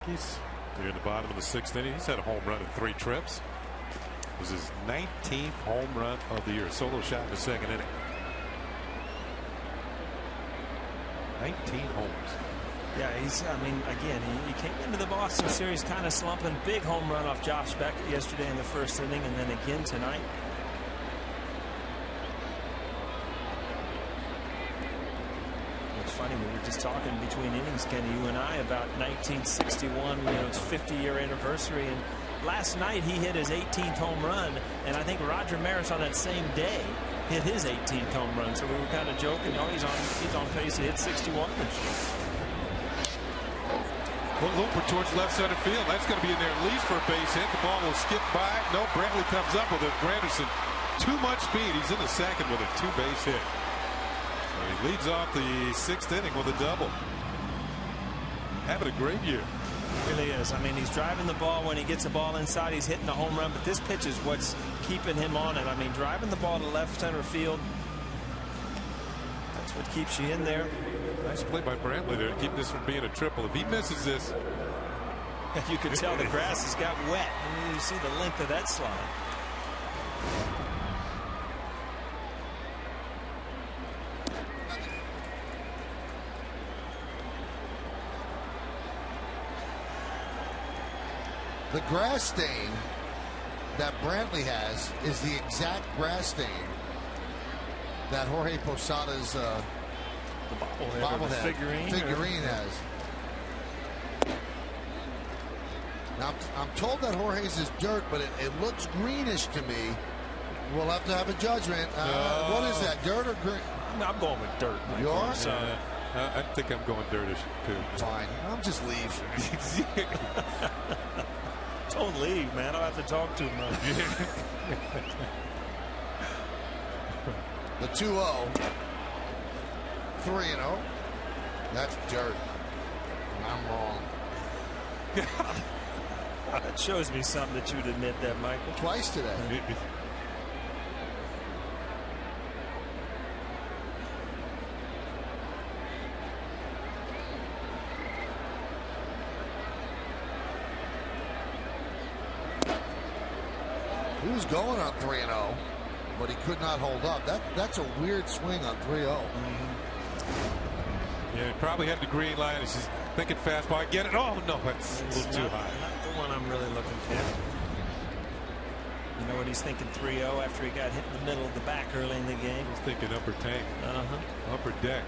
[SPEAKER 4] They're in the bottom of the 6th inning. He's had a home run in 3 trips. It was his 19th home run of the year. Solo shot in the 2nd inning. 19 homers.
[SPEAKER 3] Yeah, I mean, again, he came into the Boston series kind of slumping. Big home run off Josh Beckett yesterday in the 1st inning, and then again tonight. It's funny, we were just talking between innings, Kenny, you and I, about 1961, its 50-year anniversary, and last night he hit his 18th home run, and I think Roger Maris on that same day hit his 18th home run. So we were kind of joking, he's on pace to hit 61 this year.
[SPEAKER 4] Well, Looper towards left center field. That's going to be in there at least for a base hit. The ball will skip by. No, Brantley comes up with it. Granderson, too much speed. He's in the 2nd with a 2-base hit. So he leads off the 6th inning with a double. Having a great year.
[SPEAKER 3] Really is. I mean, he's driving the ball. When he gets the ball inside, he's hitting a home run. But this pitch is what's keeping him on it. I mean, driving the ball to left center field, that's what keeps you in there.
[SPEAKER 4] Nice play by Brantley there to keep this from being a triple. If he misses this,
[SPEAKER 3] you can tell the grass has got wet. You see the length of that slide.
[SPEAKER 2] The grass stain that Brantley has is the exact grass stain that Jorge Posada's
[SPEAKER 3] the
[SPEAKER 2] bobblehead
[SPEAKER 3] figurine
[SPEAKER 2] has. Now I'm told that Jorge's is dirt, but it looks greenish to me. We'll have to have a judgment. What is that, dirt or green?
[SPEAKER 3] I'm going with dirt.
[SPEAKER 2] You are?
[SPEAKER 4] I think I'm going dirtish too.
[SPEAKER 2] Fine. I'll just leave.
[SPEAKER 3] Don't leave, man. I'll have to talk too much.
[SPEAKER 2] The 2-0. 3-0. That's dirt. And I'm wrong.
[SPEAKER 3] That shows me something that you'd admit that, Michael.
[SPEAKER 2] Twice today. He was going on 3-0, but he could not hold up. That's a weird swing on 3-0.
[SPEAKER 4] Yeah, he probably had the green line. He's just thinking fastball. I get it. Oh, no, that's a little too high.
[SPEAKER 3] Not the one I'm really looking for. You know what he's thinking, 3-0 after he got hit in the middle of the back early in the game?
[SPEAKER 4] He's thinking upper tank. Upper deck.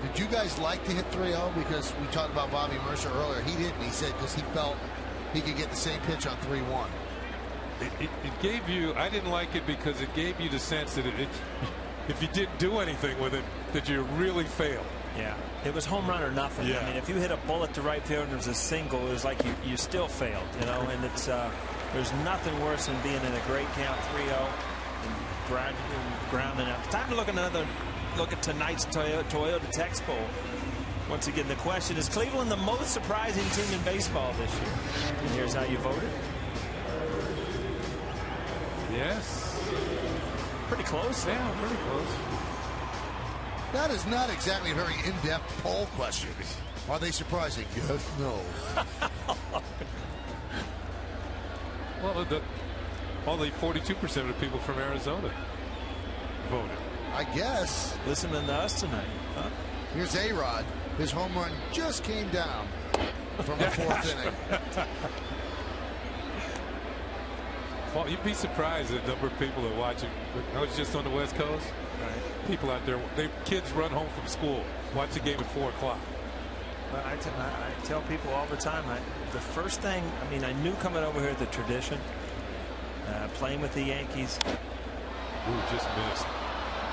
[SPEAKER 2] Did you guys like to hit 3-0? Because we talked about Bobby Mercer earlier. He didn't. He said because he felt he could get the same pitch on 3-1.
[SPEAKER 4] It gave you, I didn't like it because it gave you the sense that if you didn't do anything with it, that you really failed.
[SPEAKER 3] Yeah, it was home run or nothing.
[SPEAKER 4] Yeah.
[SPEAKER 3] I mean, if you hit a bullet to right field and it was a single, it was like you still failed, you know. And it's there's nothing worse than being in a great count 3-0 and grounding out. Time to look at tonight's Toyota Text Poll. Once again, the question is: Cleveland the most surprising team in baseball this year? And here's how you voted.
[SPEAKER 4] Yes.
[SPEAKER 3] Pretty close.
[SPEAKER 4] Yeah, pretty close.
[SPEAKER 2] That is not exactly a very in-depth poll question. Are they surprising? Yes, no.
[SPEAKER 4] Well, only 42% of the people from Arizona voted.
[SPEAKER 2] I guess.
[SPEAKER 3] Listening to us tonight. Huh?
[SPEAKER 2] Here's A-Rod. His home run just came down from the fourth inning.
[SPEAKER 4] Well, you'd be surprised at the number of people that are watching. I was just on the West Coast.
[SPEAKER 3] Right.
[SPEAKER 4] People out there, kids run home from school, watch the game at 4 o'clock.
[SPEAKER 3] Well, I tell people all the time, the first thing, I mean, I knew coming over here the tradition, playing with the Yankees.
[SPEAKER 4] Ooh, just missed.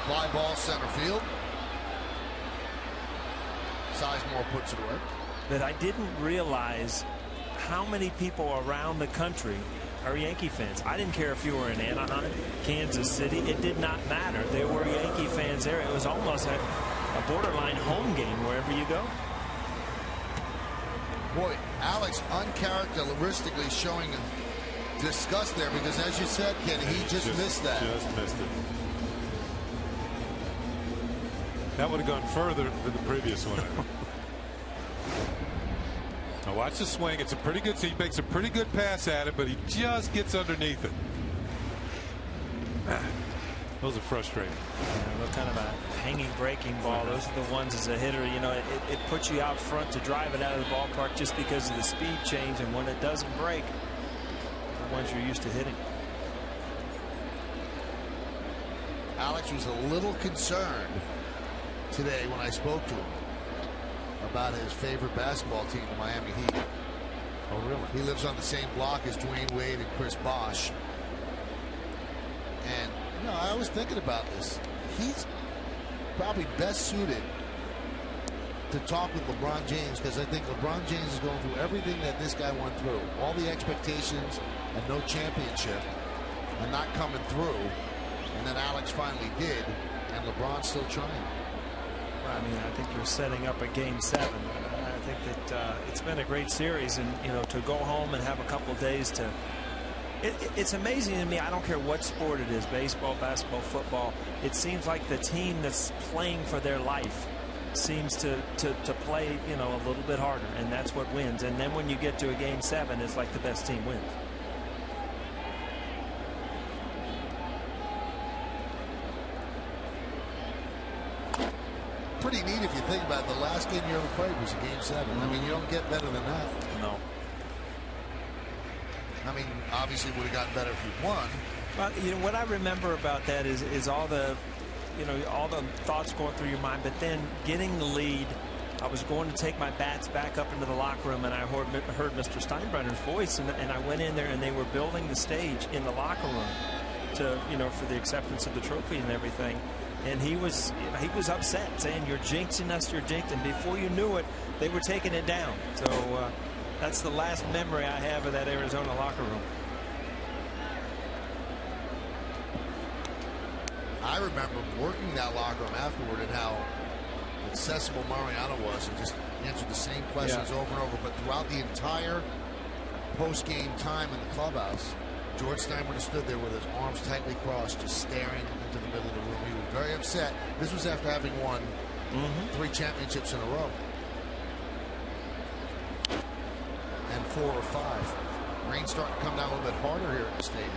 [SPEAKER 2] Fly ball center field. Sizemore puts it away.
[SPEAKER 3] That I didn't realize how many people around the country are Yankee fans. I didn't care if you were in Anaheim, Kansas City. It did not matter. There were Yankee fans there. It was almost a borderline home game wherever you go.
[SPEAKER 2] Boy, Alex uncharacteristically showing disgust there because, as you said, Ken, he just missed that.
[SPEAKER 4] Just missed it. That would have gone further than the previous one. Now watch the swing. It's a pretty good. He makes a pretty good pass at it, but he just gets underneath it. Those are frustrating.
[SPEAKER 3] Yeah, what kind of a hanging breaking ball? Those are the ones as a hitter. You know, it puts you out front to drive it out of the ballpark just because of the speed change, and when it doesn't break, the ones you're used to hitting.
[SPEAKER 2] Alex was a little concerned today when I spoke to him about his favorite basketball team, the Miami Heat.
[SPEAKER 4] Oh, really?
[SPEAKER 2] He lives on the same block as Dwayne Wade and Chris Bosh. And, you know, I was thinking about this. He's probably best suited to talk with LeBron James because I think LeBron James is going through everything that this guy went through. All the expectations and no championship and not coming through. And then Alex finally did, and LeBron's still trying.
[SPEAKER 3] I mean, I think you're setting up a game 7. I think that it's been a great series, and you know, to go home and have a couple of days to. It's amazing to me. I don't care what sport it is, baseball, basketball, football. It seems like the team that's playing for their life seems to play, you know, a little bit harder, and that's what wins. And then when you get to a game 7, it's like the best team wins.
[SPEAKER 2] Pretty neat if you think about it. The last game you ever played was a game 7. I mean, you don't get better than that.
[SPEAKER 3] No.
[SPEAKER 2] I mean, obviously it would have gotten better if you won.
[SPEAKER 3] Well, you know what I remember about that is all the, you know, all the thoughts going through your mind. But then getting the lead, I was going to take my bats back up into the locker room, and I heard Mr. Steinbrenner's voice, and I went in there, and they were building the stage in the locker room to, you know, for the acceptance of the trophy and everything. And he was upset, saying, "You're jinxing us, you're jinxing." And before you knew it, they were taking it down. So that's the last memory I have of that Arizona locker room.
[SPEAKER 2] I remember working that locker room afterward and how accessible Mariano was and just answered the same questions over and over. But throughout the entire post-game time in the clubhouse, George Steinbrenner stood there with his arms tightly crossed, just staring into the middle of the room. He was very upset. This was after having won 3 championships in a row. And 4 or 5. Rain's starting to come down a little bit harder here at the stadium.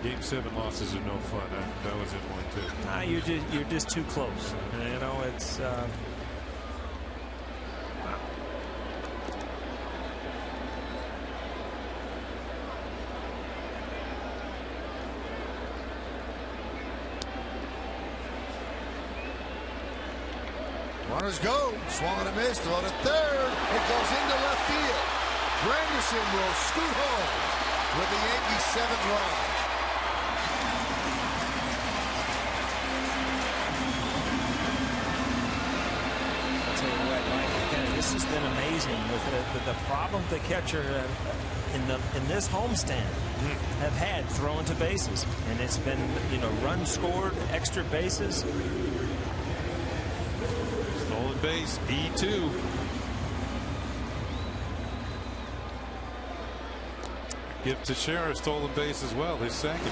[SPEAKER 4] Game 7 losses are no fun. That was in one too.
[SPEAKER 3] Nah, you're just too close. You know, it's.
[SPEAKER 2] Runners go. Swung and a miss. Throw to third. It goes into left field. Granderson will scoot home with the Yankees' 7th run.
[SPEAKER 3] This has been amazing with the problem the catcher in this homestand have had throwing to bases, and it's been, you know, runs scored, extra bases.
[SPEAKER 4] Stolen base, E2. Give Teixeira a stolen base as well, his second.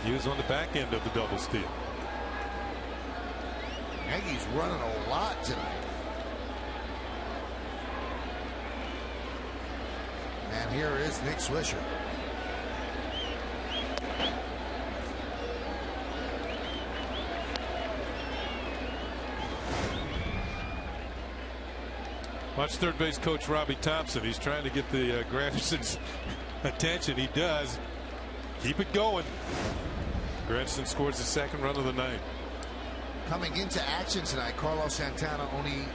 [SPEAKER 4] He was on the back end of the double steal.
[SPEAKER 2] Yankees running a lot tonight. And here is Nick Swisher.
[SPEAKER 4] Watch third base coach Robbie Thompson. He's trying to get the Granderson's attention. He does. Keep it going. Granderson scores his 2nd run of the night.
[SPEAKER 2] Coming into action tonight, Carlos Santana only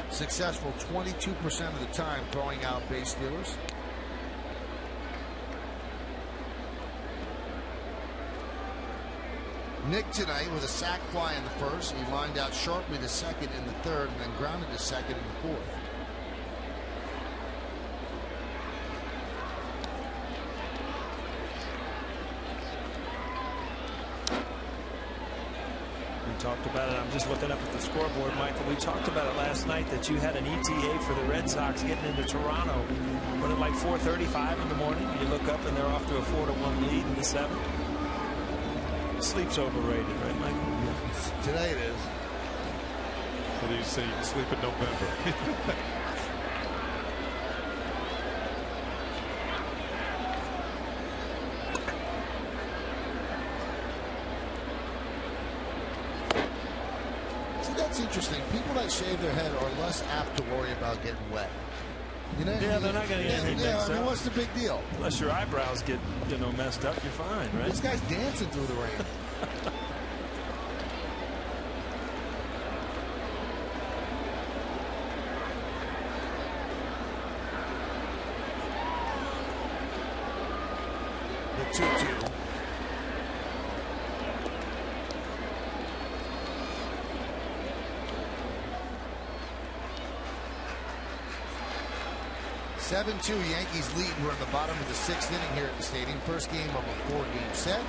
[SPEAKER 2] successful 22% of the time throwing out base stealers. Nick tonight with a sac fly in the 1st. He lined out sharply to 2nd in the 3rd, and then grounded to 2nd in the 4th.
[SPEAKER 3] Talked about it. I'm just looking up at the scoreboard, Michael. We talked about it last night that you had an ETA for the Red Sox getting into Toronto. When at like 4:35 in the morning, you look up and they're off to a 4-1 lead in the 7th. Sleep's overrated, right, Michael?
[SPEAKER 2] Today it is.
[SPEAKER 4] What do you say? You sleep in November.
[SPEAKER 2] That's interesting. People that shave their head are less apt to worry about getting wet. You know,
[SPEAKER 3] yeah, they're not going to get anything mixed
[SPEAKER 2] I mean,
[SPEAKER 3] up.
[SPEAKER 2] what's the big deal?
[SPEAKER 3] Unless your eyebrows get, you know, messed up, you're fine, right?
[SPEAKER 2] This guy's dancing through the rain. The 2-2. Yankees lead. We're in the bottom of the 6th inning here at the stadium. First game of a 4-game set.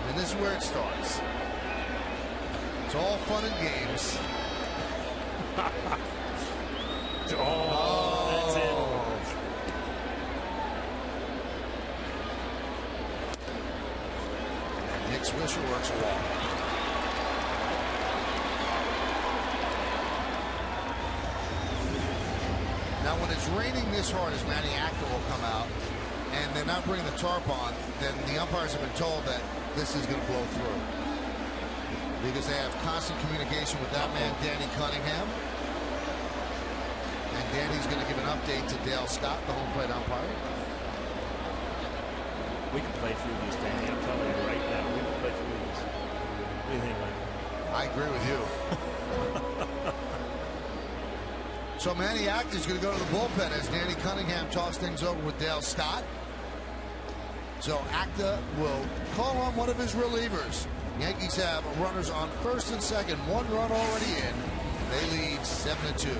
[SPEAKER 2] And this is where it starts. It's all fun and games.
[SPEAKER 3] That's it.
[SPEAKER 2] And Nick Swisher works a walk. Now, when it's raining this hard, as Manny Acta will come out, and they're not bringing the tarp on, then the umpires have been told that this is going to blow through. Because they have constant communication with that man, Danny Cunningham. And Danny's going to give an update to Dale Scott, the home plate umpire.
[SPEAKER 3] We can play through this, Danny. I'm telling you right now, we can play through this. What do you think, Mike?
[SPEAKER 2] I agree with you. So Manny Acta is going to go to the bullpen as Danny Cunningham talks things over with Dale Scott. So Acta will call on one of his relievers. Yankees have runners on 1st and 2nd. 1 run already in. They lead 7-2.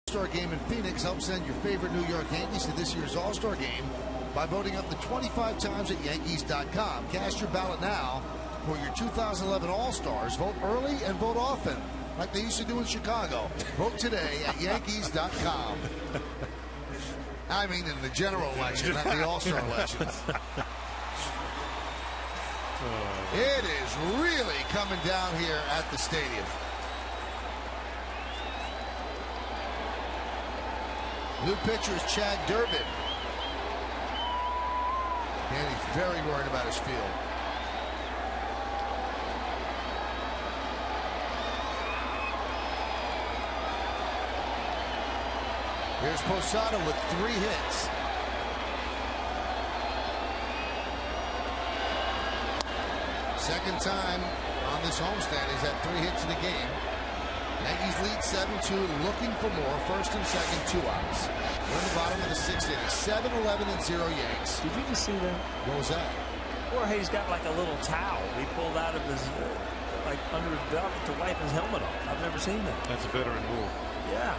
[SPEAKER 2] All-Star Game in Phoenix. Help send your favorite New York Yankees to this year's All-Star Game by voting up to 25 times at Yankees.com. Cast your ballot now for your 2011 All-Stars. Vote early and vote often, like they used to do in Chicago. Vote today at Yankees.com. I mean in the general election, not the All-Star elections. It is really coming down here at the stadium. New pitcher is Chad Durbin. And he's very worried about his field. Here's Posada with 3 hits. Second time on this homestand, he's had 3 hits in the game. Yankees lead 7-2, looking for more. First and second, 2 outs. We're in the bottom of the 6th inning. 7-11-0 Yanks.
[SPEAKER 3] Did you just see that?
[SPEAKER 2] What was that?
[SPEAKER 3] Jorge's got like a little towel he pulled out of his, like under his belt to wipe his helmet off. I've never seen that.
[SPEAKER 4] That's a veteran rule.
[SPEAKER 3] Yeah.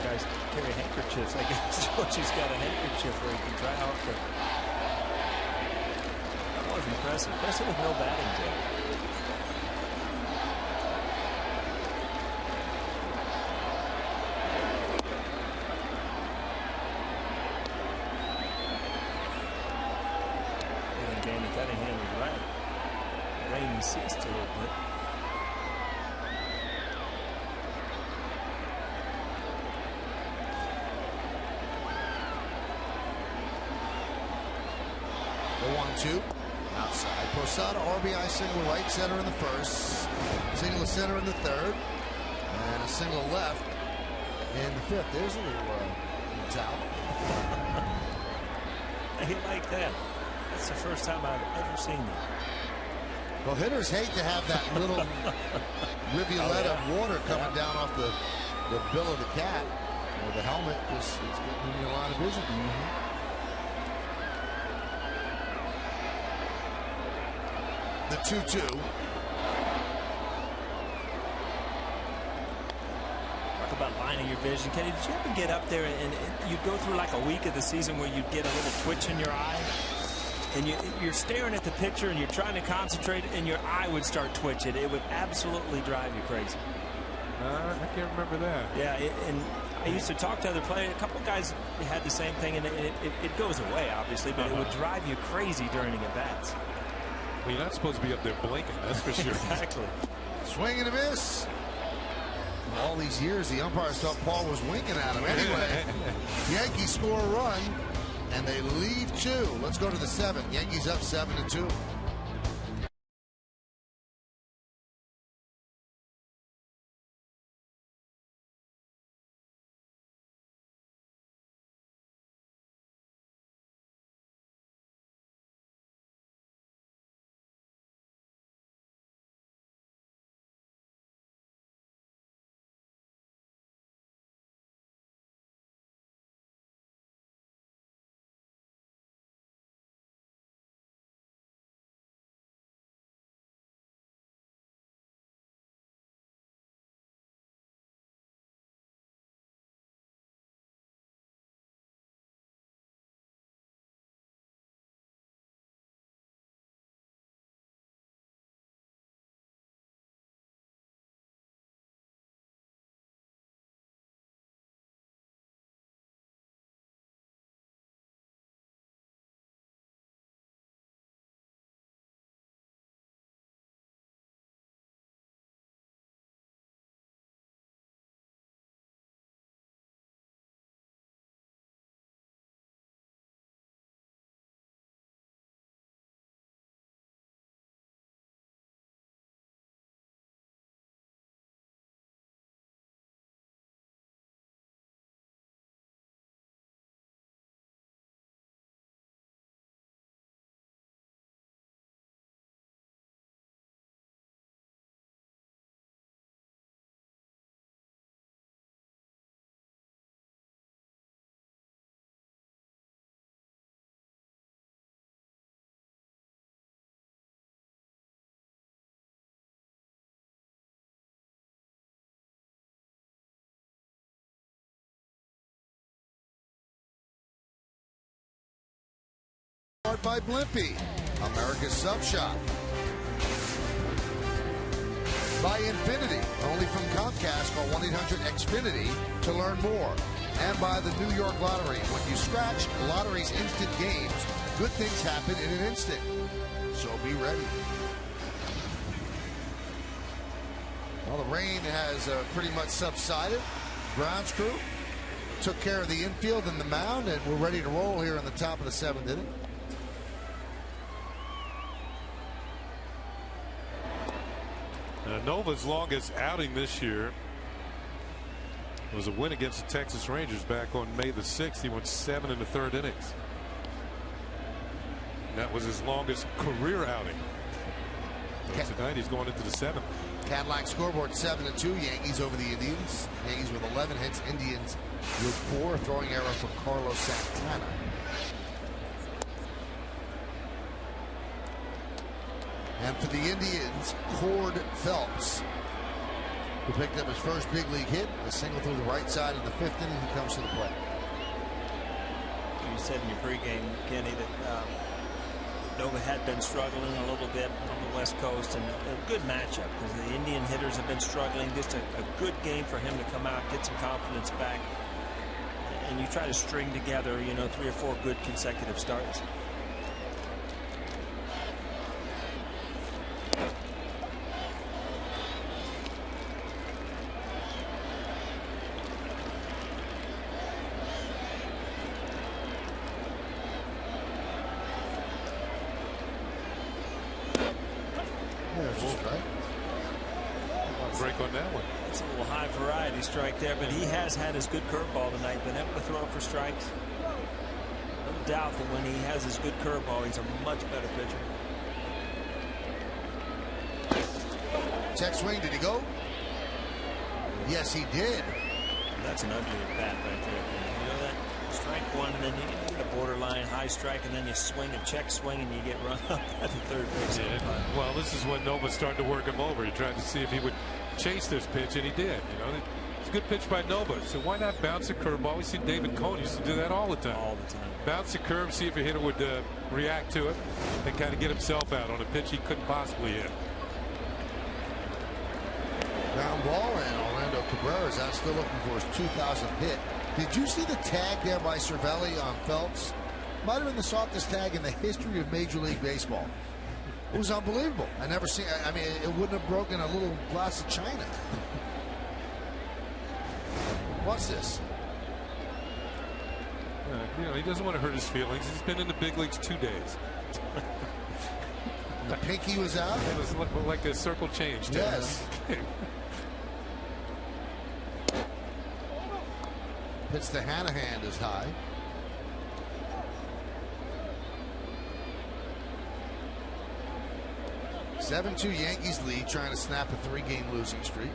[SPEAKER 3] Guys carry handkerchiefs. I guess Georgie's got a handkerchief where he can dry off the. That was impressive. Impressive with no batting jab. And again, if that hand was right, rain ceased a little bit.
[SPEAKER 2] The 1-2 outside. Posada RBI single right center in the first, single to center in the third, and a single left in the fifth. There's a little towel.
[SPEAKER 3] I like that. That's the first time I've ever seen that.
[SPEAKER 2] Well, hitters hate to have that little rivulet of water coming down off the bill of the cat or the helmet. It's getting in your line of vision. The 2-2.
[SPEAKER 3] Talk about lining your vision. Kenny, did you ever get up there and you go through like a week of the season where you'd get a little twitch in your eye? And you're staring at the picture and you're trying to concentrate and your eye would start twitching. It would absolutely drive you crazy.
[SPEAKER 4] I can't remember that.
[SPEAKER 3] Yeah, and I used to talk to other players. A couple guys had the same thing, and it goes away, obviously, but it would drive you crazy during the at-bats.
[SPEAKER 4] Well, you're not supposed to be up there blinking, that's for sure.
[SPEAKER 3] Exactly.
[SPEAKER 2] Swing and a miss. All these years, the umpires thought Paul was winking at him. Anyway, Yankees score a run, and they leave 2. Let's go to the 7th. Yankees up 7-2. by Blimpie, America's Sub Shop. By Infinity, only from Comcast. Call 1-800-XFINITY to learn more. And by the New York Lottery. When you scratch Lottery's instant games, good things happen in an instant. So be ready. Well, the rain has pretty much subsided. Grounds crew took care of the infield and the mound, and we're ready to roll here in the top of the 7th inning.
[SPEAKER 4] Nova's longest outing this year was a win against the Texas Rangers back on May the 6th. He went 7 in the 3rd innings. And that was his longest career outing. So tonight he's going into the 7th.
[SPEAKER 2] Cadillac scoreboard 7-2. Yankees over the Indians. Yankees with 11 hits. Indians with 4. Throwing error for Carlos Santana. And for the Indians, Cord Phelps, who picked up his first big league hit, a single through the right side in the 5th inning. He comes to the plate.
[SPEAKER 3] You said in your pregame, Kenny, that Nova had been struggling a little bit on the West Coast, and a good matchup because the Indian hitters have been struggling. Just a good game for him to come out, get some confidence back, and you try to string together, 3 or 4 good consecutive starts.
[SPEAKER 4] Break on that one.
[SPEAKER 3] It's a little high variety strike there, but he has had his good curveball tonight, been able to throw it for strikes. No doubt that when he has his good curveball, he's a much better pitcher.
[SPEAKER 2] Check swing, did he go? Yes, he did.
[SPEAKER 3] That's an ugly at bat right there. You know that? Strike one, and then you get a borderline high strike, and then you swing a check swing, and you get run up at the third base.
[SPEAKER 4] Yeah. Well, this is when Nova started to work him over. He tried to see if he would chase this pitch, and he did. It's a good pitch by Nova. So why not bounce a curveball? We see David Cohn used to do that all the time.
[SPEAKER 3] All the time.
[SPEAKER 4] Bounce a curve, see if your hitter would react to it, and kind of get himself out on a pitch he couldn't possibly hit.
[SPEAKER 2] Ground ball, and Orlando Cabrera is out still looking for his 2,000th hit. Did you see the tag there by Cervelli on Phelps? Might have been the softest tag in the history of Major League Baseball. It was unbelievable. I never seen. I mean, it wouldn't have broken a little glass of china. What's this?
[SPEAKER 4] He doesn't want to hurt his feelings. He's been in the big leagues 2 days.
[SPEAKER 2] The pinky was out.
[SPEAKER 4] It was like a circle change.
[SPEAKER 2] Yes. Pitch to Hanahan is high. (7-2) Yankees lead, trying to snap a 3-game losing streak.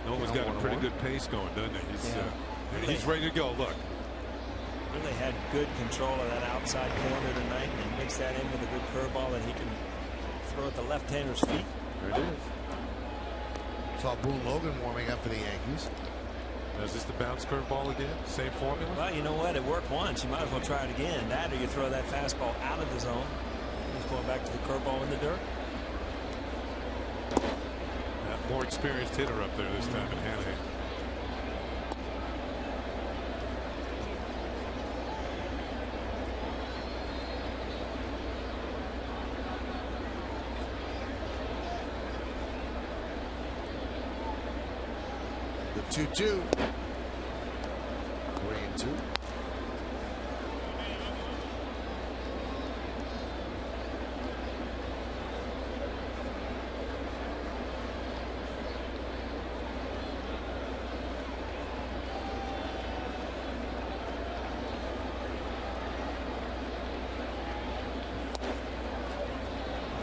[SPEAKER 4] Nova's got a pretty good pace going, doesn't he? He's ready to go. Look.
[SPEAKER 3] Really had good control of that outside corner tonight, and mix that in with a good curveball that he can throw at the left-hander's feet.
[SPEAKER 4] There it is.
[SPEAKER 2] Saw Boone Logan warming up for the Yankees.
[SPEAKER 4] Is this the bounce curveball again? Same formula?
[SPEAKER 3] Well, you know what? It worked once. You might as well try it again. That, or you throw that fastball out of the zone. He's going back to the curveball in the dirt.
[SPEAKER 4] More experienced hitter up there this time in Hanahan.
[SPEAKER 2] The 2-2. 3-2.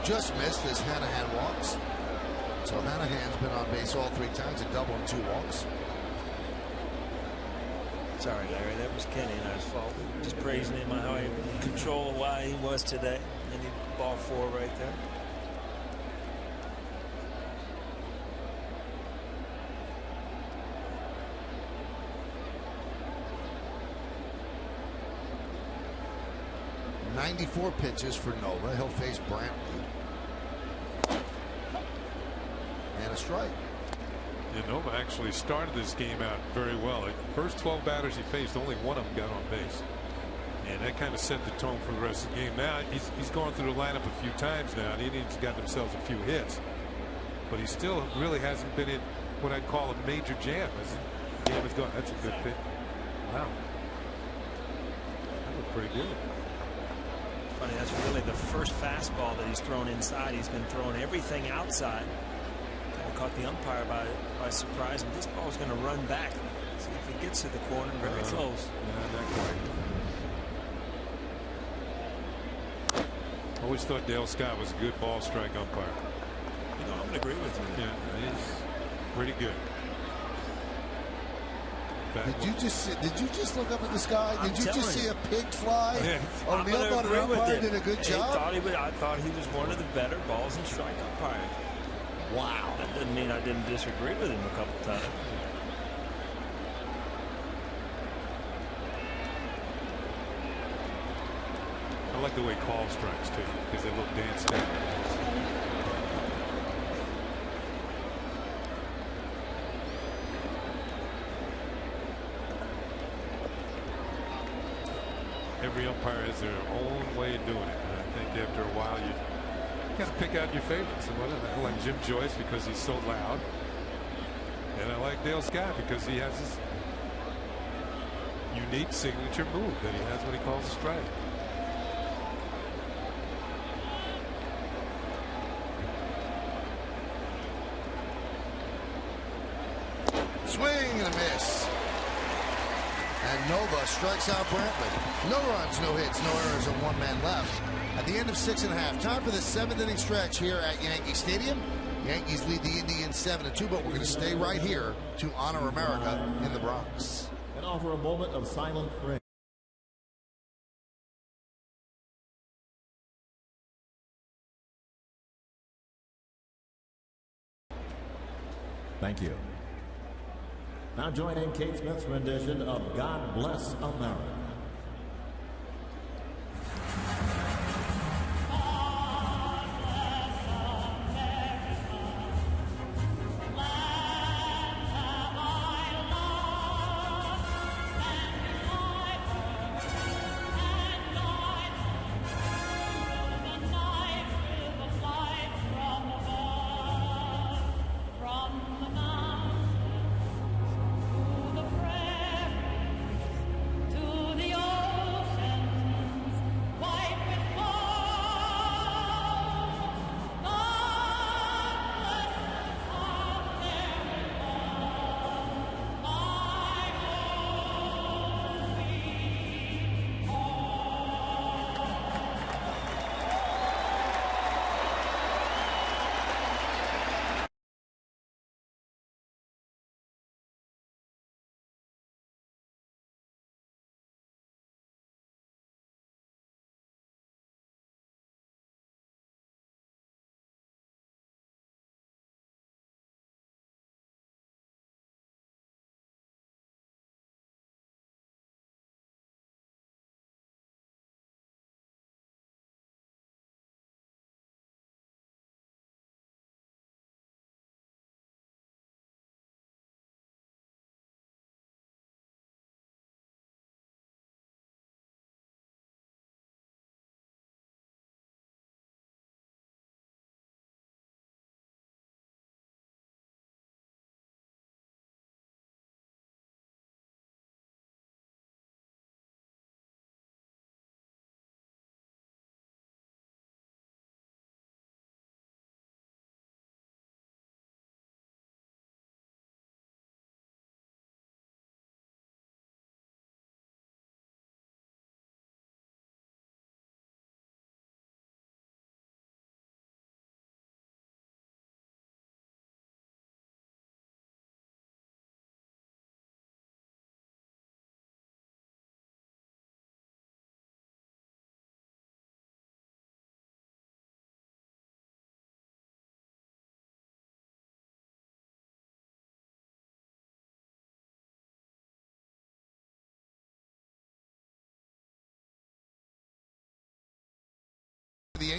[SPEAKER 2] Just missed as Hanahan walks. So Hanahan's been on base all 3 times, a double and 2 walks.
[SPEAKER 3] Sorry, Larry, that was Kenny and I's fault. Just praising him on how he controlled why he was today. And he ball 4 right there.
[SPEAKER 2] 94 pitches for Nova. He'll face Brantley. And a strike.
[SPEAKER 4] Yeah, Nova actually started this game out very well. Like the first 12 batters he faced, only one of them got on base. And that kind of set the tone for the rest of the game. Now he's gone through the lineup a few times now, and he's gotten himself a few hits. But he still really hasn't been in what I'd call a major jam as the game has gone. That's a good pitch. Wow. That looked pretty good.
[SPEAKER 3] Funny, that's really the first fastball that he's thrown inside. He's been throwing everything outside. Kind of caught the umpire by surprise. And this ball's going to run back. See if it gets to the corner. Very close.
[SPEAKER 4] Yeah, not quite. Always thought Dale Scott was a good ball strike umpire.
[SPEAKER 3] You know, I'm going to agree with you.
[SPEAKER 4] Yeah, he's pretty good.
[SPEAKER 2] Did you just look up at the sky? Did you just see a pig fly?
[SPEAKER 4] Yeah.
[SPEAKER 2] O'Neill thought an umpire did a good job.
[SPEAKER 3] I thought he was one of the better balls and strike umpires.
[SPEAKER 2] Wow.
[SPEAKER 3] That doesn't mean I didn't disagree with him a couple times.
[SPEAKER 4] I like the way he calls strikes too, because they look danced out. Every umpire has their own way of doing it, and I think after a while you got to pick out your favorites. And I like Jim Joyce because he's so loud, and I like Dale Scott because he has this unique signature move that he has when he calls a strike.
[SPEAKER 2] Swing and a miss. And Nova strikes out Brantley. No runs, no hits, no errors, and one man left. At the end of 6 1/2, time for the 7th inning stretch here at Yankee Stadium. Yankees lead the Indians 7-2, but we're going to stay right here to honor America in the Bronx.
[SPEAKER 7] And offer a moment of silent prayer. Thank you. Now joining Kate Smith's rendition of God Bless America.
[SPEAKER 8] To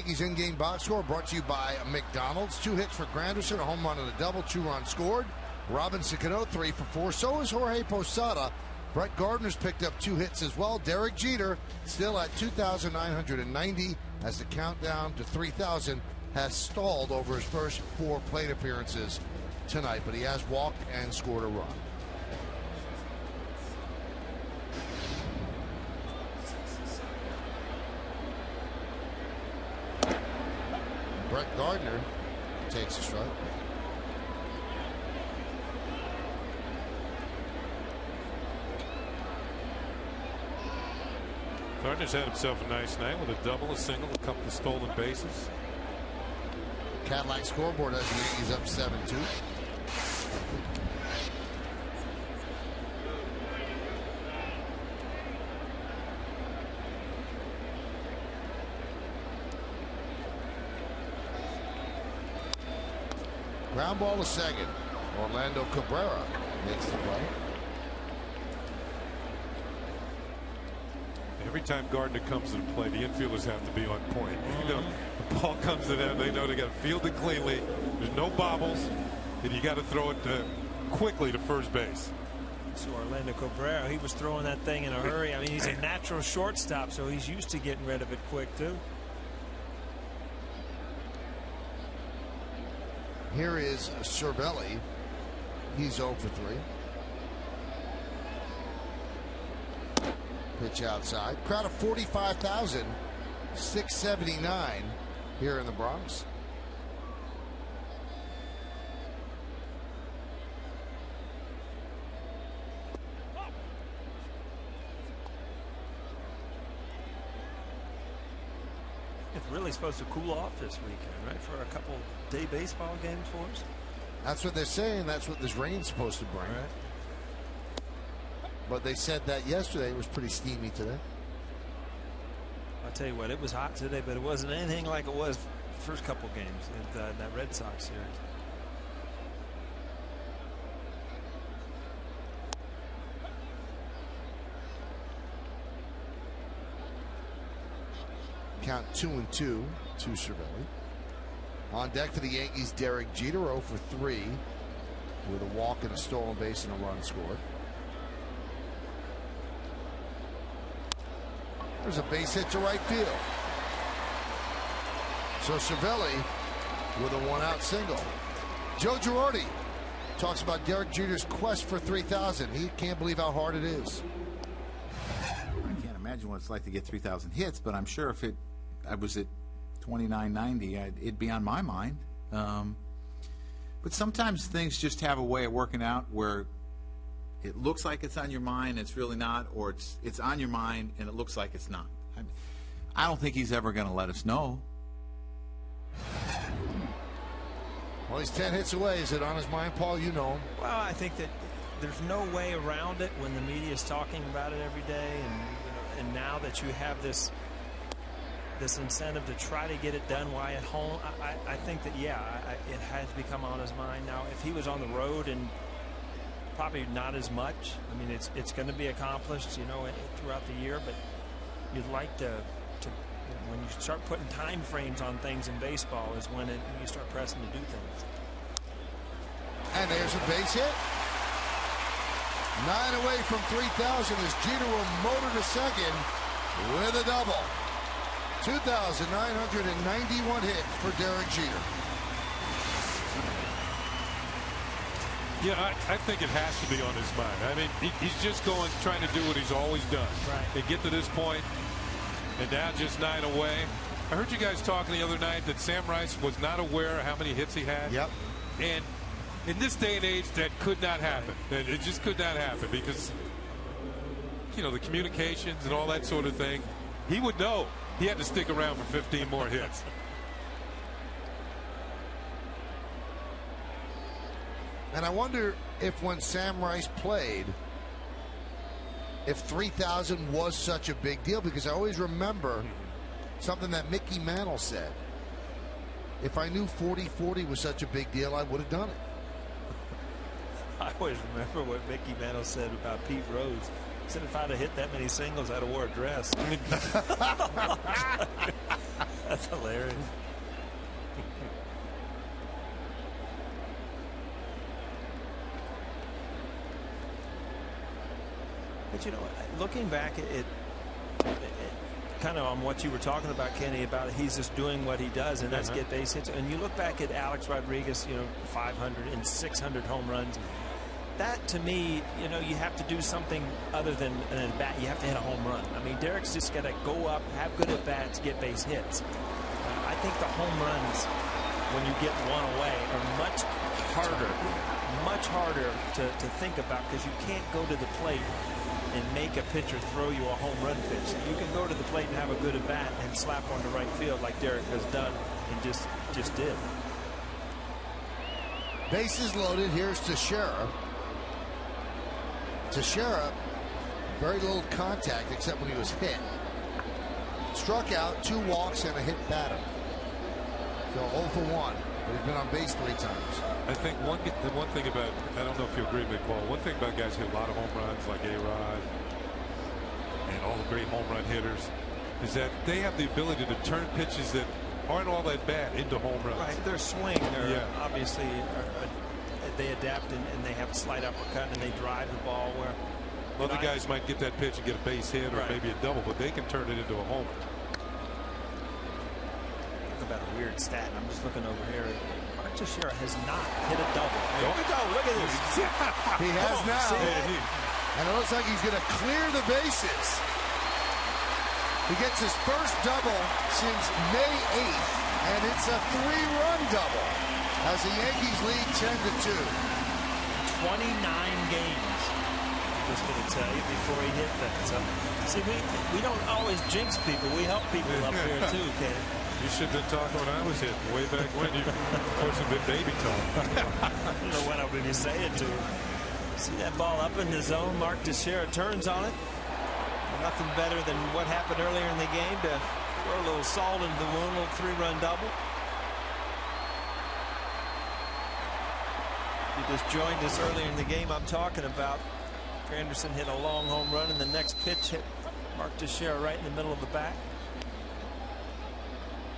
[SPEAKER 2] Yankees in-game box score brought to you by McDonald's. 2 hits for Granderson, a home run and a double, 2 runs scored. Robinson Cano 3 for 4. So is Jorge Posada. Brett Gardner's picked up 2 hits as well. Derek Jeter still at 2,990 as the countdown to 3,000 has stalled over his first 4 plate appearances tonight, but he has walked and scored a run. Brett Gardner takes a strike.
[SPEAKER 4] Gardner's had himself a nice night with a double, a single, a couple of stolen bases.
[SPEAKER 2] Cadillac scoreboard has the Yankees up 7-2. Ground ball to second. Orlando Cabrera makes the play.
[SPEAKER 4] Every time Gardner comes into play, the infielders have to be on point. You know, the ball comes to them, they know they got to field it cleanly. There's no bobbles, and you got to throw it quickly to first base.
[SPEAKER 3] So Orlando Cabrera, he was throwing that thing in a hurry. I mean, he's a natural shortstop, so he's used to getting rid of it quick too.
[SPEAKER 2] Here is Cervelli. He's 0 for 3. Pitch outside. Crowd of 45,679 here in the Bronx.
[SPEAKER 3] It's really supposed to cool off this weekend, right? For a couple day baseball games for us.
[SPEAKER 2] That's what they're saying. That's what this rain's supposed to bring.
[SPEAKER 3] Right.
[SPEAKER 2] But they said that yesterday. It was pretty steamy today.
[SPEAKER 3] I'll tell you what, it was hot today, but it wasn't anything like it was the first couple games in that Red Sox series.
[SPEAKER 2] Count 2-2 to Cervelli. On deck for the Yankees, Derek Jeter 0 for 3 with a walk and a stolen base and a run scored. There's a base hit to right field. So Cervelli with a 1-out single. Joe Girardi talks about Derek Jeter's quest for 3,000. He can't believe how hard it is.
[SPEAKER 8] I can't imagine what it's like to get 3,000 hits, but I'm sure if I was at 2990, it'd be on my mind. But sometimes things just have a way of working out where it looks like it's on your mind, it's really not, or it's on your mind and it looks like it's not. I don't think he's ever going to let us know.
[SPEAKER 2] Well, he's 10 hits away. Is it on his mind, Paul? You know him.
[SPEAKER 3] Well, I think that there's no way around it when the media is talking about it every day, and now that you have this incentive to try to get it done while at home, I think that it has become on his mind. Now, if he was on the road, and probably not as much. I mean, it's going to be accomplished, you know, throughout the year, but you'd like to when you start putting time frames on things in baseball is when you start pressing to do things.
[SPEAKER 2] And there's a base hit. 9 away from 3,000 as Jeter will motor to second with a double. 2,991 hits for Derek Jeter.
[SPEAKER 4] Yeah, I think it has to be on his mind. I mean, he's just trying to do what he's always done.
[SPEAKER 3] Right.
[SPEAKER 4] They get to this point, and now just 9 away. I heard you guys talking the other night that Sam Rice was not aware of how many hits he had.
[SPEAKER 2] Yep.
[SPEAKER 4] And in this day and age, that could not happen. It just could not happen because, you know, the communications and all that sort of thing. He would know he had to stick around for 15 more hits.
[SPEAKER 2] And I wonder if when Sam Rice played, if 3,000 was such a big deal, because I always remember something that Mickey Mantle said. If I knew 40-40 was such a big deal, I would have done it.
[SPEAKER 3] I always remember what Mickey Mantle said about Pete Rose. He said if I'd have hit that many singles, I'd have wore a dress. I thought Hilarious. But you know, looking back at kind of on what you were talking about, Kenny, about he's just doing what he does, and that's get base hits. And you look back at Alex Rodriguez, you know, 500 and 600 home runs. That, to me, you know, you have to do something other than an at-bat. You have to hit a home run. I mean, Derek's just got to go up, have good at-bats, get base hits. I think the home runs, when you get one away, are much harder to think about, because you can't go to the plate and make a pitcher throw you a home run pitch. You can go to the plate and have a good at-bat and slap one to right field like Derek has done and just did.
[SPEAKER 2] Bases loaded. Here's Teixeira. Teixeira, very little contact except when he was hit. Struck out, 2 walks, and a hit batter. So 0 for 1. But he's been on base 3 times.
[SPEAKER 4] I think the one thing about, I don't know if you agree with me, Paul, one thing about guys who hit a lot of home runs like A-Rod and all the great home run hitters is that they have the ability to turn pitches that aren't all that bad into home runs.
[SPEAKER 3] Right, their swing, obviously they adapt and they have a slight uppercut and they drive the ball where
[SPEAKER 4] other guys might get that pitch and get a base hit or maybe a double, but they can turn it into a homer.
[SPEAKER 3] Talk about a weird stat. I'm just looking over here. Mark Teixeira has not hit a double. Here we go. Look at this.
[SPEAKER 2] He has now. And it looks like he's going to clear the bases. He gets his first double since May 8th, and it's a 3-run double as the Yankees lead 10-2.
[SPEAKER 3] 29 games. I'm just going to tell you before he hit that. So, see, we don't always jinx people. We help people up here too, Kenny.
[SPEAKER 4] You should have been talking when I was hitting way back when. You put some big baby talk.
[SPEAKER 3] I don't know what I'm going to say it to. See that ball up in the zone. Mark Teixeira turns on it. Nothing better than what happened earlier in the game to throw a little salt into the wound, a little 3-run double. You just joined us earlier in the game. I'm talking about Anderson hit a long home run, and the next pitch hit Mark Teixeira right in the middle of the bat.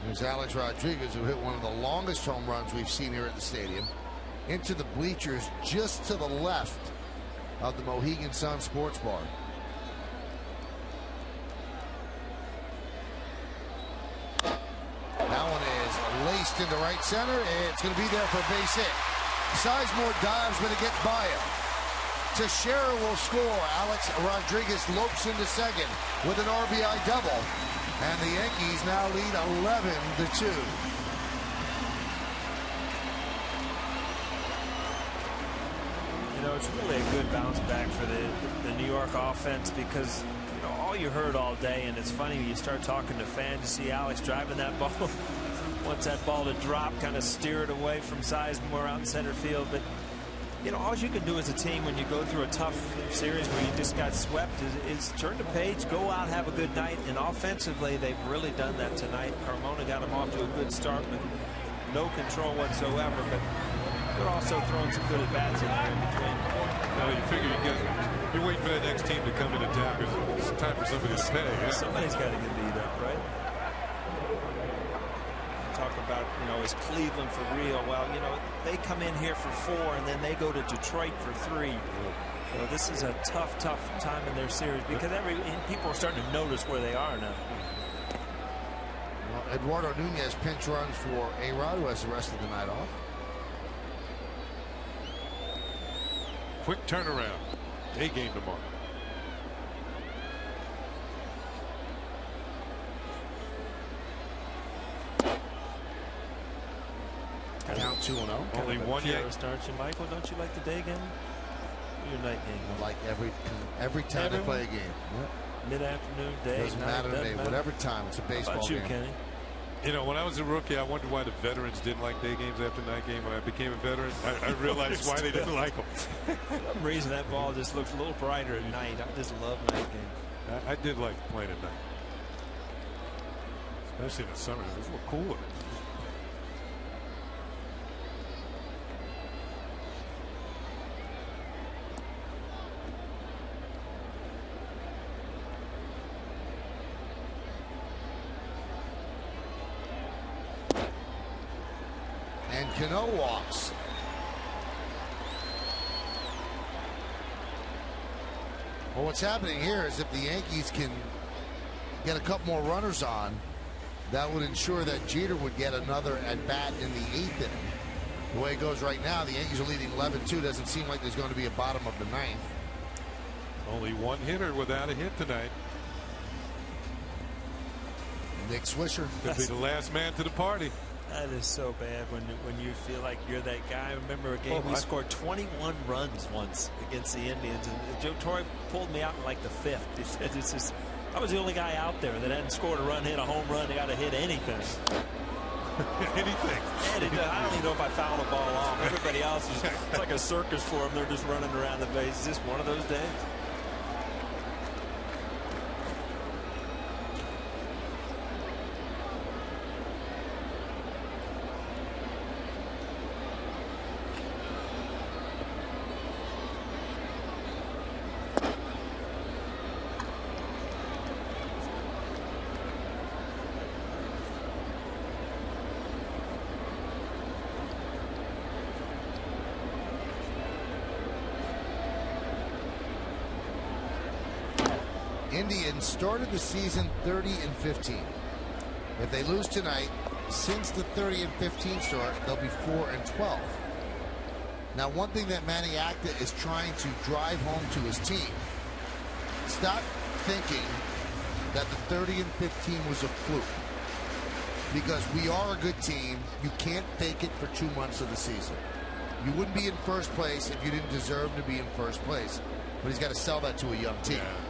[SPEAKER 2] There's Alex Rodriguez, who hit one of the longest home runs we've seen here at the stadium, into the bleachers just to the left of the Mohegan Sun Sports Bar. That one is laced into right center. It's going to be there for a base hit. Sizemore dives, but it gets by him. Teixeira will score. Alex Rodriguez lopes into second with an RBI double. And the Yankees now lead 11-2.
[SPEAKER 3] You know, it's really a good bounce back for the New York offense, because you know all you heard all day, and it's funny when you start talking to fans, you see Alex driving that ball. Wants that ball to drop, kind of steer it away from Sizemore out in center field. But you know, all you can do as a team when you go through a tough series where you just got swept is turn the page, go out, have a good night. And offensively, they've really done that tonight. Carmona got them off to a good start with no control whatsoever, but they're also throwing some good at-bats in there in between.
[SPEAKER 4] Well, you figure you're waiting for the next team to come into town because it's time for somebody to stay. Yeah?
[SPEAKER 3] Somebody's got to get beat up, right? Talk about, you know, is Cleveland for real? Well, you know, they come in here for 4 and then they go to Detroit for 3. So this is a tough time in their series, because people are starting to notice where they are now.
[SPEAKER 2] Well, Eduardo Nunez pinch runs for A-Rod, who has the rest of the night off.
[SPEAKER 4] Quick turnaround. Day game tomorrow.
[SPEAKER 2] Count 2-0.
[SPEAKER 4] Only one Yankee
[SPEAKER 3] starts you, Michael. Don't you like the day game? Or your night game?
[SPEAKER 2] I like every time they play a game. Yep.
[SPEAKER 3] Mid-afternoon, day,
[SPEAKER 2] doesn't matter to me. Whatever time, it's a baseball
[SPEAKER 3] How about you,
[SPEAKER 2] game.
[SPEAKER 3] Kenny?
[SPEAKER 4] You know, when I was a rookie, I wondered why the veterans didn't like day games after night game. When I became a veteran, I realized why they didn't like them.
[SPEAKER 3] For some reason, that ball just looks a little brighter at night. I just love night games.
[SPEAKER 4] I did like playing at night, especially in the summer. It was a little cooler.
[SPEAKER 2] Cano walks. Well, what's happening here is if the Yankees can get a couple more runners on, that would ensure that Jeter would get another at-bat in the 8th inning. The way it goes right now, the Yankees are leading 11-2. Doesn't seem like there's going to be a bottom of the 9th.
[SPEAKER 4] Only one hitter without a hit tonight.
[SPEAKER 2] Nick Swisher.
[SPEAKER 4] Could be the last man to the party.
[SPEAKER 6] That is so bad when you feel like you're that guy. I remember a game we scored 21 runs once against the Indians, and Joe Torre pulled me out in like the 5th. He said, "It's just, I was the only guy out there that hadn't scored a run, hit a home run, got to hit anything."
[SPEAKER 4] Anything.
[SPEAKER 6] I don't even know if I fouled a ball off. Everybody else is, it's like a circus for them. They're just running around the base. It's just one of those days.
[SPEAKER 2] Indians started the season 30-15. If they lose tonight, since the 30-15 start, they'll be 4-12. Now, one thing that Manny Acta is trying to drive home to his team: stop thinking that the 30-15 was a fluke, because we are a good team. You can't fake it for 2 months of the season. You wouldn't be in first place if you didn't deserve to be in first place. But he's got to sell that to a young team.
[SPEAKER 4] Yeah.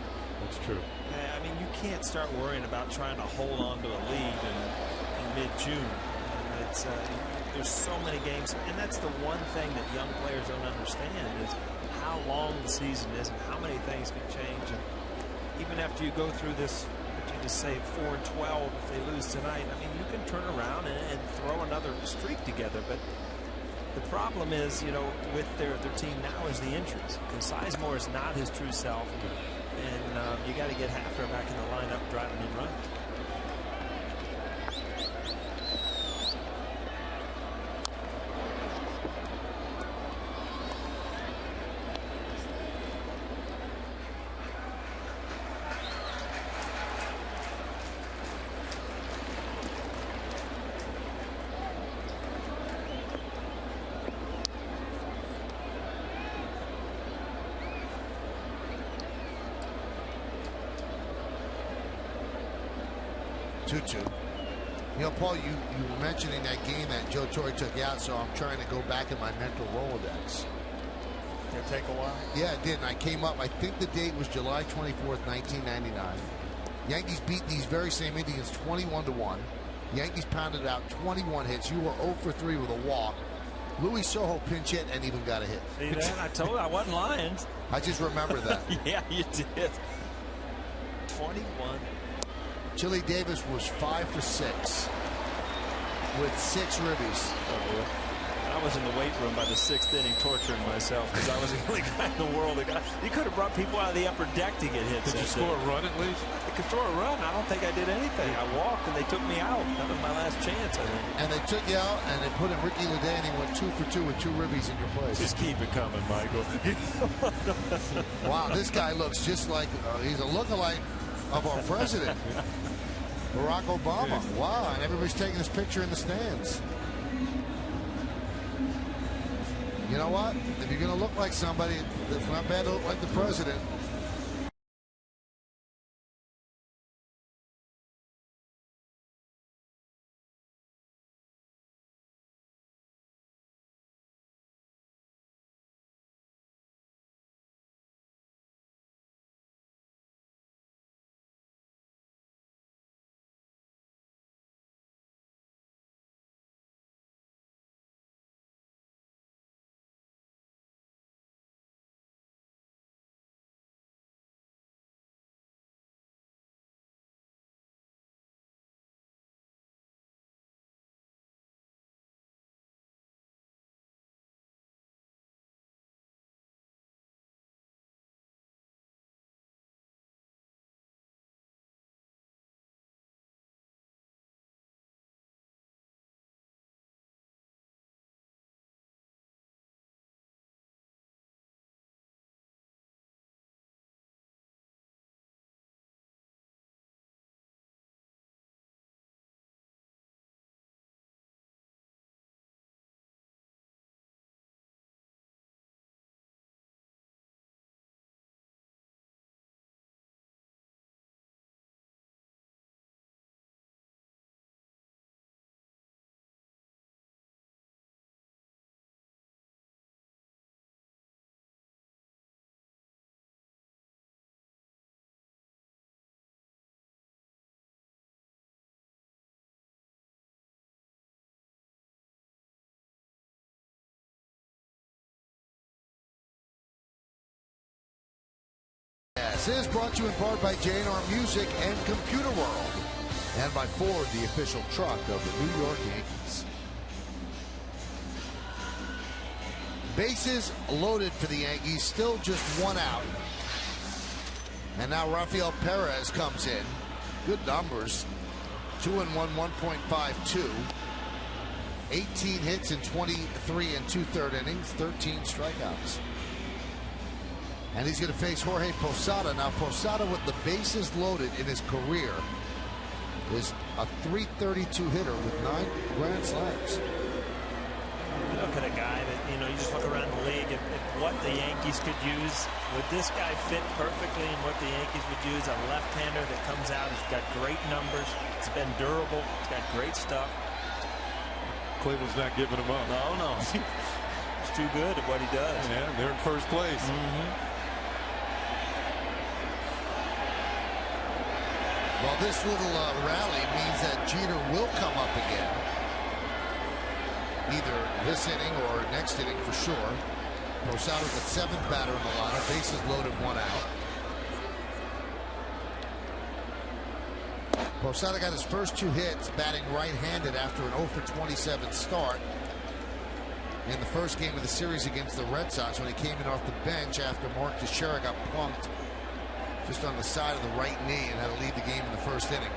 [SPEAKER 4] That's true.
[SPEAKER 6] I mean, you can't start worrying about trying to hold on to a lead in mid-June. It's there's so many games, and that's the one thing that young players don't understand is how long the season is and how many things can change. And even after you go through this, what you just say, 4-12, if they lose tonight, I mean, you can turn around and throw another streak together. But the problem is, you know, with their team now is the injuries. Because Sizemore is not his true self. And you got to get Hafner back in the lineup driving in runs.
[SPEAKER 2] You know, Paul, you were mentioning that game that Joe Torre took out, so I'm trying to go back in my mental Rolodex.
[SPEAKER 6] Did it take a while?
[SPEAKER 2] Yeah, it did. And I came up, I think the date was July 24th, 1999. Yankees beat these very same Indians 21-1. Yankees pounded out 21 hits. You were 0 for 3 with a walk. Louis Sojo pinch hit and even got a hit.
[SPEAKER 6] See that? I told you I wasn't lying.
[SPEAKER 2] I just remember that.
[SPEAKER 6] Yeah, you did. 21.
[SPEAKER 2] Chili Davis was 5 for 6 with 6 ribbies.
[SPEAKER 6] I was in the weight room by the 6th inning torturing myself because I was the only guy in the world that got. You could have brought people out of the upper deck to get hits.
[SPEAKER 4] Did you score a run at least?
[SPEAKER 6] I could throw a run. I don't think I did anything. I walked and they took me out. That was my last chance, I think.
[SPEAKER 2] And they took you out and they put in Ricky Leday and he went 2 for 2 with 2 ribbies in your place.
[SPEAKER 6] Just keep it coming, Michael.
[SPEAKER 2] Wow, this guy looks just like he's a lookalike of our president, Barack Obama. Wow, and everybody's taking this picture in the stands. You know what? If you're going to look like somebody, it's not bad to look like the president. This is brought to you in part by J&R Music and Computer World, and by Ford, the official truck of the New York Yankees. Bases loaded for the Yankees, still just one out. And now Rafael Perez comes in. Good numbers. 2-1, 1.52. 18 hits in 23 and 2/3 innings, 13 strikeouts. And he's going to face Jorge Posada. Now, Posada, with the bases loaded in his career, is a .332 hitter with 9 grand slams.
[SPEAKER 6] You look at a guy that, you know, you just look around the league, if what the Yankees could use, would this guy fit perfectly in what the Yankees would use? A left-hander that comes out, he's got great numbers, it's been durable, it's got great stuff.
[SPEAKER 4] Cleveland's not giving him up.
[SPEAKER 6] No. He's too good at what he does.
[SPEAKER 4] Yeah, they're in first place.
[SPEAKER 2] Well, this little rally means that Jeter will come up again. Either this inning or next inning for sure. Posada's the 7th batter in the lineup. Bases loaded, 1 out. Posada got his first 2 hits batting right-handed after an 0-for-27 start in the first game of the series against the Red Sox, when he came in off the bench after Mark Teixeira got plunked just on the side of the right knee and had to lead the game in the first inning.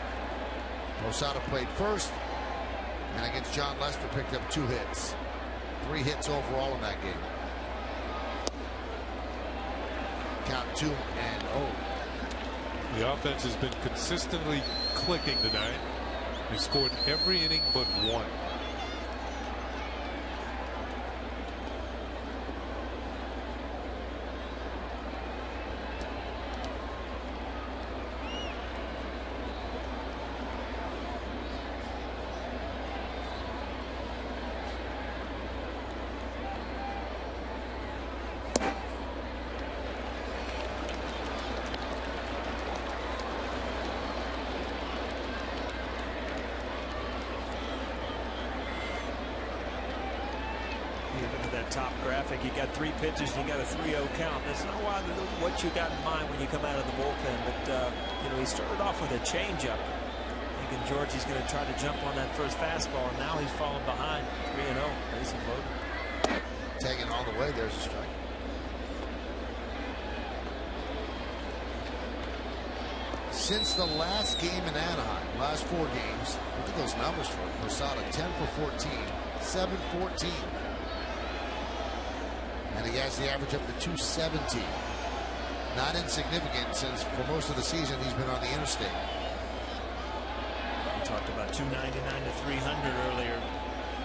[SPEAKER 2] Posada played first, and against John Lester picked up 2 hits. 3 hits overall in that game. Count 2-0.
[SPEAKER 4] The offense has been consistently clicking tonight. They scored every inning but 1.
[SPEAKER 6] Top graphic, you got 3 pitches, you got a 3-0 count. That's not what you got in mind when you come out of the bullpen, but you know, he started off with a changeup. Thinking Georgie's going to try to jump on that first fastball, and now he's falling behind. 3-0, bases loaded.
[SPEAKER 2] Taking all the way, there's a strike. Since the last game in Anaheim, last 4 games, look at those numbers for Posada: 10-for-14, 7-14. And he has the average up to 217. Not insignificant, since for most of the season he's been on the interstate.
[SPEAKER 6] We talked about 299 to 300 earlier.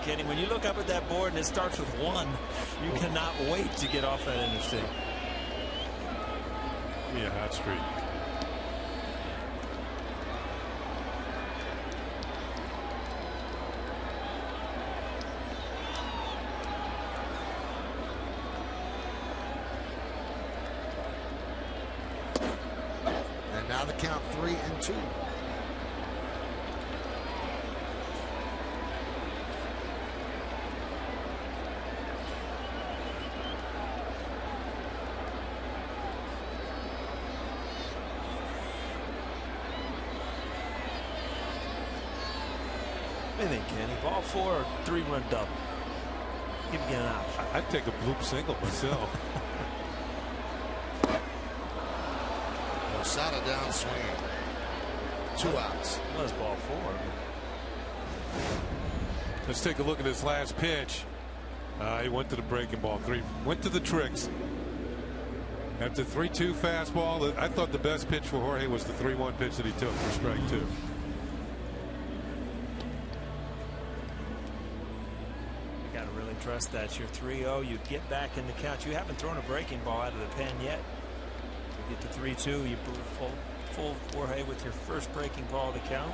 [SPEAKER 6] Kenny, when you look up at that board and it starts with 1, you cannot wait to get off that interstate.
[SPEAKER 4] Yeah, hot streak.
[SPEAKER 2] Now the count 3-2.
[SPEAKER 6] What do you think, Kenny? Ball 4 or 3-run double? Give me an out.
[SPEAKER 4] I'd take a bloop single myself.
[SPEAKER 2] Posada down swinging. 2 outs.
[SPEAKER 6] Well, that's ball 4.
[SPEAKER 4] Let's take a look at this last pitch. He went to the breaking ball. 3 went to the tricks. After 3-2 fastball, I thought the best pitch for Jorge was the 3-1 pitch that he took for strike 2.
[SPEAKER 6] Trust that. You're 3-0. You get back in the count. You haven't thrown a breaking ball out of the pen yet. You get to 3-2. You full Jorge with your first breaking ball of the count.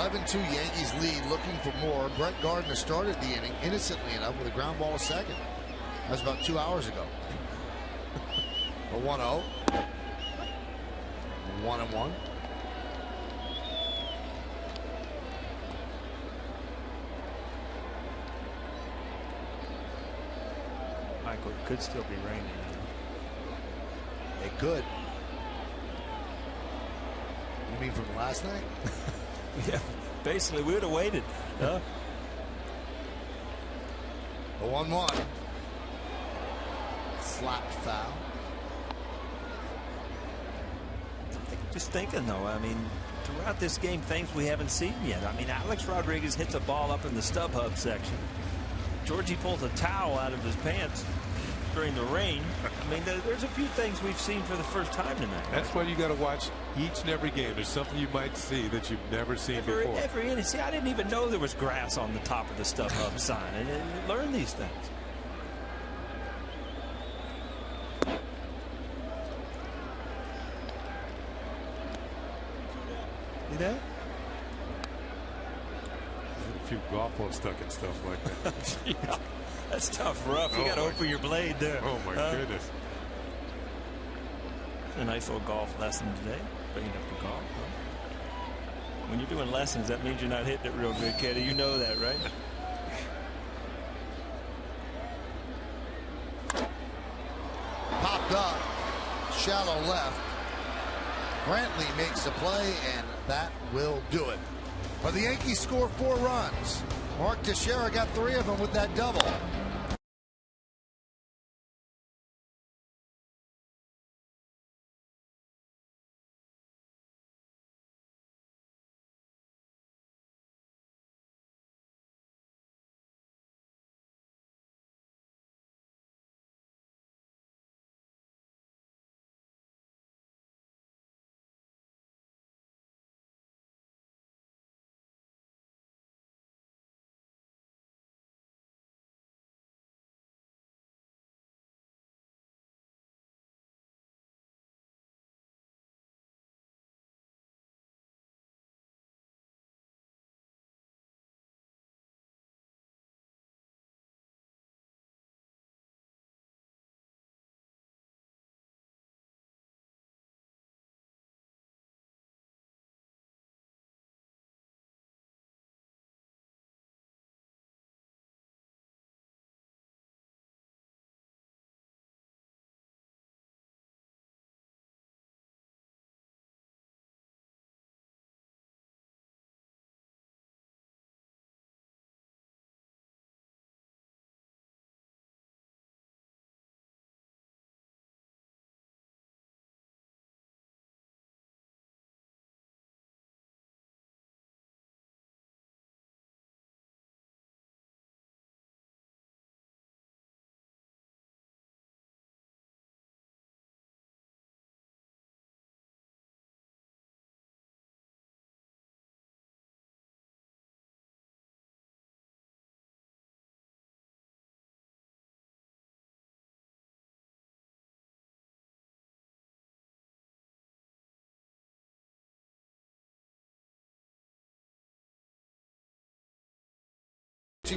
[SPEAKER 2] 11-2 Yankees lead, looking for more. Brett Gardner started the inning innocently enough with a ground ball to second. That was about 2 hours ago. A 1-0. 1-1.
[SPEAKER 6] Michael, it could still be raining.
[SPEAKER 2] It could. You mean from last night?
[SPEAKER 6] Yeah, basically we would have waited. Huh?
[SPEAKER 2] A 1-1. Slap foul.
[SPEAKER 6] Just thinking though, I mean, throughout this game, things we haven't seen yet. I mean, Alex Rodriguez hits a ball up in the StubHub section. Georgie pulls a towel out of his pants during the rain. I mean, there's a few things we've seen for the first time tonight.
[SPEAKER 4] That's why you got to watch each and every game. There's something you might see that you've never seen before.
[SPEAKER 6] Every inning. See, I didn't even know there was grass on the top of the StubHub sign. And you learn these things. You know?
[SPEAKER 4] A few golf balls stuck and stuff like that.
[SPEAKER 6] Yeah, that's tough rough. You got to open your blade there.
[SPEAKER 4] Oh my goodness.
[SPEAKER 6] A nice little golf lesson today. Bringing up the golf. Huh? When you're doing lessons, that means you're not hitting it real good, Katie. You know that, right?
[SPEAKER 2] Popped up. Shallow left. Brantley makes the play, and that will do it. But the Yankees score 4 runs. Mark Teixeira got 3 of them with that double.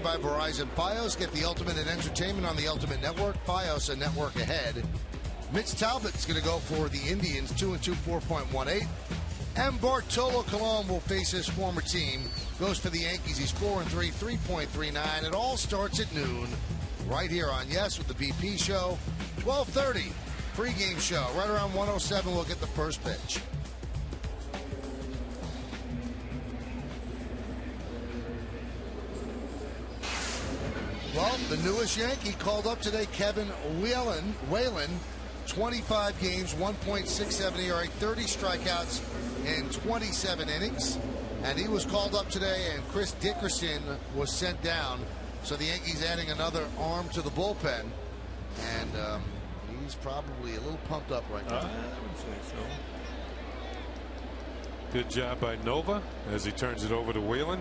[SPEAKER 2] By Verizon Fios. Get the ultimate in entertainment on the Ultimate Network. Fios, a network ahead. Mitch Talbot's going to go for the Indians, 2-2, 4.18. And Bartolo Colon will face his former team. Goes for the Yankees. He's 4-3, 3.39. It all starts at noon right here on Yes with the BP Show. 12:30 pregame show. Right around 1:07 we'll get the first pitch. Well, the newest Yankee called up today, Kevin Whalen, 25 games, 1.67 ERA, 30 strikeouts in 27 innings. And he was called up today, and Chris Dickerson was sent down. So the Yankees adding another arm to the bullpen. And he's probably a little pumped up right now.
[SPEAKER 6] I would say so.
[SPEAKER 4] Good job by Nova as he turns it over to Whalen.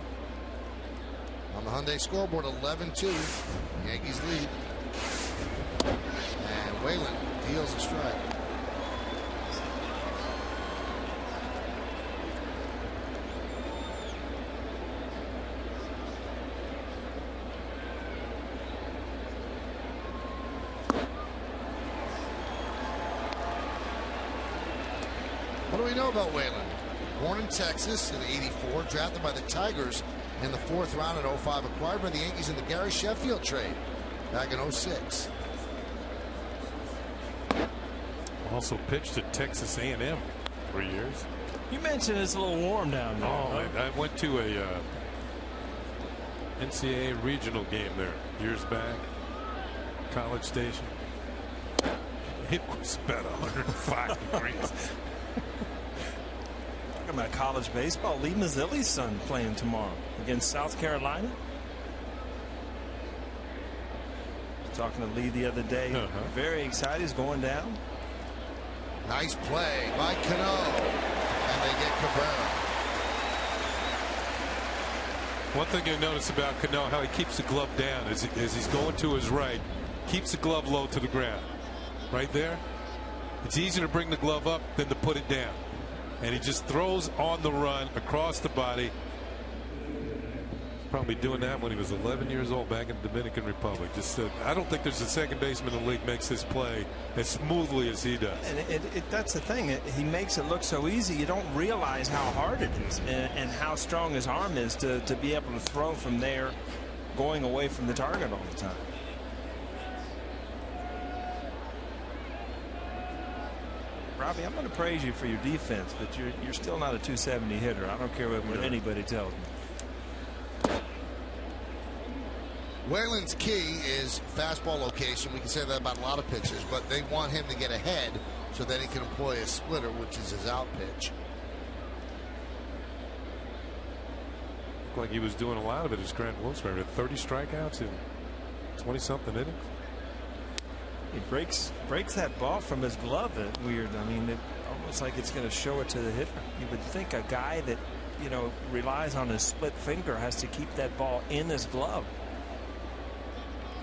[SPEAKER 2] On the Hyundai scoreboard, 11-2. Yankees lead. And Whalen deals a strike. do we know about Whalen? Born in Texas in '84, drafted by the Tigers in the 4th round in '05, acquired by the Yankees in the Gary Sheffield trade back in '06.
[SPEAKER 4] Also pitched at Texas A&M 3 years.
[SPEAKER 3] You mentioned it's a little warm down there.
[SPEAKER 4] Oh, I went to a NCAA regional game there years back. College Station. It was about 105 degrees.
[SPEAKER 3] Talking about college baseball, Lee Mazzilli's son playing tomorrow against South Carolina. Talking to Lee the other day. Very excited. He's going down.
[SPEAKER 2] Nice play by Cano. And they get Cabrera.
[SPEAKER 4] One thing you notice about Cano, how he keeps the glove down as he's going to his right. Keeps the glove low to the ground. Right there. It's easier to bring the glove up than to put it down. And he just throws on the run across the body. Probably doing that when he was 11 years old back in the Dominican Republic. Just I don't think there's a second baseman in the league makes this play as smoothly as he does.
[SPEAKER 3] And that's the thing. He makes it look so easy. You don't realize how hard it is and how strong his arm is to be able to throw from there, going away from the target all the time. Robbie, I'm going to praise you for your defense, but you're still not a 270 hitter. I don't care what anybody tells me.
[SPEAKER 2] Whalen's key is fastball location. We can say that about a lot of pitchers, but they want him to get ahead so that he can employ a splitter, which is his out pitch.
[SPEAKER 4] Looked like he was doing a lot of it as Grant Wilson. 30 strikeouts in 20-something innings.
[SPEAKER 3] He breaks that ball from his glove. Weird. I mean, almost like it's going to show it to the hitter. You would think a guy that, you know, relies on his split finger has to keep that ball in his glove.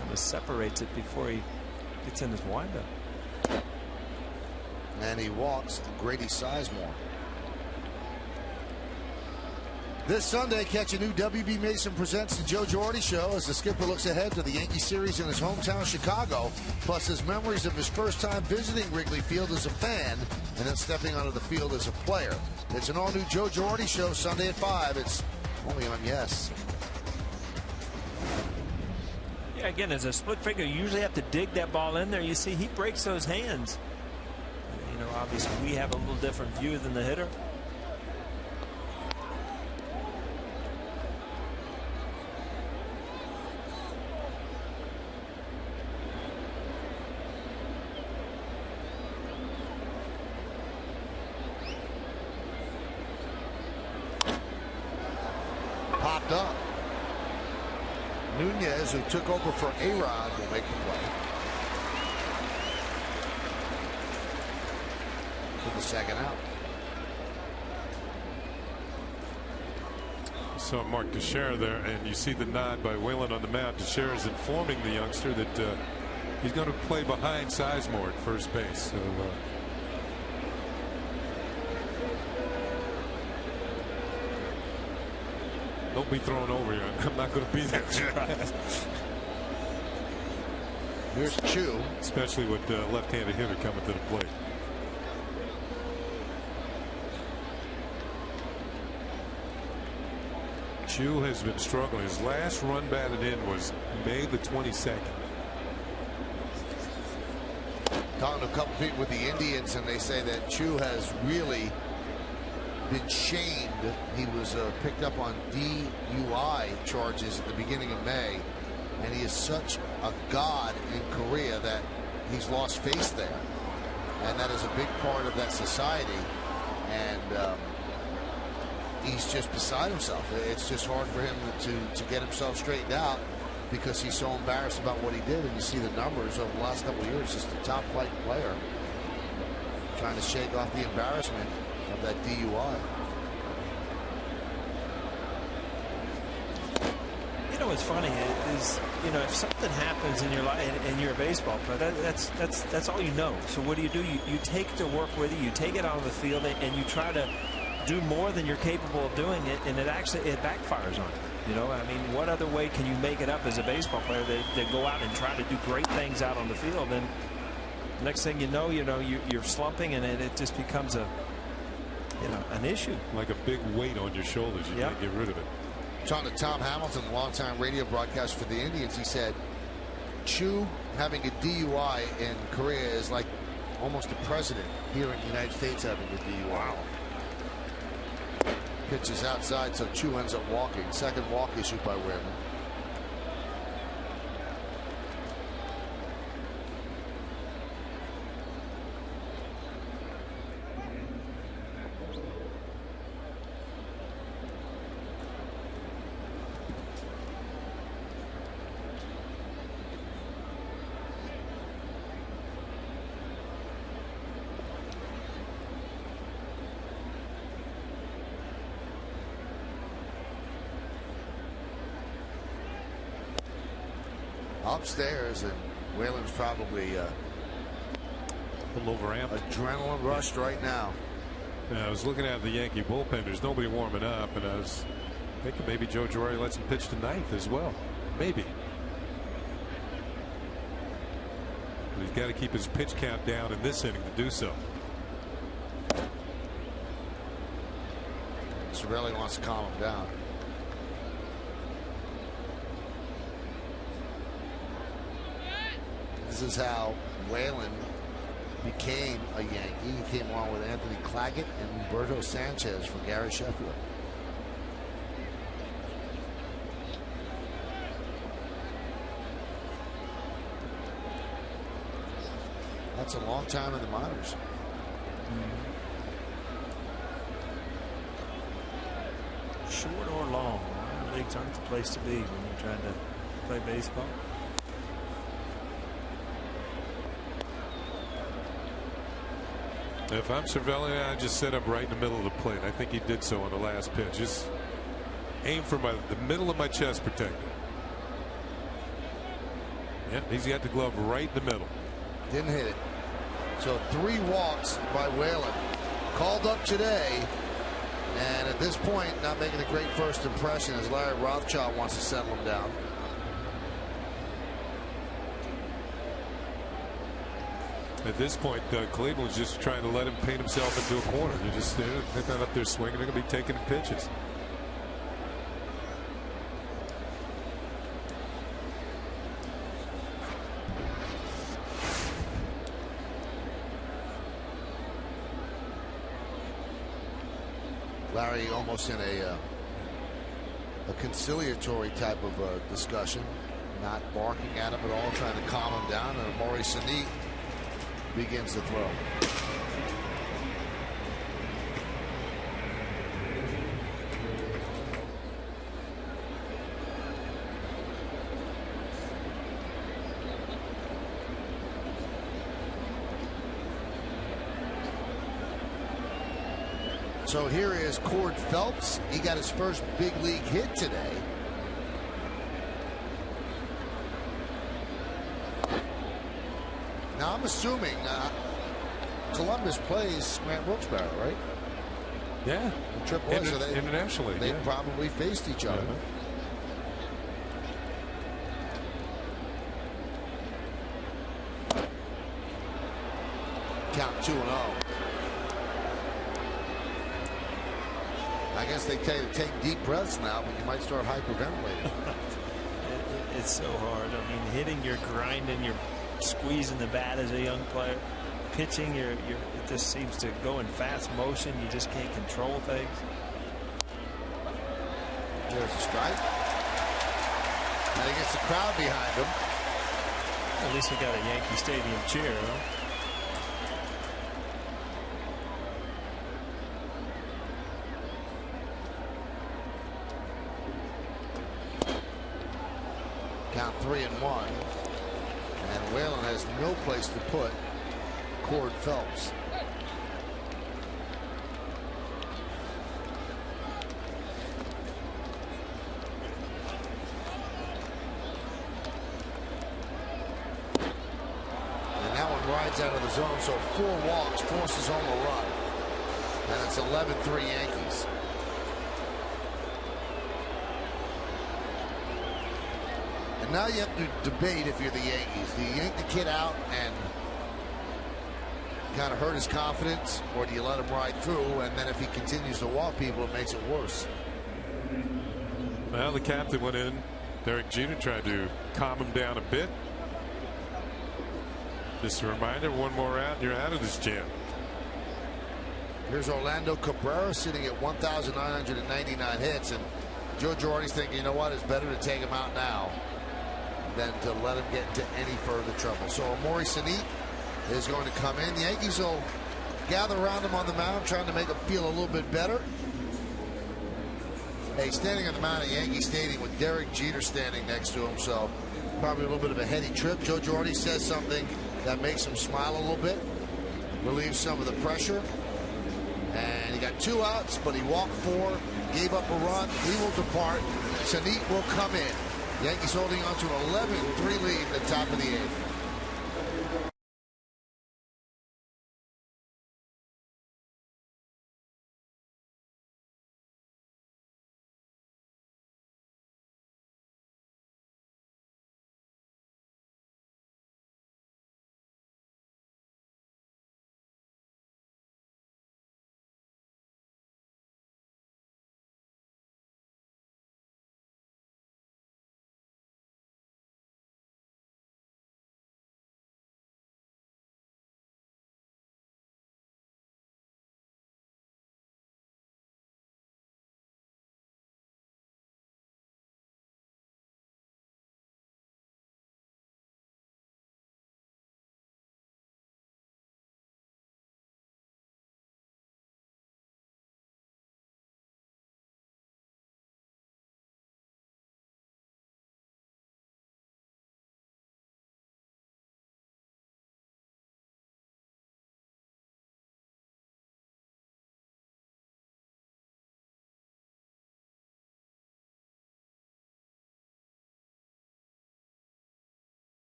[SPEAKER 3] Kind of separates it before he gets in his windup.
[SPEAKER 2] And he walks Grady Sizemore. This Sunday, catch a new WB Mason Presents the Joe Girardi Show as the skipper looks ahead to the Yankee series in his hometown Chicago, plus his memories of his first time visiting Wrigley Field as a fan and then stepping onto the field as a player. It's an all-new Joe Girardi Show Sunday at 5. It's only on Yes.
[SPEAKER 3] Yeah, again, as a split finger, you usually have to dig that ball in there. You see, he breaks those hands. You know, obviously, we have a little different view than the hitter.
[SPEAKER 2] Popped up. Nunez, who took over for A-Rod, will make the play. For the second out.
[SPEAKER 4] Saw Mark Teixeira there, and you see the nod by Whalen on the mound. Teixeira is informing the youngster that he's going to play behind Sizemore at first base. So, don't be thrown over here. I'm not going to be there.
[SPEAKER 2] Here's Chu.
[SPEAKER 4] Especially with the left-handed hitter coming to the plate. Chu has been struggling. His last run batted in was May the 22nd.
[SPEAKER 2] Talking to a couple people with the Indians, and they say that Chu has really been shamed. He was picked up on DUI charges at the beginning of May, and he is such a god in Korea that he's lost face there, and that is a big part of that society, and he's just beside himself. It's just hard for him to get himself straightened out because he's so embarrassed about what he did, and you see the numbers over the last couple of years, just a top flight player trying to shake off the embarrassment of that DUI.
[SPEAKER 3] You know what's funny is, you know, if something happens in your life and you're a baseball player, that's all you know. So what do? You take the work with you, you take it out of the field, and you try to do more than you're capable of doing it, and it backfires on you. You know, I mean, what other way can you make it up as a baseball player that go out and try to do great things out on the field, and next thing you know, you're slumping, and it just becomes a
[SPEAKER 6] an issue.
[SPEAKER 4] Like a big weight on your shoulders. You can't get rid of it.
[SPEAKER 2] Talking to Tom Hamilton, longtime radio broadcaster for the Indians, he said Chu having a DUI in Korea is like almost the president here in the United States having a DUI. Wow. Pitches outside, so Chu ends up walking. Second walk issued by Whalen. Upstairs, and Whalen's probably
[SPEAKER 4] a little overamped.
[SPEAKER 2] Adrenaline rushed right now.
[SPEAKER 4] Yeah, I was looking at the Yankee bullpen. There's nobody warming up, and I was thinking maybe Joe Girardi lets him pitch to ninth as well. Maybe. But he's got to keep his pitch count down in this inning to do so.
[SPEAKER 2] Cervelli wants to calm him down. This is how Whalen became a Yankee. He came along with Anthony Claggett and Humberto Sanchez for Gary Sheffield. That's a long time in the minors.
[SPEAKER 6] Short or long, minor leagues aren't the place to be when you're trying to play baseball.
[SPEAKER 4] If I'm Cervelli, I just set up right in the middle of the plate. I think he did so on the last pitch. Just aim for the middle of my chest protector. Yep, he's got the glove right in the middle.
[SPEAKER 2] Didn't hit it. So 3 walks by Whalen. Called up today. And at this point, not making a great first impression as Larry Rothschild wants to settle him down.
[SPEAKER 4] At this point, Cleveland's just trying to let him paint himself into a corner. They're not up there swinging. They're going to be taking pitches.
[SPEAKER 2] Larry almost in a conciliatory type of discussion, not barking at him at all, trying to calm him down, and Amaury Sanit begins to throw. So here is Cord Phelps. He got his first big league hit today. Now I'm assuming Columbus plays Grant Wilkes-Barre, right?
[SPEAKER 4] Yeah.
[SPEAKER 2] AAA, so
[SPEAKER 4] internationally.
[SPEAKER 2] They probably faced each other. Count 2-0. I guess they tell you to take deep breaths now, but you might start hyperventilating.
[SPEAKER 6] It's so hard. I mean, hitting, you're grinding, you're squeezing the bat as a young player. Pitching, it just seems to go in fast motion. You just can't control things.
[SPEAKER 2] There's a strike. And he gets the crowd behind him.
[SPEAKER 6] At least he got a Yankee Stadium cheer, huh?
[SPEAKER 2] Count 3-1. And Whalen has no place to put Cord Phelps. And that one rides out of the zone, so 4 walks forces home a run. And it's 11-3 Yankees. And now you have to debate if you're the Yankees. Do you yank the kid out and kind of hurt his confidence, or do you let him ride through? And then if he continues to walk people, it makes it worse.
[SPEAKER 4] Well, the captain went in. Derek Jeter tried to calm him down a bit. Just a reminder, one more out and you're out of this jam.
[SPEAKER 2] Here's Orlando Cabrera sitting at 1,999 hits, and Joe Girardi's thinking, you know what, it's better to take him out now than to let him get into any further trouble. So Amori Sanit is going to come in. The Yankees will gather around him on the mound, trying to make him feel a little bit better. Hey, standing on the mound at Yankee Stadium with Derek Jeter standing next to him, so probably a little bit of a heady trip. Joe Girardi says something that makes him smile a little bit, relieves some of the pressure. And he got 2 outs, but he walked 4, gave up a run. He will depart. Sanit will come in. Yankees holding on to an 11-3 lead at the top of the 8th.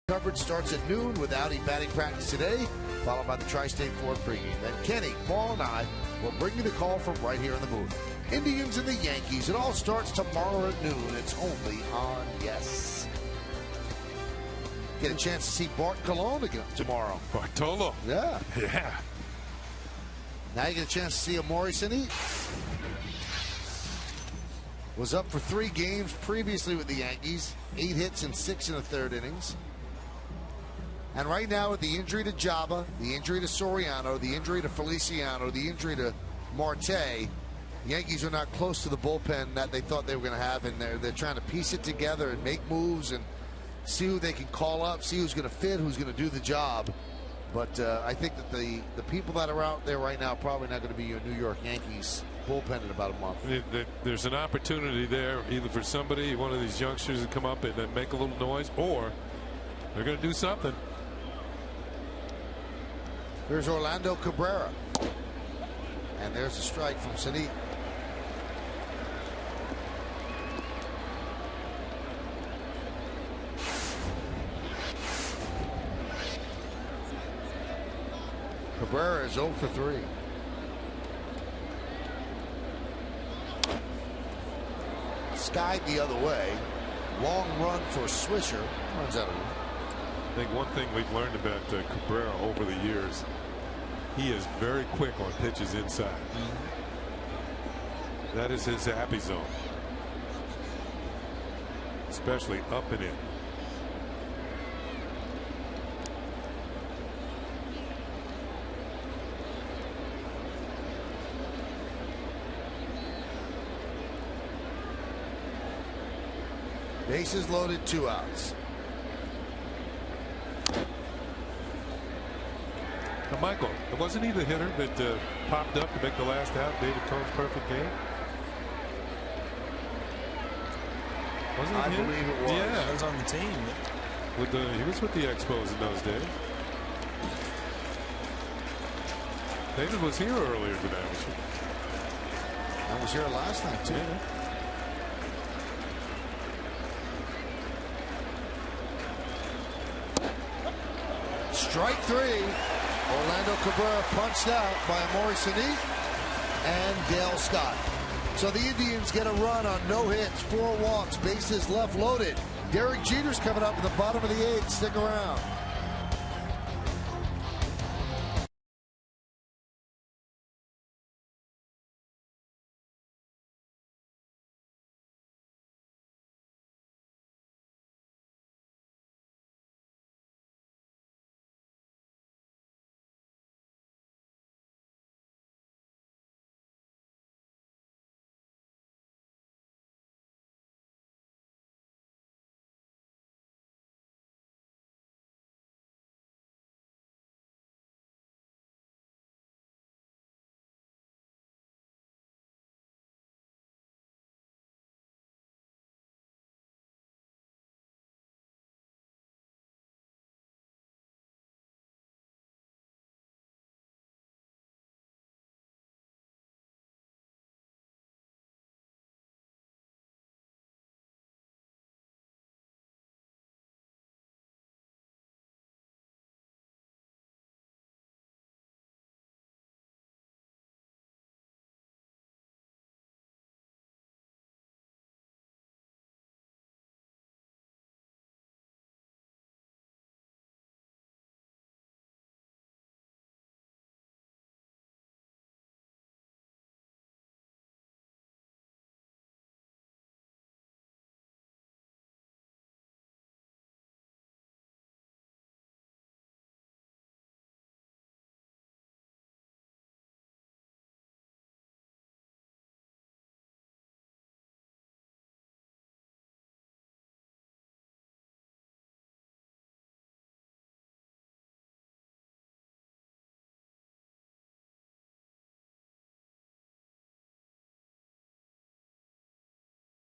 [SPEAKER 2] Coverage starts at noon with Audi batting practice today, followed by the Tri-State Ford pregame. Then Kenny, Paul, and I will bring you the call from right here in the booth. Indians and the Yankees. It all starts tomorrow at noon. It's only on Yes. Get a chance to see Bart Colon again tomorrow.
[SPEAKER 4] Bartolo.
[SPEAKER 2] Yeah.
[SPEAKER 4] Yeah.
[SPEAKER 2] Now you get a chance to see Amori Sanit. Was up for 3 games previously with the Yankees. 8 hits and 6 in the 3rd innings. And right now with the injury to Jaba, the injury to Soriano, the injury to Feliciano, the injury to Marte, the Yankees are not close to the bullpen that they thought they were going to have in there. They're trying to piece it together and make moves and see who they can call up, see who's going to fit, who's going to do the job. But I think that the people that are out there right now are probably not going to be your New York Yankees bullpen in about a month.
[SPEAKER 4] There's an opportunity there either for somebody, one of these youngsters, to come up and make a little noise, or they're going to do something.
[SPEAKER 2] Here's Orlando Cabrera. And there's a strike from Sanit. Cabrera is 0 for 3. Skied the other way. Long run for Swisher. Runs out of room.
[SPEAKER 4] I think one thing we've learned about Cabrera over the years, he is very quick on pitches inside. That is his happy zone, especially up and in.
[SPEAKER 2] Bases loaded, 2 outs.
[SPEAKER 4] Now, Michael, wasn't he the hitter that popped up to make the last out, David Cohn's perfect game? Wasn't he?
[SPEAKER 2] I believe it was.
[SPEAKER 6] Yeah, he was on the team.
[SPEAKER 4] He was with the Expos in those days. David was here earlier today.
[SPEAKER 2] I was here last night too.
[SPEAKER 4] Yeah.
[SPEAKER 2] Strike three. Orlando Cabrera punched out by Amaury Sinet and Dale Scott. So the Indians get a run on no hits, 4 walks, bases left loaded. Derek Jeter's coming up in the bottom of the 8th. Stick around.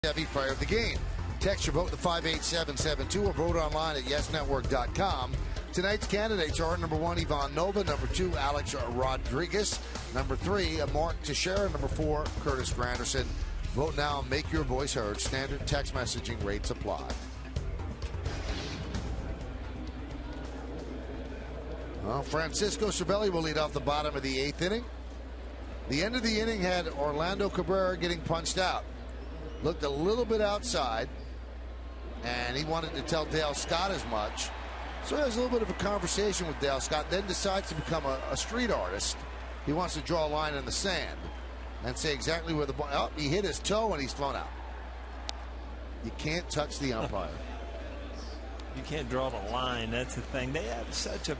[SPEAKER 2] Heavy fire of the game. Text your vote to 58772 or vote online at yesnetwork.com. Tonight's candidates are number 1, Ivan Nova, number 2, Alex Rodriguez, number 3, Mark Teixeira, number 4, Curtis Granderson. Vote now and make your voice heard. Standard text messaging rates apply. Well, Francisco Cervelli will lead off the bottom of the 8th inning. The end of the inning had Orlando Cabrera getting punched out. Looked a little bit outside, and he wanted to tell Dale Scott as much. So he has a little bit of a conversation with Dale Scott, then decides to become a street artist. He wants to draw a line in the sand and say exactly where the ball. Oh, he hit his toe and he's thrown out. You can't touch the umpire.
[SPEAKER 6] You can't draw the line. That's the thing. They have such a,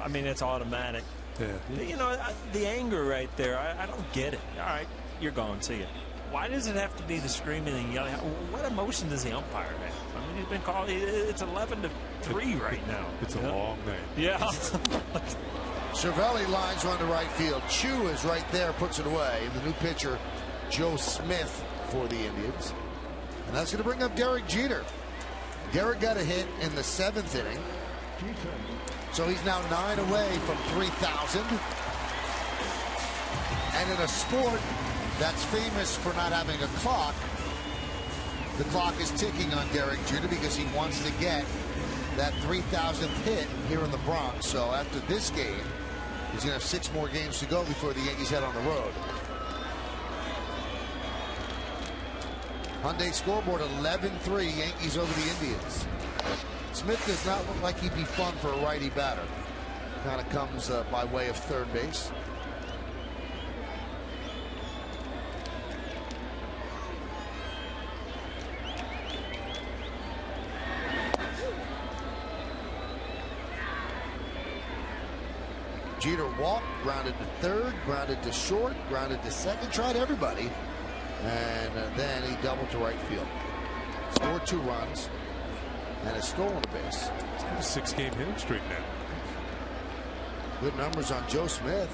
[SPEAKER 6] I mean, it's automatic. Yeah. You know, the anger right there, I don't get it. All right, you're gone. See ya. Why does it have to be the screaming and yelling? What emotion does the umpire have? I mean, he's been called. It's 11-3 right now.
[SPEAKER 4] It's a long night.
[SPEAKER 6] Yeah.
[SPEAKER 2] Cervelli lines run to right field. Chu is right there, puts it away. And the new pitcher, Joe Smith, for the Indians. And that's going to bring up Derek Jeter. Derek got a hit in the 7th inning. So he's now 9 away from 3,000. And in a sport that's famous for not having a clock, the clock is ticking on Derek Jeter because he wants to get that 3,000th hit here in the Bronx. So after this game, he's going to have 6 more games to go before the Yankees head on the road. Hyundai scoreboard 11-3, Yankees over the Indians. Smith does not look like he'd be fun for a righty batter. Kind of comes by way of third base. Jeter walked, grounded to third, grounded to short, grounded to second, tried everybody. And then he doubled to right field. Scored 2 runs and has stolen a base.
[SPEAKER 4] He's got a 6-game hitting streak now.
[SPEAKER 2] Good numbers on Joe Smith.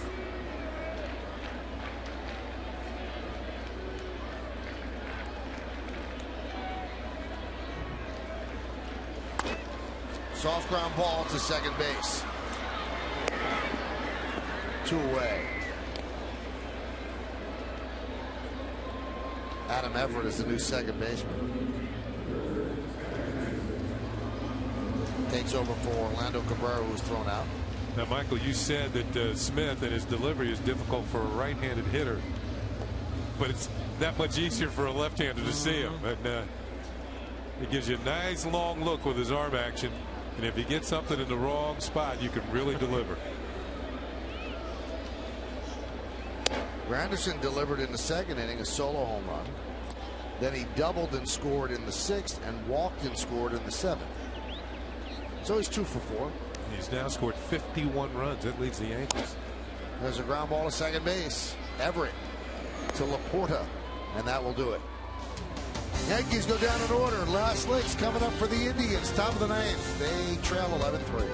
[SPEAKER 2] Soft ground ball to second base. 2 away. Adam Everett is the new second baseman. takes over for Orlando Cabrera, who was thrown out.
[SPEAKER 4] Now, Michael, you said that Smith and his delivery is difficult for a right-handed hitter, but it's that much easier for a left-hander to see him. And it gives you a nice long look with his arm action, and if he gets something in the wrong spot, you can really deliver.
[SPEAKER 2] Granderson delivered in the second inning a solo home run. Then he doubled and scored in the 6th and walked and scored in the 7th. So he's 2 for 4.
[SPEAKER 4] He's now scored 51 runs. That leads the Yankees.
[SPEAKER 2] There's a ground ball to second base. Everett to Laporta, and that will do it. Yankees go down in order. Last licks coming up for the Indians. Top of the 9th. They trail 11-3.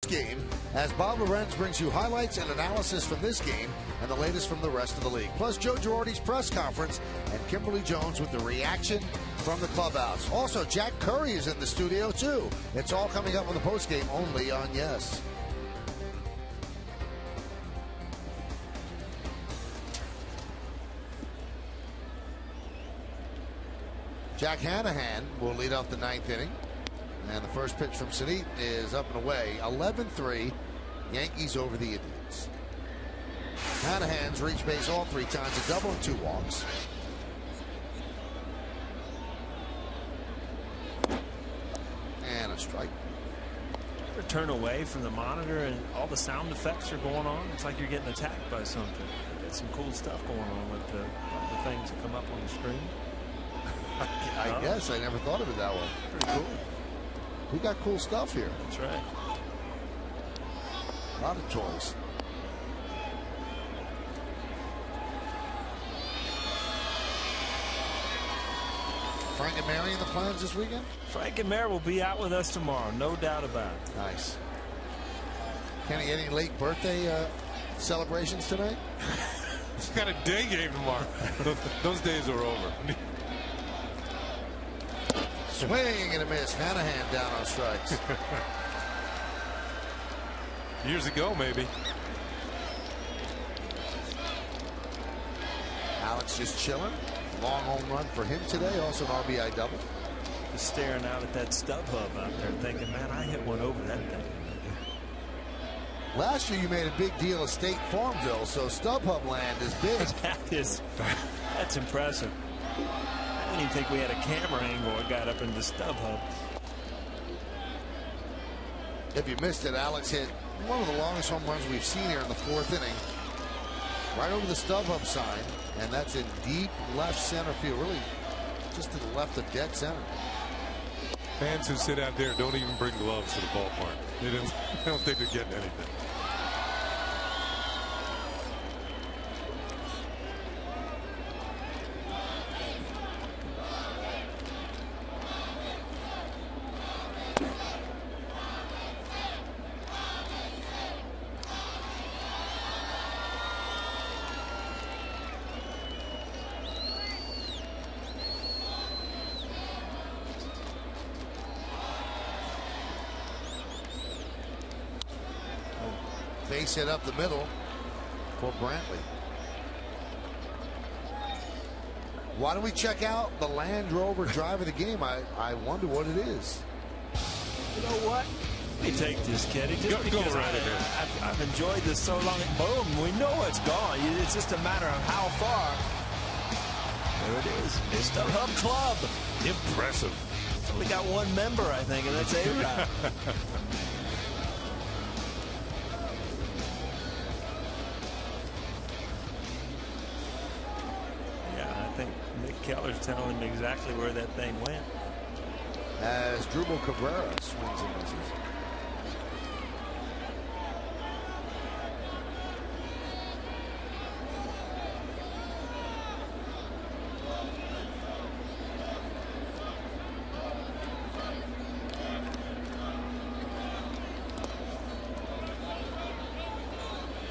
[SPEAKER 2] Game as Bob Lorenz brings you highlights and analysis from this game and the latest from the rest of the league. Plus Joe Girardi's press conference and Kimberly Jones with the reaction from the clubhouse. Also, Jack Curry is in the studio too. It's all coming up on the postgame only on Yes. Jack Hanahan will lead off the 9th inning. And the first pitch from Sunit is up and away. 11-3, Yankees over the Indians. Hanahan's reached base all 3 times, a double and 2 walks. And a strike.
[SPEAKER 6] Turn away from the monitor and all the sound effects are going on. It's like you're getting attacked by something. There's some cool stuff going on with the things that come up on the screen.
[SPEAKER 2] I guess I never thought of it that way.
[SPEAKER 6] Pretty cool.
[SPEAKER 2] We got cool stuff here.
[SPEAKER 6] That's right.
[SPEAKER 2] A lot of toys. Frank and Mary in the plans this weekend?
[SPEAKER 6] Frank and Mary will be out with us tomorrow, no doubt about it.
[SPEAKER 2] Nice. Kenny, any late birthday celebrations tonight?
[SPEAKER 4] He's got a day game tomorrow. Those days are over.
[SPEAKER 2] Swing and a miss. Hanahan down on strikes.
[SPEAKER 4] Years ago, maybe.
[SPEAKER 2] Alex just chilling. Long home run for him today. Also an RBI double.
[SPEAKER 6] Just staring out at that stub hub out there thinking, man, I hit one over that thing.
[SPEAKER 2] Last year you made a big deal of State Farmville, so StubHub land is big.
[SPEAKER 6] That's impressive. I didn't even think we had a camera angle that got up into StubHub.
[SPEAKER 2] If you missed it, Alex hit one of the longest home runs we've seen here in the 4th inning. Right over the StubHub sign, and that's in deep left center field, really just to the left of dead center.
[SPEAKER 4] Fans who sit out there don't even bring gloves to the ballpark. They don't think they're getting anything.
[SPEAKER 2] base hit up the middle for Brantley. Why don't we check out the Land Rover drive of the game? I wonder what it is.
[SPEAKER 6] You know what? Let me take this, Kenny. Just because I've enjoyed this so long. Boom, we know it's gone. It's just a matter of how far. There it is. It's the Hub Club.
[SPEAKER 4] Impressive.
[SPEAKER 6] It's only got one member, I think, and that's A-Rod. Yeah, I think Nick Keller's telling him exactly where that thing went.
[SPEAKER 2] As Drupal Cabrera swings and misses.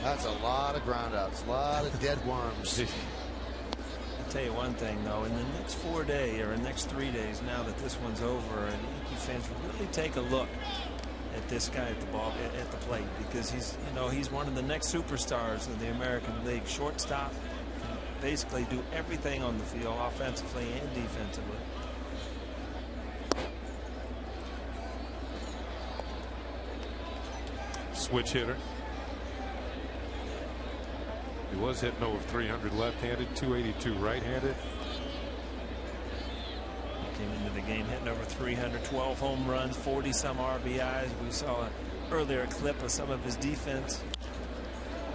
[SPEAKER 2] That's a lot of groundouts, a lot of dead worms.
[SPEAKER 6] I'll tell you one thing, though, in the next 4 days or the next 3 days, now that this one's over, and Yankee fans really take a look at this guy at the plate, because he's one of the next superstars of the American League. Shortstop, can basically do everything on the field, offensively and defensively.
[SPEAKER 4] Switch hitter. He was hitting over 300 left-handed, 282 right-handed.
[SPEAKER 6] Came into the game hitting over 312 home runs, 40-some RBIs. We saw an earlier clip of some of his defense.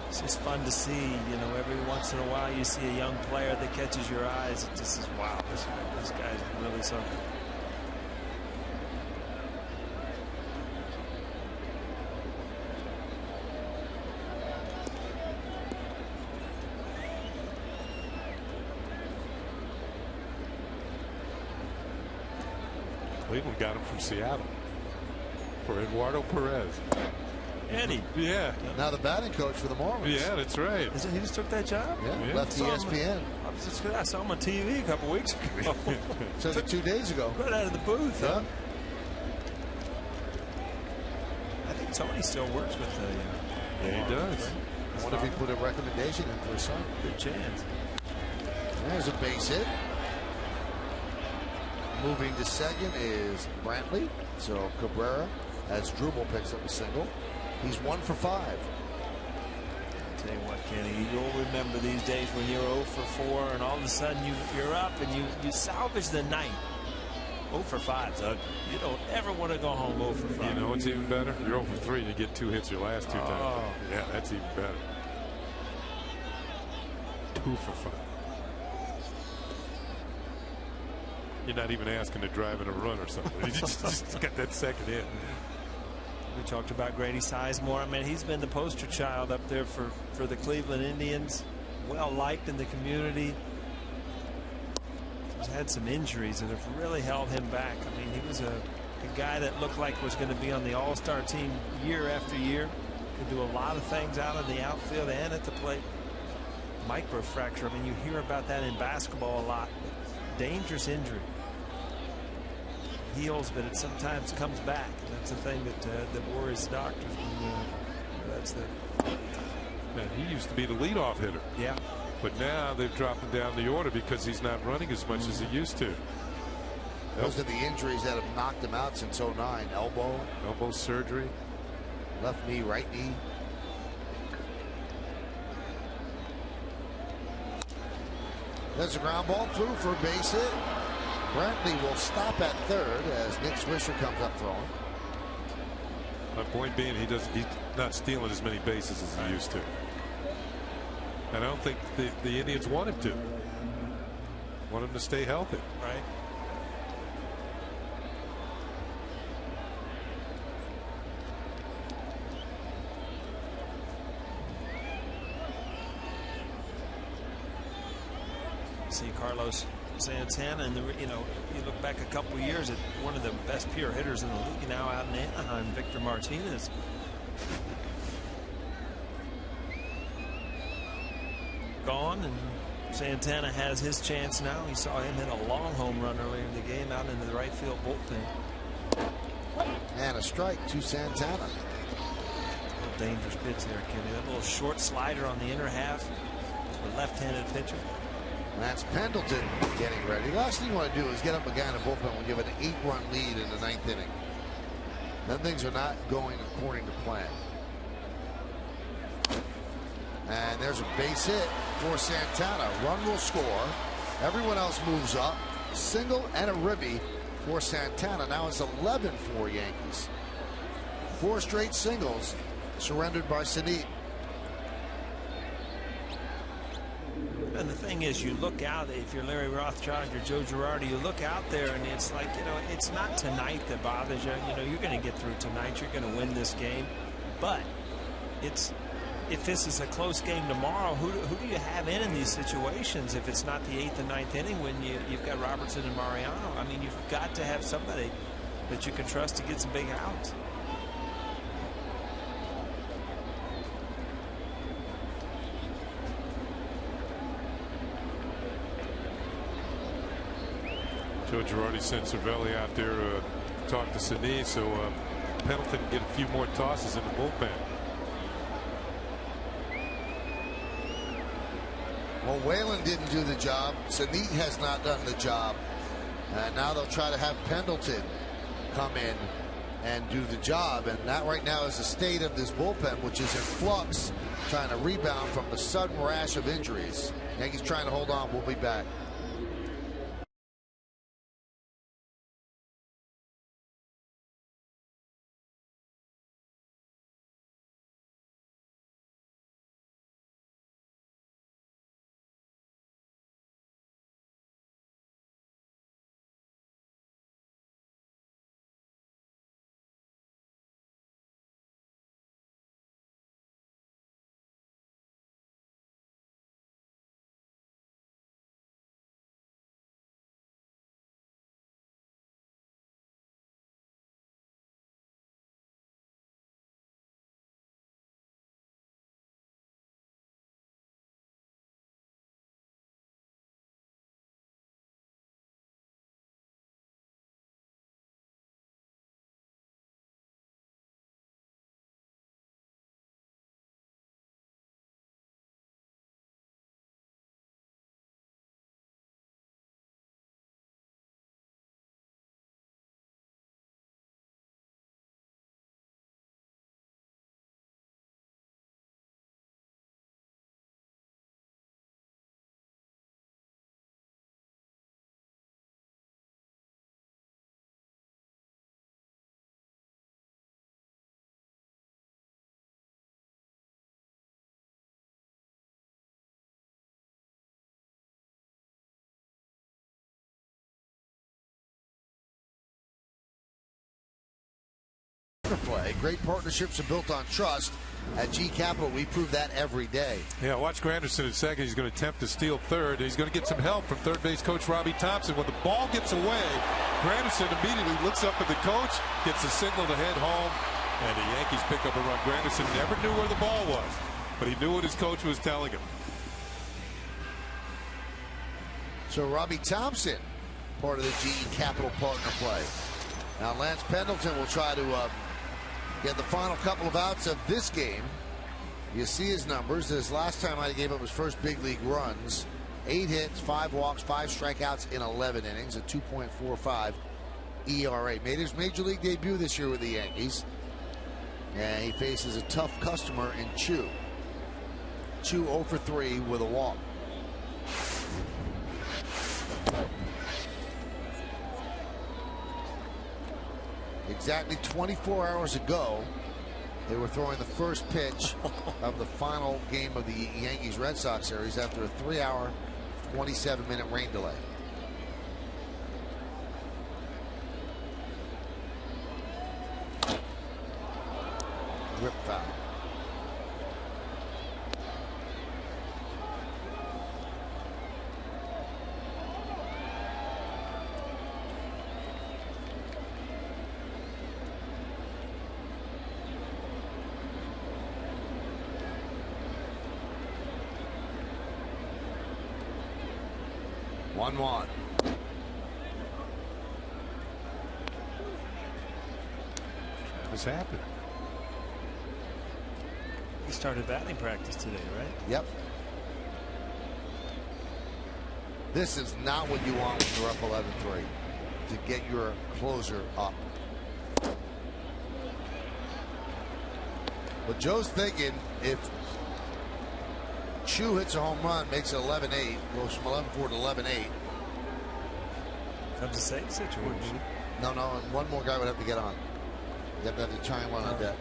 [SPEAKER 6] It's just fun to see. Every once in a while you see a young player that catches your eyes. It just is, wow, this guy's really something.
[SPEAKER 4] Cleveland got him from Seattle for Eduardo Perez.
[SPEAKER 6] Eddie.
[SPEAKER 4] Yeah.
[SPEAKER 2] Now the batting coach for the Marlins.
[SPEAKER 4] Yeah, that's right.
[SPEAKER 6] He just took that job?
[SPEAKER 2] Yeah. Left ESPN.
[SPEAKER 6] I saw him on TV a couple weeks ago.
[SPEAKER 2] Took it 2 days ago.
[SPEAKER 6] Right out of the booth.
[SPEAKER 2] Yeah.
[SPEAKER 6] Huh? I think Tony still works with the.
[SPEAKER 4] Yeah, he does.
[SPEAKER 2] I wonder if he put a recommendation in for his son.
[SPEAKER 6] Good chance.
[SPEAKER 2] There's a base hit. Moving to second is Brantley. So Cabrera, as Drupal picks up a single. He's 1 for 5.
[SPEAKER 6] I'll tell you what, Kenny, you'll remember these days when you're 0 for 4 and all of a sudden you're up and you salvage the night. 0 for 5, so you don't ever want to go home 0 for 5.
[SPEAKER 4] You know what's even better? You're 0 for 3 and you get 2 hits your last 2 times. Yeah, that's even better. 2 for 5. You're not even asking to drive in a run or something. You just got that second hit.
[SPEAKER 6] We talked about Grady Sizemore. I mean, he's been the poster child up there for the Cleveland Indians. Well liked in the community. He's had some injuries that have really held him back. I mean, he was a guy that looked like was going to be on the All-Star team year after year. Could do a lot of things out in the outfield and at the plate. Microfracture. I mean, you hear about that in basketball a lot. Dangerous injury. Heals, but it sometimes comes back. And that's the thing that worries doctors. That's the.
[SPEAKER 4] Man, he used to be the leadoff hitter.
[SPEAKER 6] Yeah.
[SPEAKER 4] But now they've dropped him down the order because he's not running as much as he used to.
[SPEAKER 2] Those are the injuries that have knocked him out since 09. Elbow
[SPEAKER 4] surgery.
[SPEAKER 2] Left knee, right knee. There's a ground ball through for a base hit. Brantley will stop at third as Nick Swisher comes up throwing.
[SPEAKER 4] My point being, he's not stealing as many bases as he used to. And I don't think the Indians want him to. Want him to stay healthy.
[SPEAKER 6] Right. See Carlos Santana, and you look back a couple years at one of the best pure hitters in the league now out in Anaheim, Victor Martinez. Gone, and Santana has his chance now. We saw him hit a long home run earlier in the game out into the right field bullpen.
[SPEAKER 2] And a strike to Santana.
[SPEAKER 6] dangerous pitch there, Kenny. That little short slider on the inner half for a left-handed pitcher.
[SPEAKER 2] Lance Pendleton getting ready. The last thing you want to do is get up a guy in the bullpen when you have an 8-run lead in the 9th inning. Then things are not going according to plan. And there's a base hit for Santana. Run will score. Everyone else moves up. Single and a ribby for Santana. Now it's 11 for Yankees. 4 straight singles surrendered by Snead.
[SPEAKER 6] And the thing is, you look out, if you're Larry Rothschild or Joe Girardi, you look out there and it's like, you know, it's not tonight that bothers you. You know, you're going to get through tonight. You're going to win this game. But it's, if this is a close game tomorrow, who do you have in these situations if it's not the 8th and 9th inning when you've got Robertson and Mariano? I mean, you've got to have somebody that you can trust to get some big outs.
[SPEAKER 4] Joe Girardi sent Cervelli out there to talk to Snead, so Pendleton can get a few more tosses in the bullpen.
[SPEAKER 2] Well, Whalen didn't do the job. Snead has not done the job. And now they'll try to have Pendleton come in and do the job. And that right now is the state of this bullpen, which is in flux, trying to rebound from the sudden rash of injuries. Yankees trying to hold on. We'll be back. Play. Great partnerships are built on trust. At G Capital, we prove that every day.
[SPEAKER 4] Yeah, watch Granderson at second. He's going to attempt to steal third. He's going to get some help from third base coach Robbie Thompson. When the ball gets away, Granderson immediately looks up at the coach, gets a signal to head home, and the Yankees pick up a run. Granderson never knew where the ball was, but he knew what his coach was telling him.
[SPEAKER 2] So Robbie Thompson, part of the GE Capital partner play. Now Lance Pendleton will try to get the final couple of outs of this game. You see his numbers. This last time I gave up his first big league runs. 8 hits, 5 walks, 5 strikeouts in 11 innings, a 2.45 ERA. Made his major league debut this year with the Yankees. And he faces a tough customer in Chu. Chu 0 for 3 with a walk. Exactly 24 hours ago, they were throwing the first pitch of the final game of the Yankees-Red Sox series after a 3-hour, 27-minute rain delay. Rip foul. One.
[SPEAKER 4] This happened.
[SPEAKER 6] He started batting practice today, right?
[SPEAKER 2] Yep. This is not what you want when you're up 11-3, to get your closer up. But Joe's thinking if Chu hits a home run, makes it 11-8, goes from 11-4 to 11-8.
[SPEAKER 6] That's a safe situation.
[SPEAKER 2] No, and one more guy would have to get on. You have to have the tying run on deck.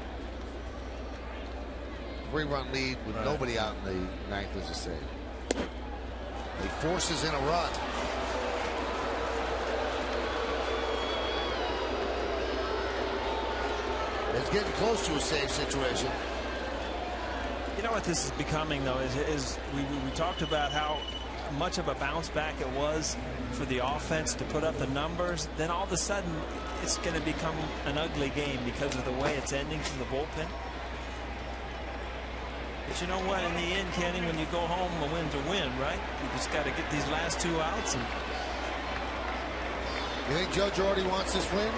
[SPEAKER 2] 3-run lead with nobody out in the ninth is a save. He forces in a run. It's getting close to a save situation.
[SPEAKER 6] You know what this is becoming, though, is we talked about how much of a bounce back it was for the offense to put up the numbers. Then all of a sudden, it's going to become an ugly game because of the way it's ending from the bullpen. But you know what? In the end, Kenny, when you go home, a win's a win, right? You just got to get these last 2 outs. And
[SPEAKER 2] you think Joe Girardi wants this win?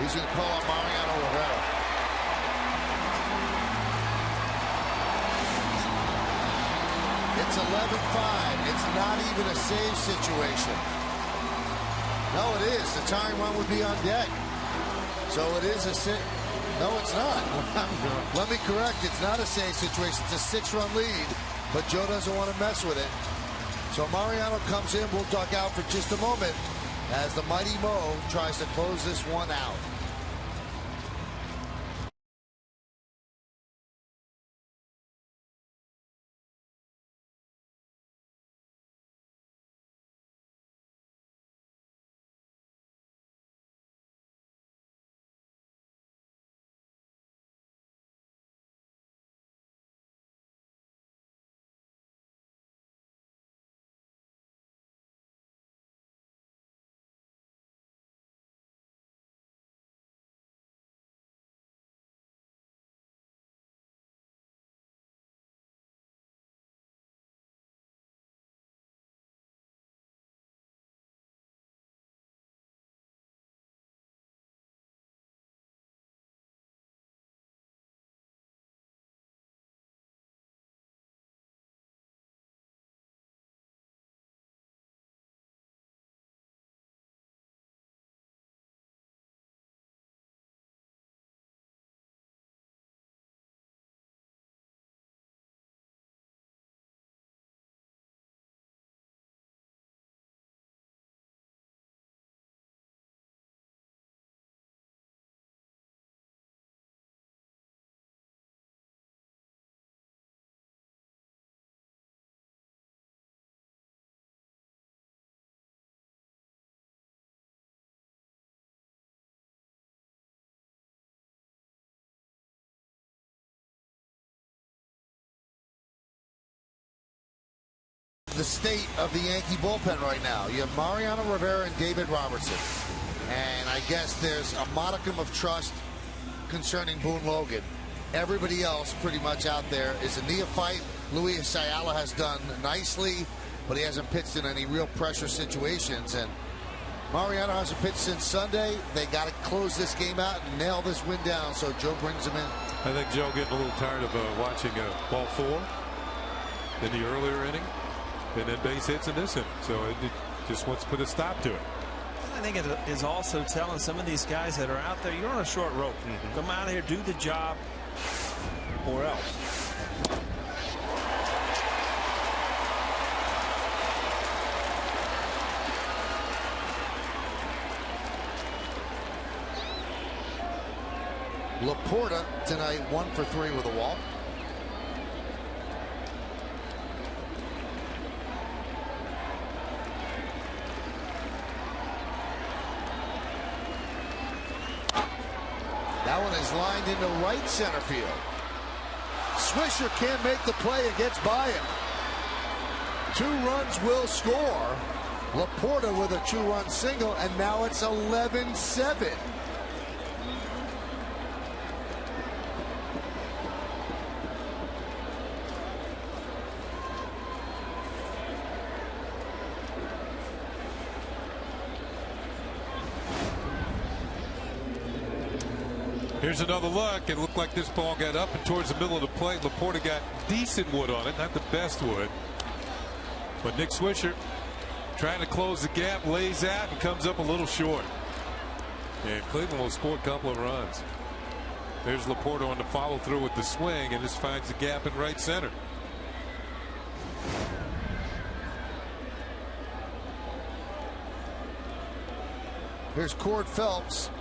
[SPEAKER 2] He's going to call up Mariano Rivera. It's 11-5. It's not even a save situation. No, it is. The tying run would be on deck. So it is a save. No, it's not. Let me correct. It's not a save situation. It's a 6-run lead, but Joe doesn't want to mess with it. So Mariano comes in. We'll duck out for just a moment as the mighty Mo tries to close this one out. The state of the Yankee bullpen right now. You have Mariano Rivera and David Robertson. And I guess there's a modicum of trust concerning Boone Logan. Everybody else pretty much out there is a neophyte. Luis Ayala has done nicely, but he hasn't pitched in any real pressure situations. And Mariano hasn't pitched since Sunday. They got to close this game out and nail this win down, so Joe brings him in.
[SPEAKER 4] I think Joe getting a little tired of watching ball 4 in the earlier inning. And then base hits in this inning. So it just wants to put a stop to it.
[SPEAKER 6] I think it is also telling some of these guys that are out there, you're on a short rope. Come out here, do the job, or else.
[SPEAKER 2] Laporta tonight 1 for 3 with a walk. That one is lined into right center field. Swisher can't make the play and gets by him. 2 runs will score. Laporta with a 2-run single, and now it's 11-7.
[SPEAKER 4] Here's another look. It looked like this ball got up and towards the middle of the plate. Laporta got decent wood on it, not the best wood. But Nick Swisher trying to close the gap, lays out and comes up a little short. And Cleveland will score a couple of runs. There's Laporta on the follow through with the swing, and this finds the gap in right center.
[SPEAKER 2] Here's Cord Phelps.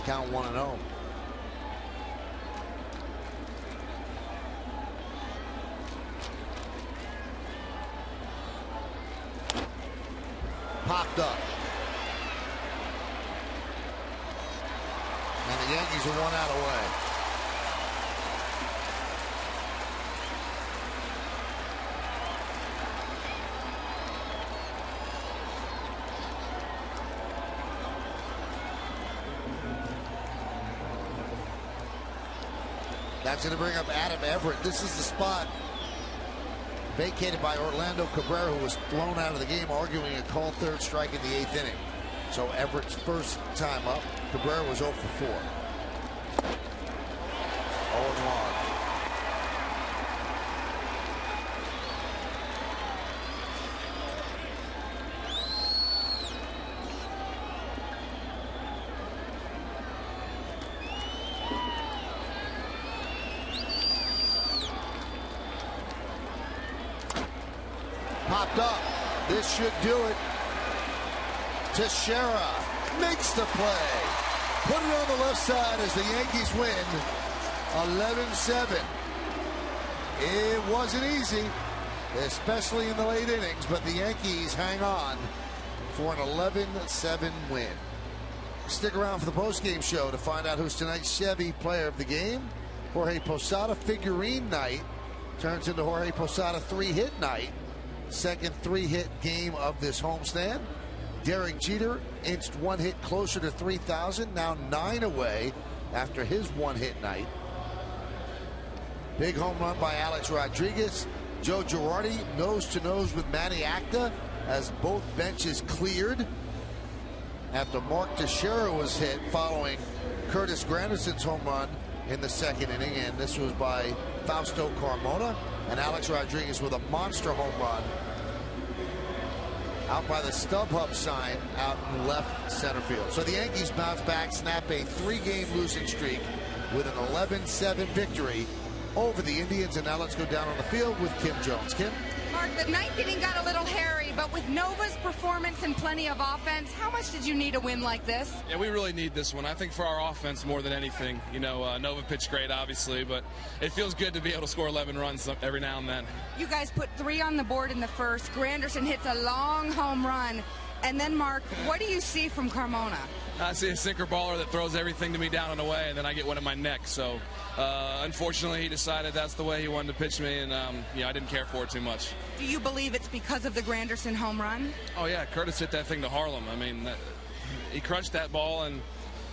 [SPEAKER 2] Count 1-0. Popped up. And the Yankees are 1 out away. That's going to bring up Adam Everett. This is the spot vacated by Orlando Cabrera, who was thrown out of the game, arguing a called third strike in the 8th inning. So Everett's first time up. Cabrera was 0 for 4. 0-1. Popped up. This should do it. Teixeira makes the play. Put it on the left side as the Yankees win 11-7. It wasn't easy, especially in the late innings, but the Yankees hang on for an 11-7 win. Stick around for the postgame show to find out who's tonight's Chevy player of the game. Jorge Posada figurine night turns into Jorge Posada 3-hit night. Second 3-hit game of this homestand. Derek Jeter inched 1 hit closer to 3,000, now 9 away after his 1-hit night. Big home run by Alex Rodriguez. Joe Girardi nose to nose with Manny Acta as both benches cleared after Mark Teixeira was hit following Curtis Granderson's home run in the 2nd inning, and this was by Fausto Carmona. And Alex Rodriguez with a monster home run out by the StubHub sign out in left center field. So the Yankees bounce back, snap a 3-game losing streak with an 11-7 victory over the Indians. And now let's go down on the field with Kim Jones. Kim?
[SPEAKER 5] Mark, the 9th inning got a little hairy, but with Nova's performance and plenty of offense, how much did you need a win like this?
[SPEAKER 9] Yeah, we really need this one. I think for our offense more than anything. You know, Nova pitched great, obviously, but it feels good to be able to score 11 runs every now and then.
[SPEAKER 5] You guys put 3 on the board in the first. Granderson hits a long home run. And then, Mark, what do you see from Carmona?
[SPEAKER 9] I see a sinker baller that throws everything to me down and away, and then I get one in my neck. So, unfortunately, he decided that's the way he wanted to pitch me, and I didn't care for it too much.
[SPEAKER 5] Do you believe it's because of the Granderson home run?
[SPEAKER 9] Oh, yeah. Curtis hit that thing to Harlem. I mean, he crushed that ball, and,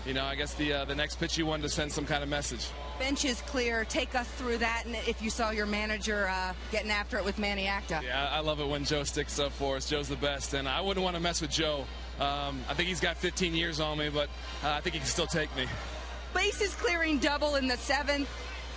[SPEAKER 9] I guess the next pitch he wanted to send some kind of message.
[SPEAKER 5] Bench is clear. Take us through that, and if you saw your manager getting after it with Manny Acta.
[SPEAKER 9] Yeah, I love it when Joe sticks up for us. Joe's the best, and I wouldn't want to mess with Joe. I think he's got 15 years on me, but I think he can still take me.
[SPEAKER 5] Bases clearing double in the 7th.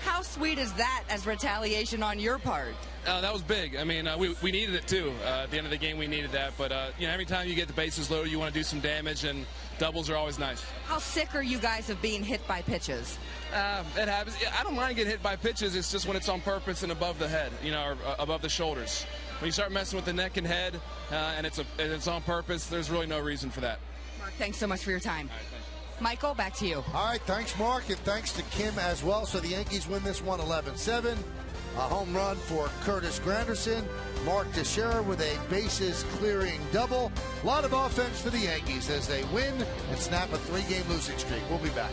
[SPEAKER 5] How sweet is that as retaliation on your part?
[SPEAKER 9] That was big. I mean, we needed it too. At the end of the game, we needed that. But, every time you get the bases loaded, you want to do some damage, and doubles are always nice.
[SPEAKER 5] How sick are you guys of being hit by pitches?
[SPEAKER 9] It happens. I don't mind getting hit by pitches. It's just when it's on purpose and above the head, or above the shoulders. When you start messing with the neck and head, and it's on purpose, there's really no reason for that.
[SPEAKER 5] Mark, thanks so much for your time.
[SPEAKER 9] All right, thanks.
[SPEAKER 5] Michael, back to you.
[SPEAKER 2] All right, thanks, Mark, and thanks to Kim as well. So the Yankees win this one 11-7. A home run for Curtis Granderson. Mark Teixeira with a bases-clearing double. A lot of offense for the Yankees as they win and snap a 3-game losing streak. We'll be back.